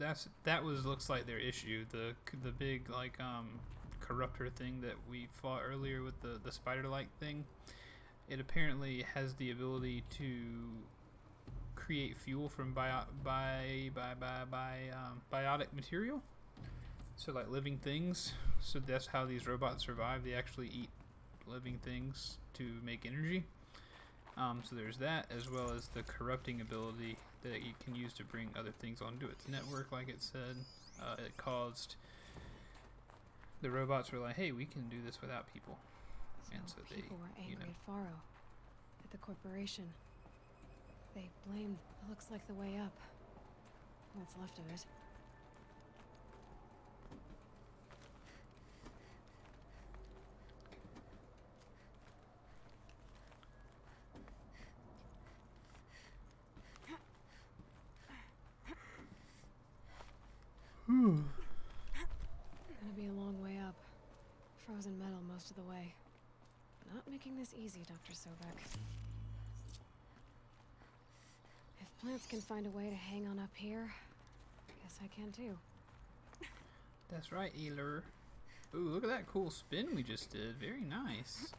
looks like their issue. The big corruptor thing that we fought earlier with the spider-like thing. It apparently has the ability to create fuel from biotic material. So like living things. So that's how these robots survive. They actually eat living things to make energy. So there's that, as well as the corrupting ability that it can use to bring other things onto its network, like it said. It caused the robots were like, hey, we can do this without people. And so people were angry at Faro, at the corporation. They blamed what looks like the way up. What's left of it. Gonna be a long way up. Frozen metal most of the way. Not making this easy, Dr. Sobek. If plants can find a way to hang on up here, guess I can too. That's right, Eler. Ooh, look at that cool spin we just did. Very nice.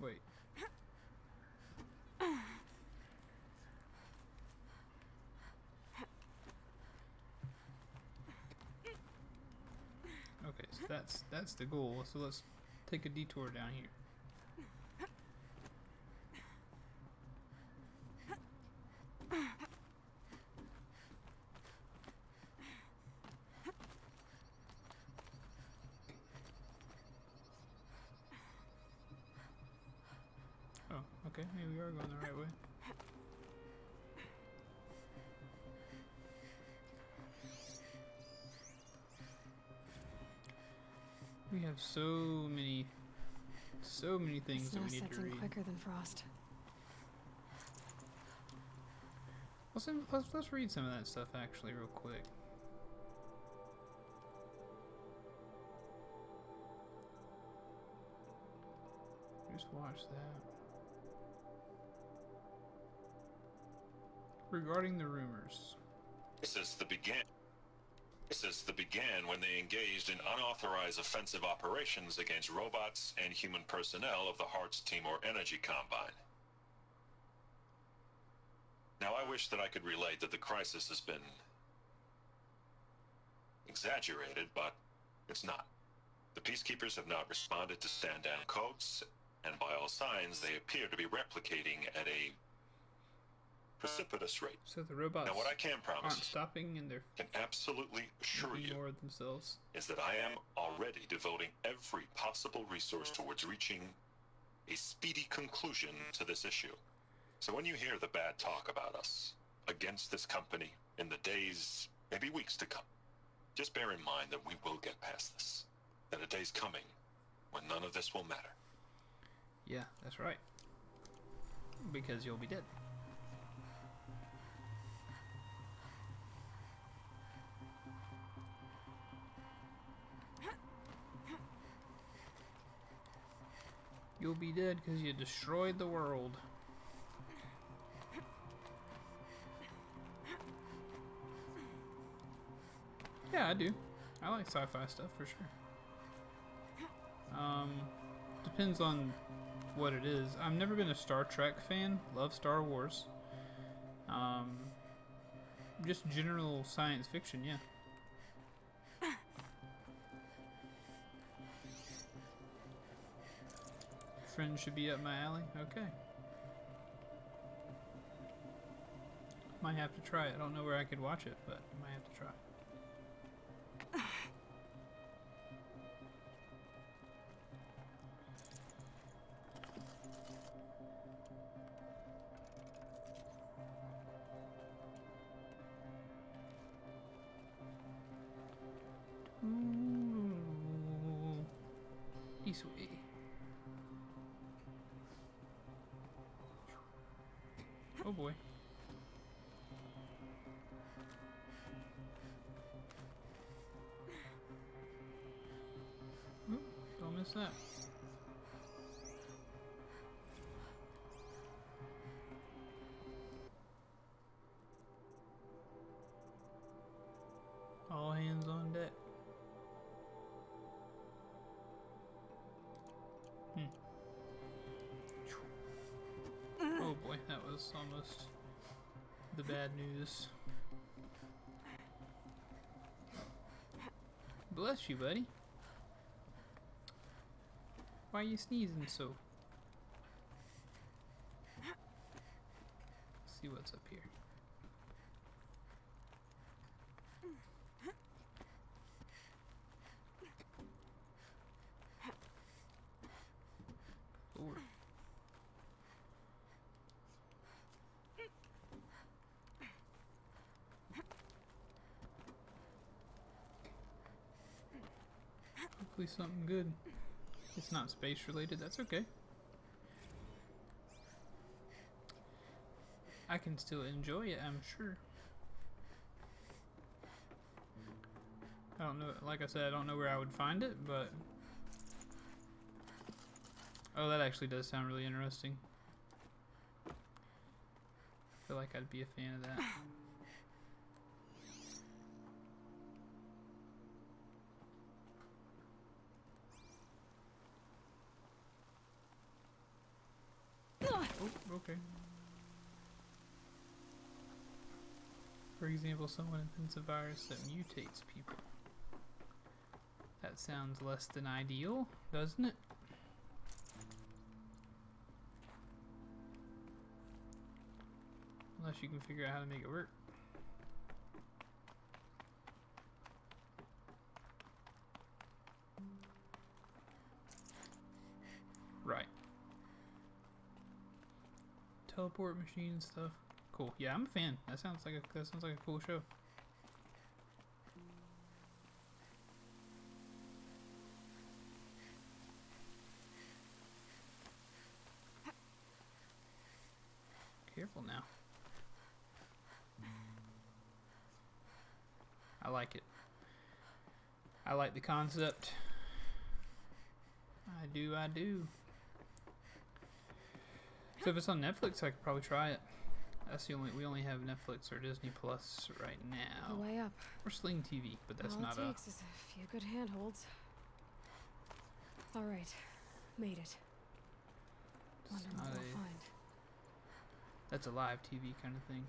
Wait. Okay, so that's the goal. So let's take a detour down here. okay, maybe we are going the right way. We have so many things that we need to read. Quicker than frost. Let's read some of that stuff actually real quick. Just watch that. Regarding the rumors. Since the began when they engaged in unauthorized offensive operations against robots and human personnel of the Hearts Timor Energy Combine. Now, I wish that I could relate that the crisis has been exaggerated, but it's not. The peacekeepers have not responded to stand-down codes, and by all signs, they appear to be replicating at a precipitous rate. So the robots now, what I can promise aren't stopping, and they're can absolutely assure you themselves is that I am already devoting every possible resource towards reaching a speedy conclusion to this issue. So when you hear the bad talk about us against this company in the days, maybe weeks to come, just bear in mind that we will get past this. That a day's coming when none of this will matter. Yeah, that's right. Because you'll be dead. You'll be dead because you destroyed the world. Yeah, I do. I like sci-fi stuff for sure. Depends on what it is. I've never been a Star Trek fan. Love Star Wars. Just general science fiction, yeah. Friends should be up my alley. Okay. Might have to try it. I don't know where I could watch it, but I might have to try. This way. Oh boy. Oop, don't miss that. All hands on deck. Oh boy, that was almost the bad news. Bless you, buddy. Why are you sneezing so? Let's see what's up here. Lord. Hopefully something good. It's not space related, that's okay. I can still enjoy it, I'm sure. I don't know, like I said, I don't know where I would find it, but... Oh, that actually does sound really interesting. I feel like I'd be a fan of that. Oh, okay. For example, someone invents a virus that mutates people. That sounds less than ideal, doesn't it? Unless you can figure out how to make it work. Right. teleport machine stuff. Cool. Yeah, I'm a fan. That sounds like a cool show. Careful now. I like it. I like the concept. I do. So if it's on Netflix, I could probably try it. That's the we only have Netflix or Disney Plus right now. The way up. Or Sling TV, but that's All not it takes is a few good handholds. All right, made it. Wonder what we'll find. That's a live TV kind of thing.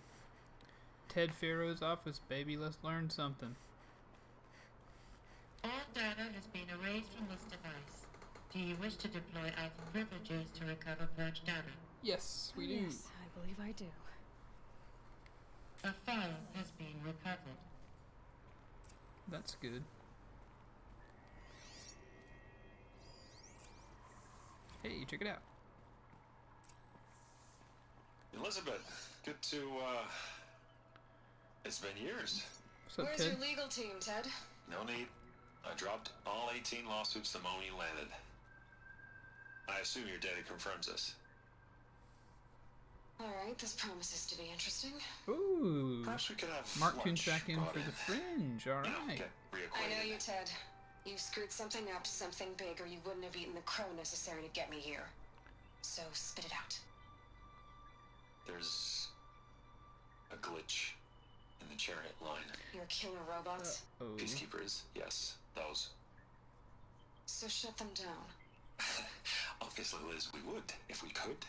Ted Faro's office, baby. Let's learn something. All data has been erased from this device. Do you wish to deploy item privileges to recover purged data? Yes, we do. Yes, I believe I do. A file has been recovered. That's good. Hey, check it out. Elizabeth, good to, it's been years. What's up, Where's Ted? your legal team, Ted? No need. I dropped all 18 lawsuits the moment you landed. I assume your data confirms this. Alright, this promises to be interesting. Ooh. Perhaps we could have Mark tunes lunch back in brought for the Fringe. All right. I know you, Ted. You screwed something up, something big, or you wouldn't have eaten the crow necessary to get me here. So spit it out. There's a glitch in the chariot line. Your killer robots? Peacekeepers, yes, those. So shut them down. Obviously, Liz, we would, if we could.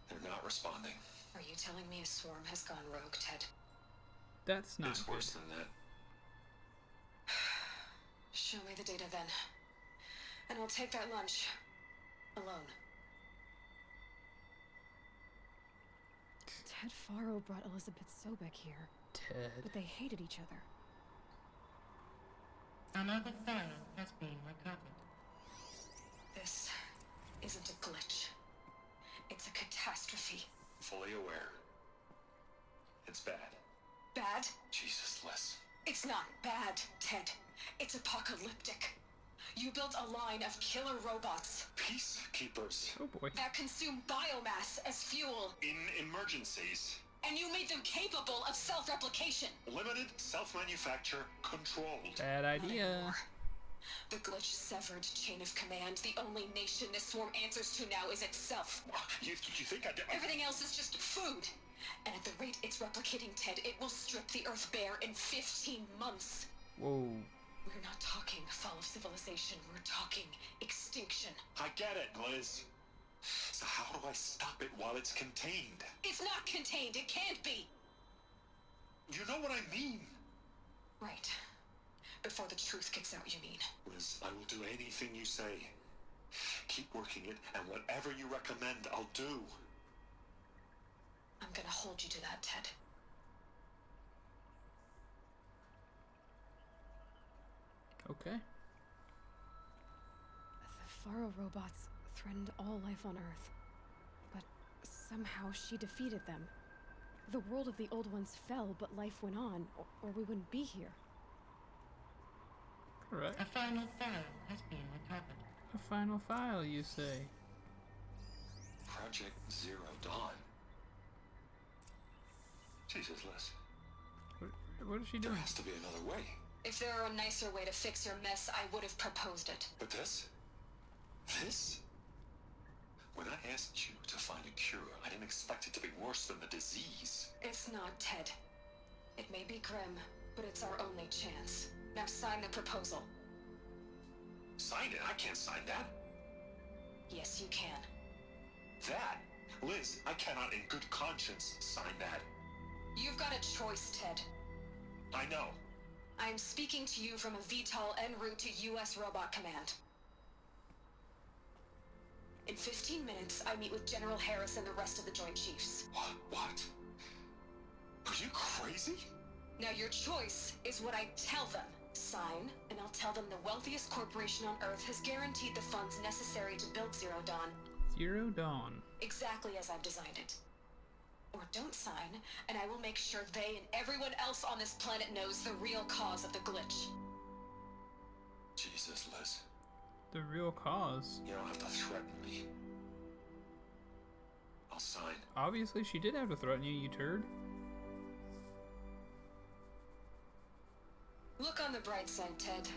They're not responding. Are you telling me a swarm has gone rogue, Ted? That's not It's good. worse than that. Show me the data then. And I'll take that lunch. Alone. Ted Faro brought Elizabeth Sobek here. Ted. But they hated each other. Another file has been recovered. This isn't a glitch. It's a catastrophe. Fully aware. It's bad. Bad? Jesus, Liz. It's not bad, Ted. It's apocalyptic. You built a line of killer robots. Peacekeepers. Oh boy. That consume biomass as fuel. In emergencies. And you made them capable of self-replication. Limited self-manufacture controlled. Bad idea. The glitch severed chain of command. The only nation this swarm answers to now is itself. You think I did? Everything else is just food. And at the rate it's replicating, Ted, it will strip the Earth bare in 15 months. Whoa. We're not talking fall of civilization. We're talking extinction. I get it, Liz. So how do I stop it while it's contained? It's not contained. It can't be. You know what I mean. Right. Before the truth kicks out, you mean? Liz, I will do anything you say. Keep working it, and whatever you recommend, I'll do. I'm gonna hold you to that, Ted. Okay. The Faro robots threatened all life on Earth. But somehow she defeated them. The world of the old ones fell, but life went on, or we wouldn't be here. Correct. A final file has been recovered. A final file, you say? Project Zero Dawn. Jesus, Liz. What is she doing? There has to be another way. If there were a nicer way to fix your mess, I would have proposed it. But this? This? When I asked you to find a cure, I didn't expect it to be worse than the disease. It's not, Ted. It may be grim, but it's our only chance. Now sign the proposal. Sign it? I can't sign that. Yes, you can. That? Liz, I cannot in good conscience sign that. You've got a choice, Ted. I know. I am speaking to you from a VTOL en route to U.S. Robot Command. In 15 minutes, I meet with General Harris and the rest of the Joint Chiefs. What? Are you crazy? Now your choice is what I tell them. Sign, and I'll tell them the wealthiest corporation on Earth has guaranteed the funds necessary to build Zero Dawn. Zero Dawn. Exactly as I've designed it. Or don't sign, and I will make sure they and everyone else on this planet knows the real cause of the glitch. Jesus, Liz. The real cause? You don't have to threaten me. I'll sign. Obviously, she did have to threaten you, you turd. Look on the bright side, Ted.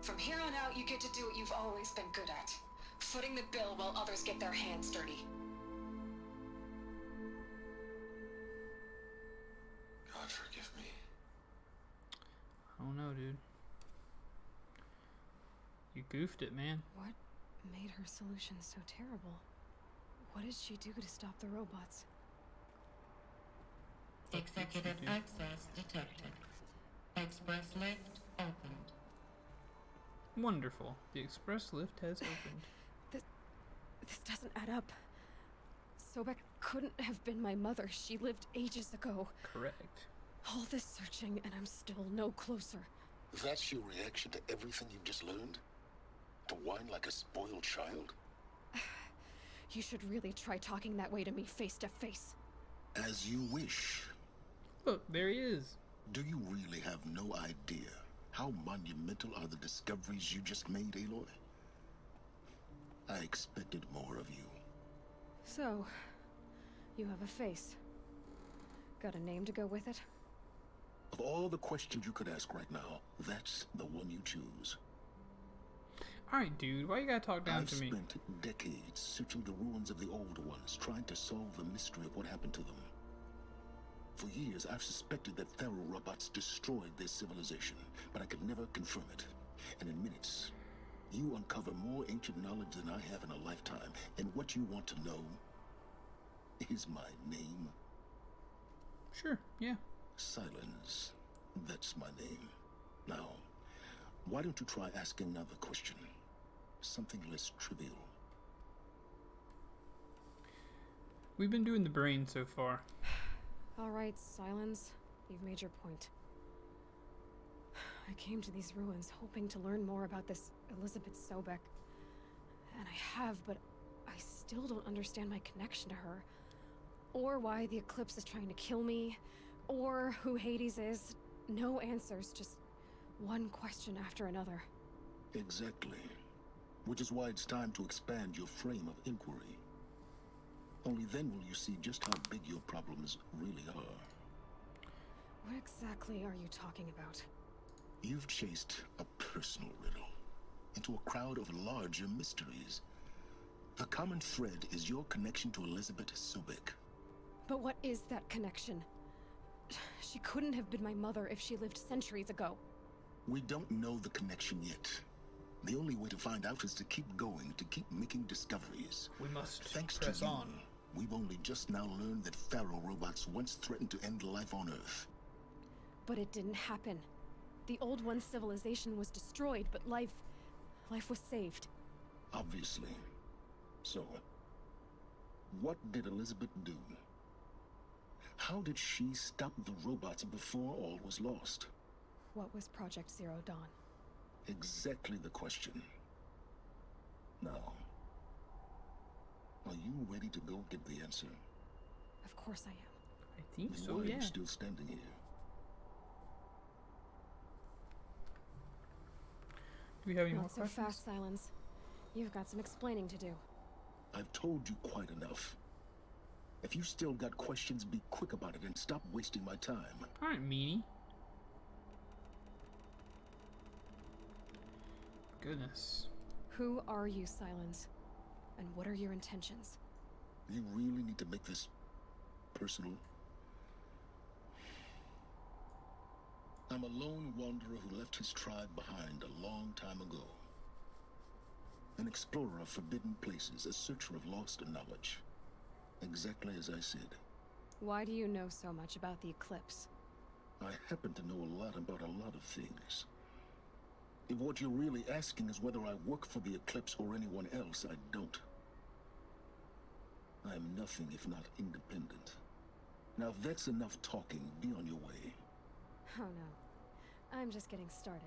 From here on out, you get to do what you've always been good at. Footing the bill while others get their hands dirty. God forgive me. I don't know, dude. You goofed it, man. What made her solution so terrible? What did she do to stop the robots? Executive access detected. Express lift opened. Wonderful. The express lift has opened. This doesn't add up. Sobek couldn't have been my mother. She lived ages ago. Correct. All this searching and I'm still no closer. That's your reaction to everything you've just learned? To whine like a spoiled child? You should really try talking that way to me face to face. As you wish. Look, there he is. Do you really have no idea how monumental are the discoveries you just made, Aloy? I expected more of you. So, you have a face. Got a name to go with it? Of all the questions you could ask right now, that's the one you choose. Alright, dude, why you gotta talk down to me? I've spent decades searching the ruins of the old ones, trying to solve the mystery of what happened to them. For years, I've suspected that Faro robots destroyed their civilization, but I could never confirm it. And in minutes, you uncover more ancient knowledge than I have in a lifetime. And what you want to know is my name. Sure, yeah. Silence. That's my name. Now, why don't you try asking another question? Something less trivial. We've been doing the brain so far. All right, Silence. You've made your point. I came to these ruins hoping to learn more about this Elizabeth Sobek. And I have, but I still don't understand my connection to her. Or why the Eclipse is trying to kill me. Or who Hades is. No answers, just one question after another. Exactly. Which is why it's time to expand your frame of inquiry. Only then will you see just how big your problems really are. What exactly are you talking about? You've chased a personal riddle into a crowd of larger mysteries. The common thread is your connection to Elizabeth Sobek. But what is that connection? She couldn't have been my mother if she lived centuries ago. We don't know the connection yet. The only way to find out is to keep going, to keep making discoveries. We must Thanks press to you, on. We've only just now learned that Faro robots once threatened to end life on Earth. But it didn't happen. The Old One's civilization was destroyed, but life was saved. Obviously. So, what did Elizabeth do? How did she stop the robots before all was lost? What was Project Zero Dawn? Exactly the question. Now, are you ready to go get the answer? Of course I am. I think Then so, why are yeah. you still standing here? Do we have any more Not so questions? fast, Silence. You've got some explaining to do. I've told you quite enough. If you still got questions, be quick about it and stop wasting my time. Alright, meanie. Goodness. Who are you, Silence? And what are your intentions? You really need to make this personal? I'm a lone wanderer who left his tribe behind a long time ago. An explorer of forbidden places, a searcher of lost knowledge. Exactly as I said. Why do you know so much about the Eclipse? I happen to know a lot about a lot of things. If what you're really asking is whether I work for the Eclipse or anyone else, I don't. I am nothing if not independent. Now if that's enough talking, be on your way. Oh no. I'm just getting started.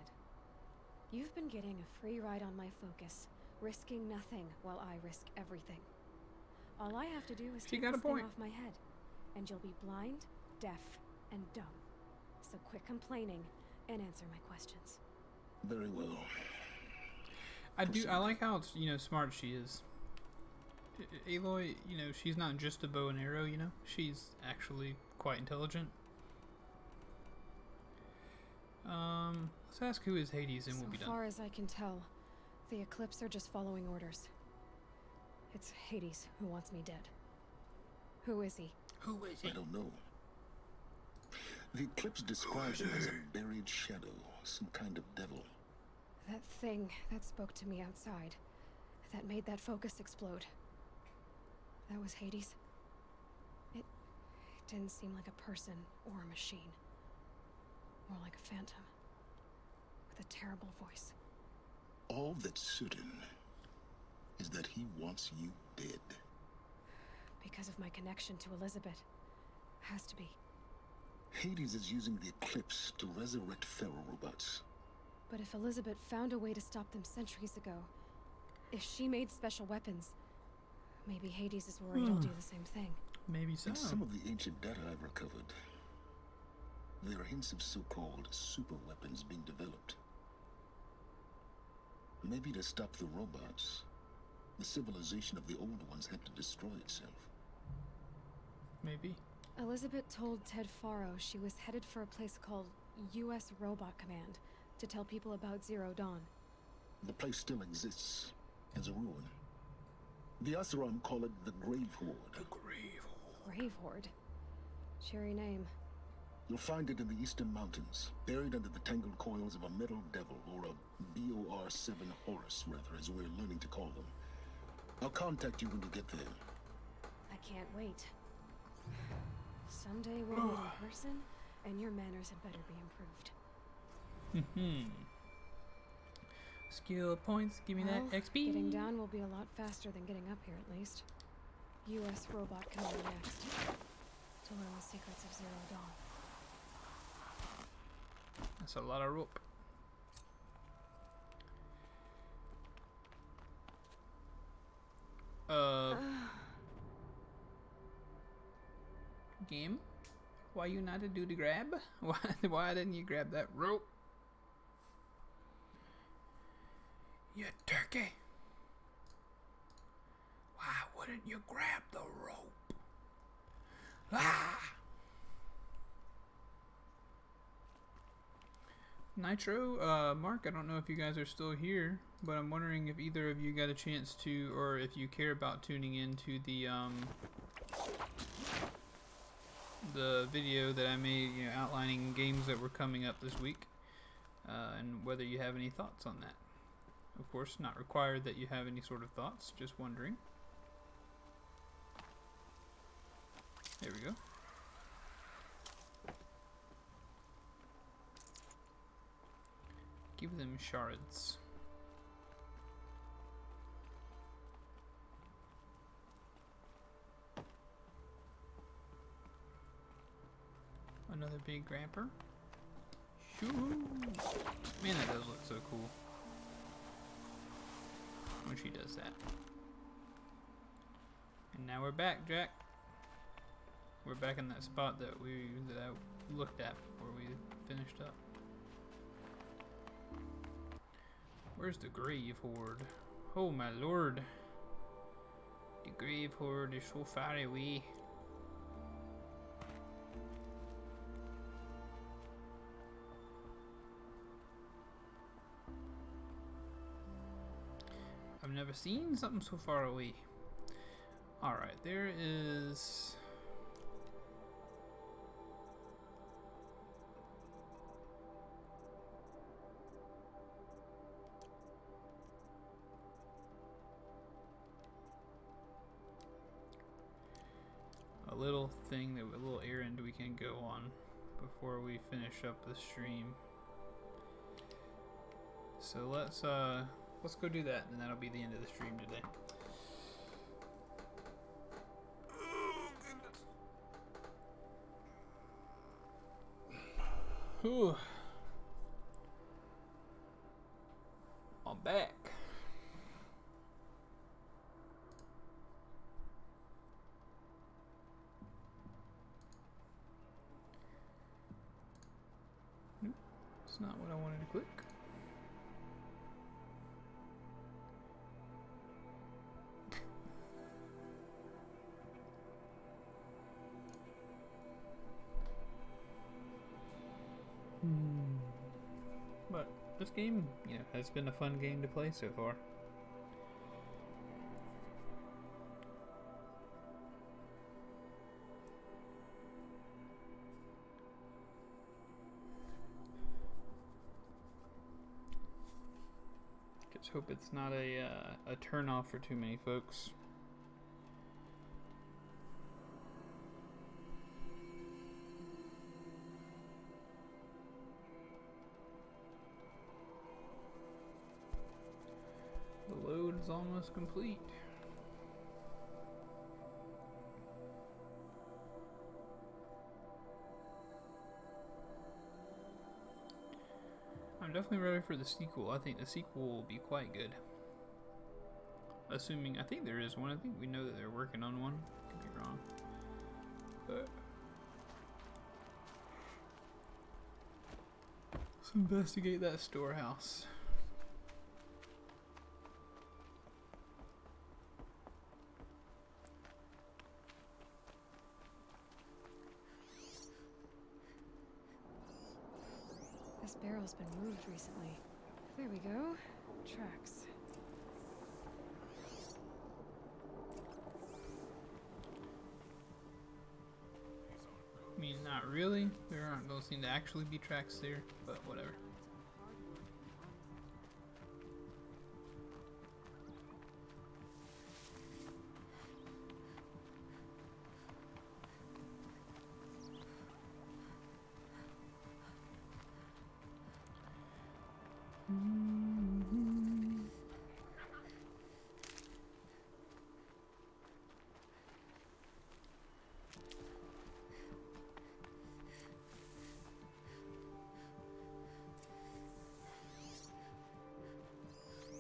You've been getting a free ride on my focus, risking nothing while I risk everything. All I have to do is She take got a this thing point. off my head, and you'll be blind, deaf, and dumb. So quit complaining and answer my questions. Very well. I like how, smart she is. Aloy, she's not just a bow and arrow, she's actually quite intelligent. Let's ask who is Hades and we'll be done. So far as I can tell, the Eclipse are just following orders. It's Hades who wants me dead. Who is he? Who is he? I don't know. The Eclipse describes him as a buried shadow, some kind of devil. That thing that spoke to me outside, that made that focus explode. That was Hades. It didn't seem like a person or a machine. More like a phantom. With a terrible voice. All that's certain is that he wants you dead. Because of my connection to Elizabeth. Has to be. Hades is using the Eclipse to resurrect Faro robots. But if Elizabeth found a way to stop them centuries ago, if she made special weapons, maybe Hades is worried I'll do the same thing. Maybe so. In some of the ancient data I've recovered, there are hints of so-called super weapons being developed. Maybe to stop the robots, the civilization of the old ones had to destroy itself. Maybe. Elizabeth told Ted Faro she was headed for a place called U.S. Robot Command to tell people about Zero Dawn. The place still exists as a ruin. The Asaram call it the Grave Horde. The Grave Horde. Grave Horde? Cheery name. You'll find it in the Eastern Mountains, buried under the tangled coils of a metal devil, or a BOR-7 Horus, rather, as we're learning to call them. I'll contact you when you get there. I can't wait. Someday we'll meet in person, and your manners had better be improved. Skill points, give me that XP. Getting down will be a lot faster than getting up here, at least. U.S. Robot Command next. To learn the secrets of Zero Dawn. That's a lot of rope. Game? Why you not to do the grab? Why didn't you grab that rope? You turkey. Why wouldn't you grab the rope? Ah! Nitro, Mark, I don't know if you guys are still here, but I'm wondering if either of you got a chance to, or if you care about tuning into the video that I made, outlining games that were coming up this week, and whether you have any thoughts on that. Of course, not required that you have any sort of thoughts, just wondering. There we go. Give them shards. Another big grabber. Shoo! Man, that does look so cool when she does that. And now we're back, Jack. We're back in that spot that I looked at before we finished up. Where's the Grave Horde? Oh my lord. The Grave Horde is so far away. I've never seen something so far away. Alright, there is... a little thing, a little errand we can go on before we finish up the stream. So let's go do that, and that'll be the end of the stream today. Oh goodness. Whew. I'm back. That's not what I wanted to click. But this game, you know, has been a fun game to play so far. Just hope it's not a turn off for too many folks. The load is almost complete. I'm definitely ready for the sequel. I think the sequel will be quite good. Assuming, I think there is one. I think we know that they're working on one. Could be wrong. But let's investigate that storehouse. This barrel's been moved recently. There we go. Tracks. I mean, not really. There don't seem to actually be tracks there, but whatever.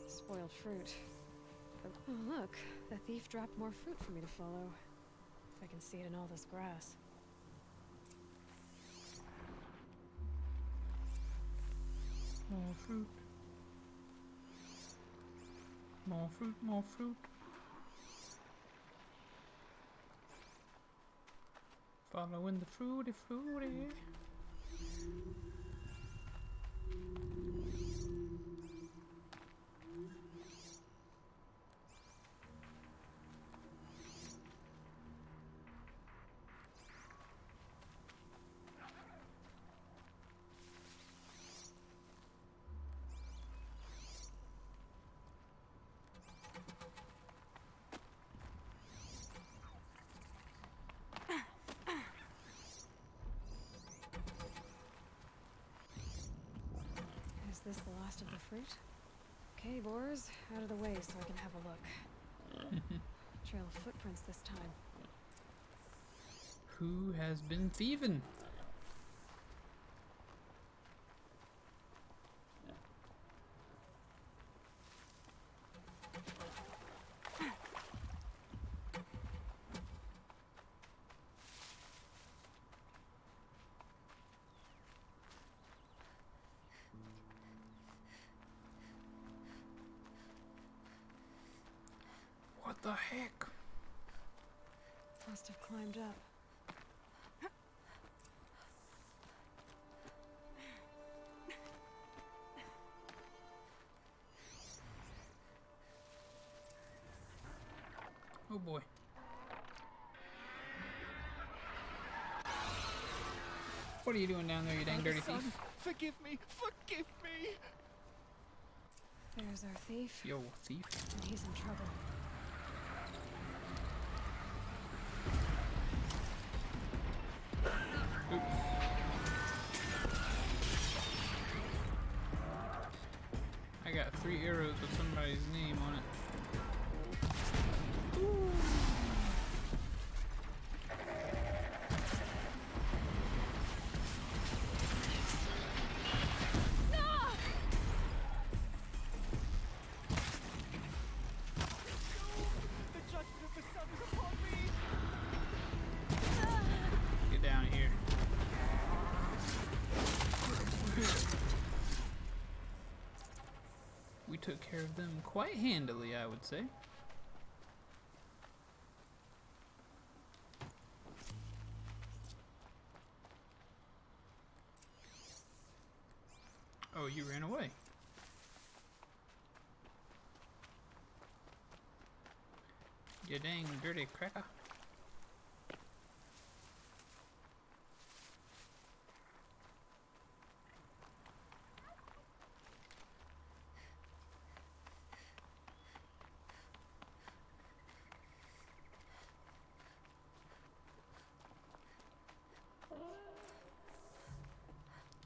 Spoiled fruit. Oh, look. The thief dropped more fruit for me to follow. If I can see it in all this grass. More fruit. More fruit, more fruit. Following the fruity, fruity. Is this the last of the fruit? Okay, boars, out of the way so I can have a look. Trail of footprints this time. Who has been thieving? What the heck? Must have climbed up. Oh boy. What are you doing down there, you dang dirty thief? Forgive me! Forgive me! There's our thief. Yo, thief. And he's in trouble. Oops. I got 3 arrows with somebody's name on it. Get down here. care of them quite handily, I would say. Oh, you ran away. You dang dirty cracker.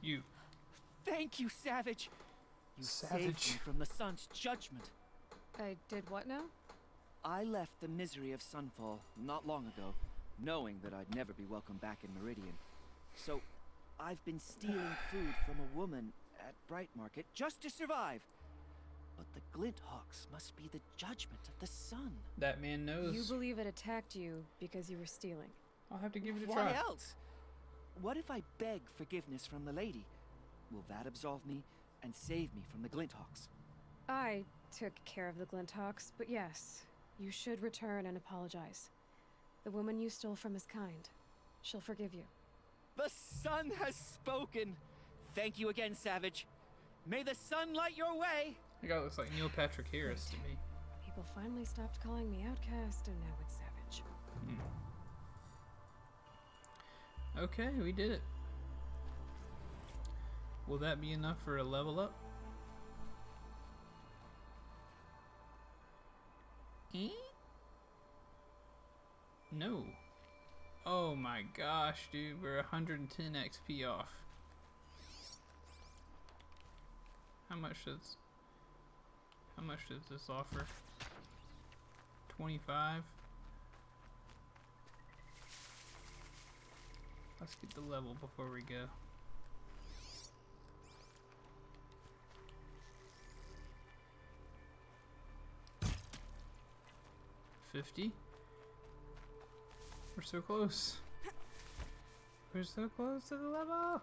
You. Thank you, Savage. You saved me from the sun's judgment. I did what now? I left the misery of Sunfall not long ago, knowing that I'd never be welcome back in Meridian. So, I've been stealing food from a woman at Bright Market just to survive. But the Glint Hawks must be the judgment of the sun. That man knows. You believe it attacked you because you were stealing. I'll have to give it a try. Why else? What if I beg forgiveness from the lady? Will that absolve me and save me from the Glint Hawks? I took care of the Glint Hawks, but yes, you should return and apologize. The woman you stole from is kind. She'll forgive you. The sun has spoken. Thank you again, Savage. May the sun light your way. That guy looks like Neil Patrick Harris to me. People finally stopped calling me Outcast, and now it's Savage. Okay, we did it. Will that be enough for a level up? No. Oh my gosh, dude, we're 110 XP off. How much does this offer? 25. Let's get the level before we go. $50. We're so close. We're so close to the level.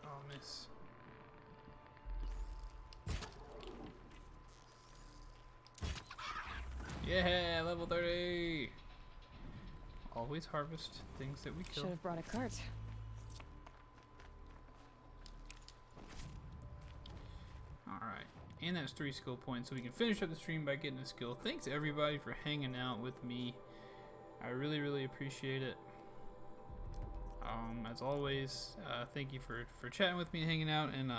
Oh, miss. Yeah, level 30. Always harvest things that we kill. Should have brought a cart. Alright, and that's 3 skill points, so we can finish up the stream by getting a skill. Thanks everybody for hanging out with me. I really, really appreciate it. As always, thank you for chatting with me, hanging out, and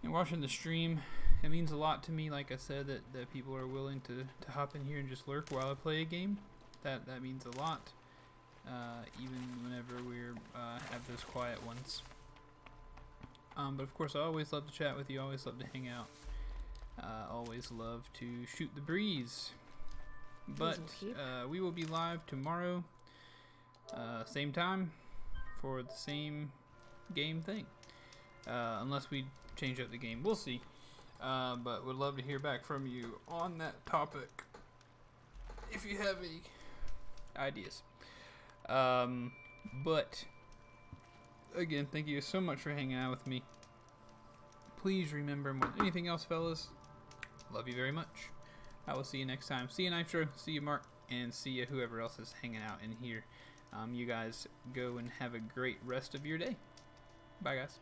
watching the stream. It means a lot to me, like I said, that people are willing to hop in here and just lurk while I play a game. That means a lot, even whenever we're have those quiet ones. But of course, I always love to chat with you, always love to hang out, always love to shoot the breeze. But we will be live tomorrow, same time, for the same game thing. Unless we change up the game, we'll see. But would love to hear back from you on that topic if you have any ideas. But again, thank you so much for hanging out with me. Please remember, more than anything else, fellas, love you very much. I will see you next time. See you, Nitro. See you, Mark. And see you, whoever else is hanging out in here. You guys go and have a great rest of your day. Bye, guys.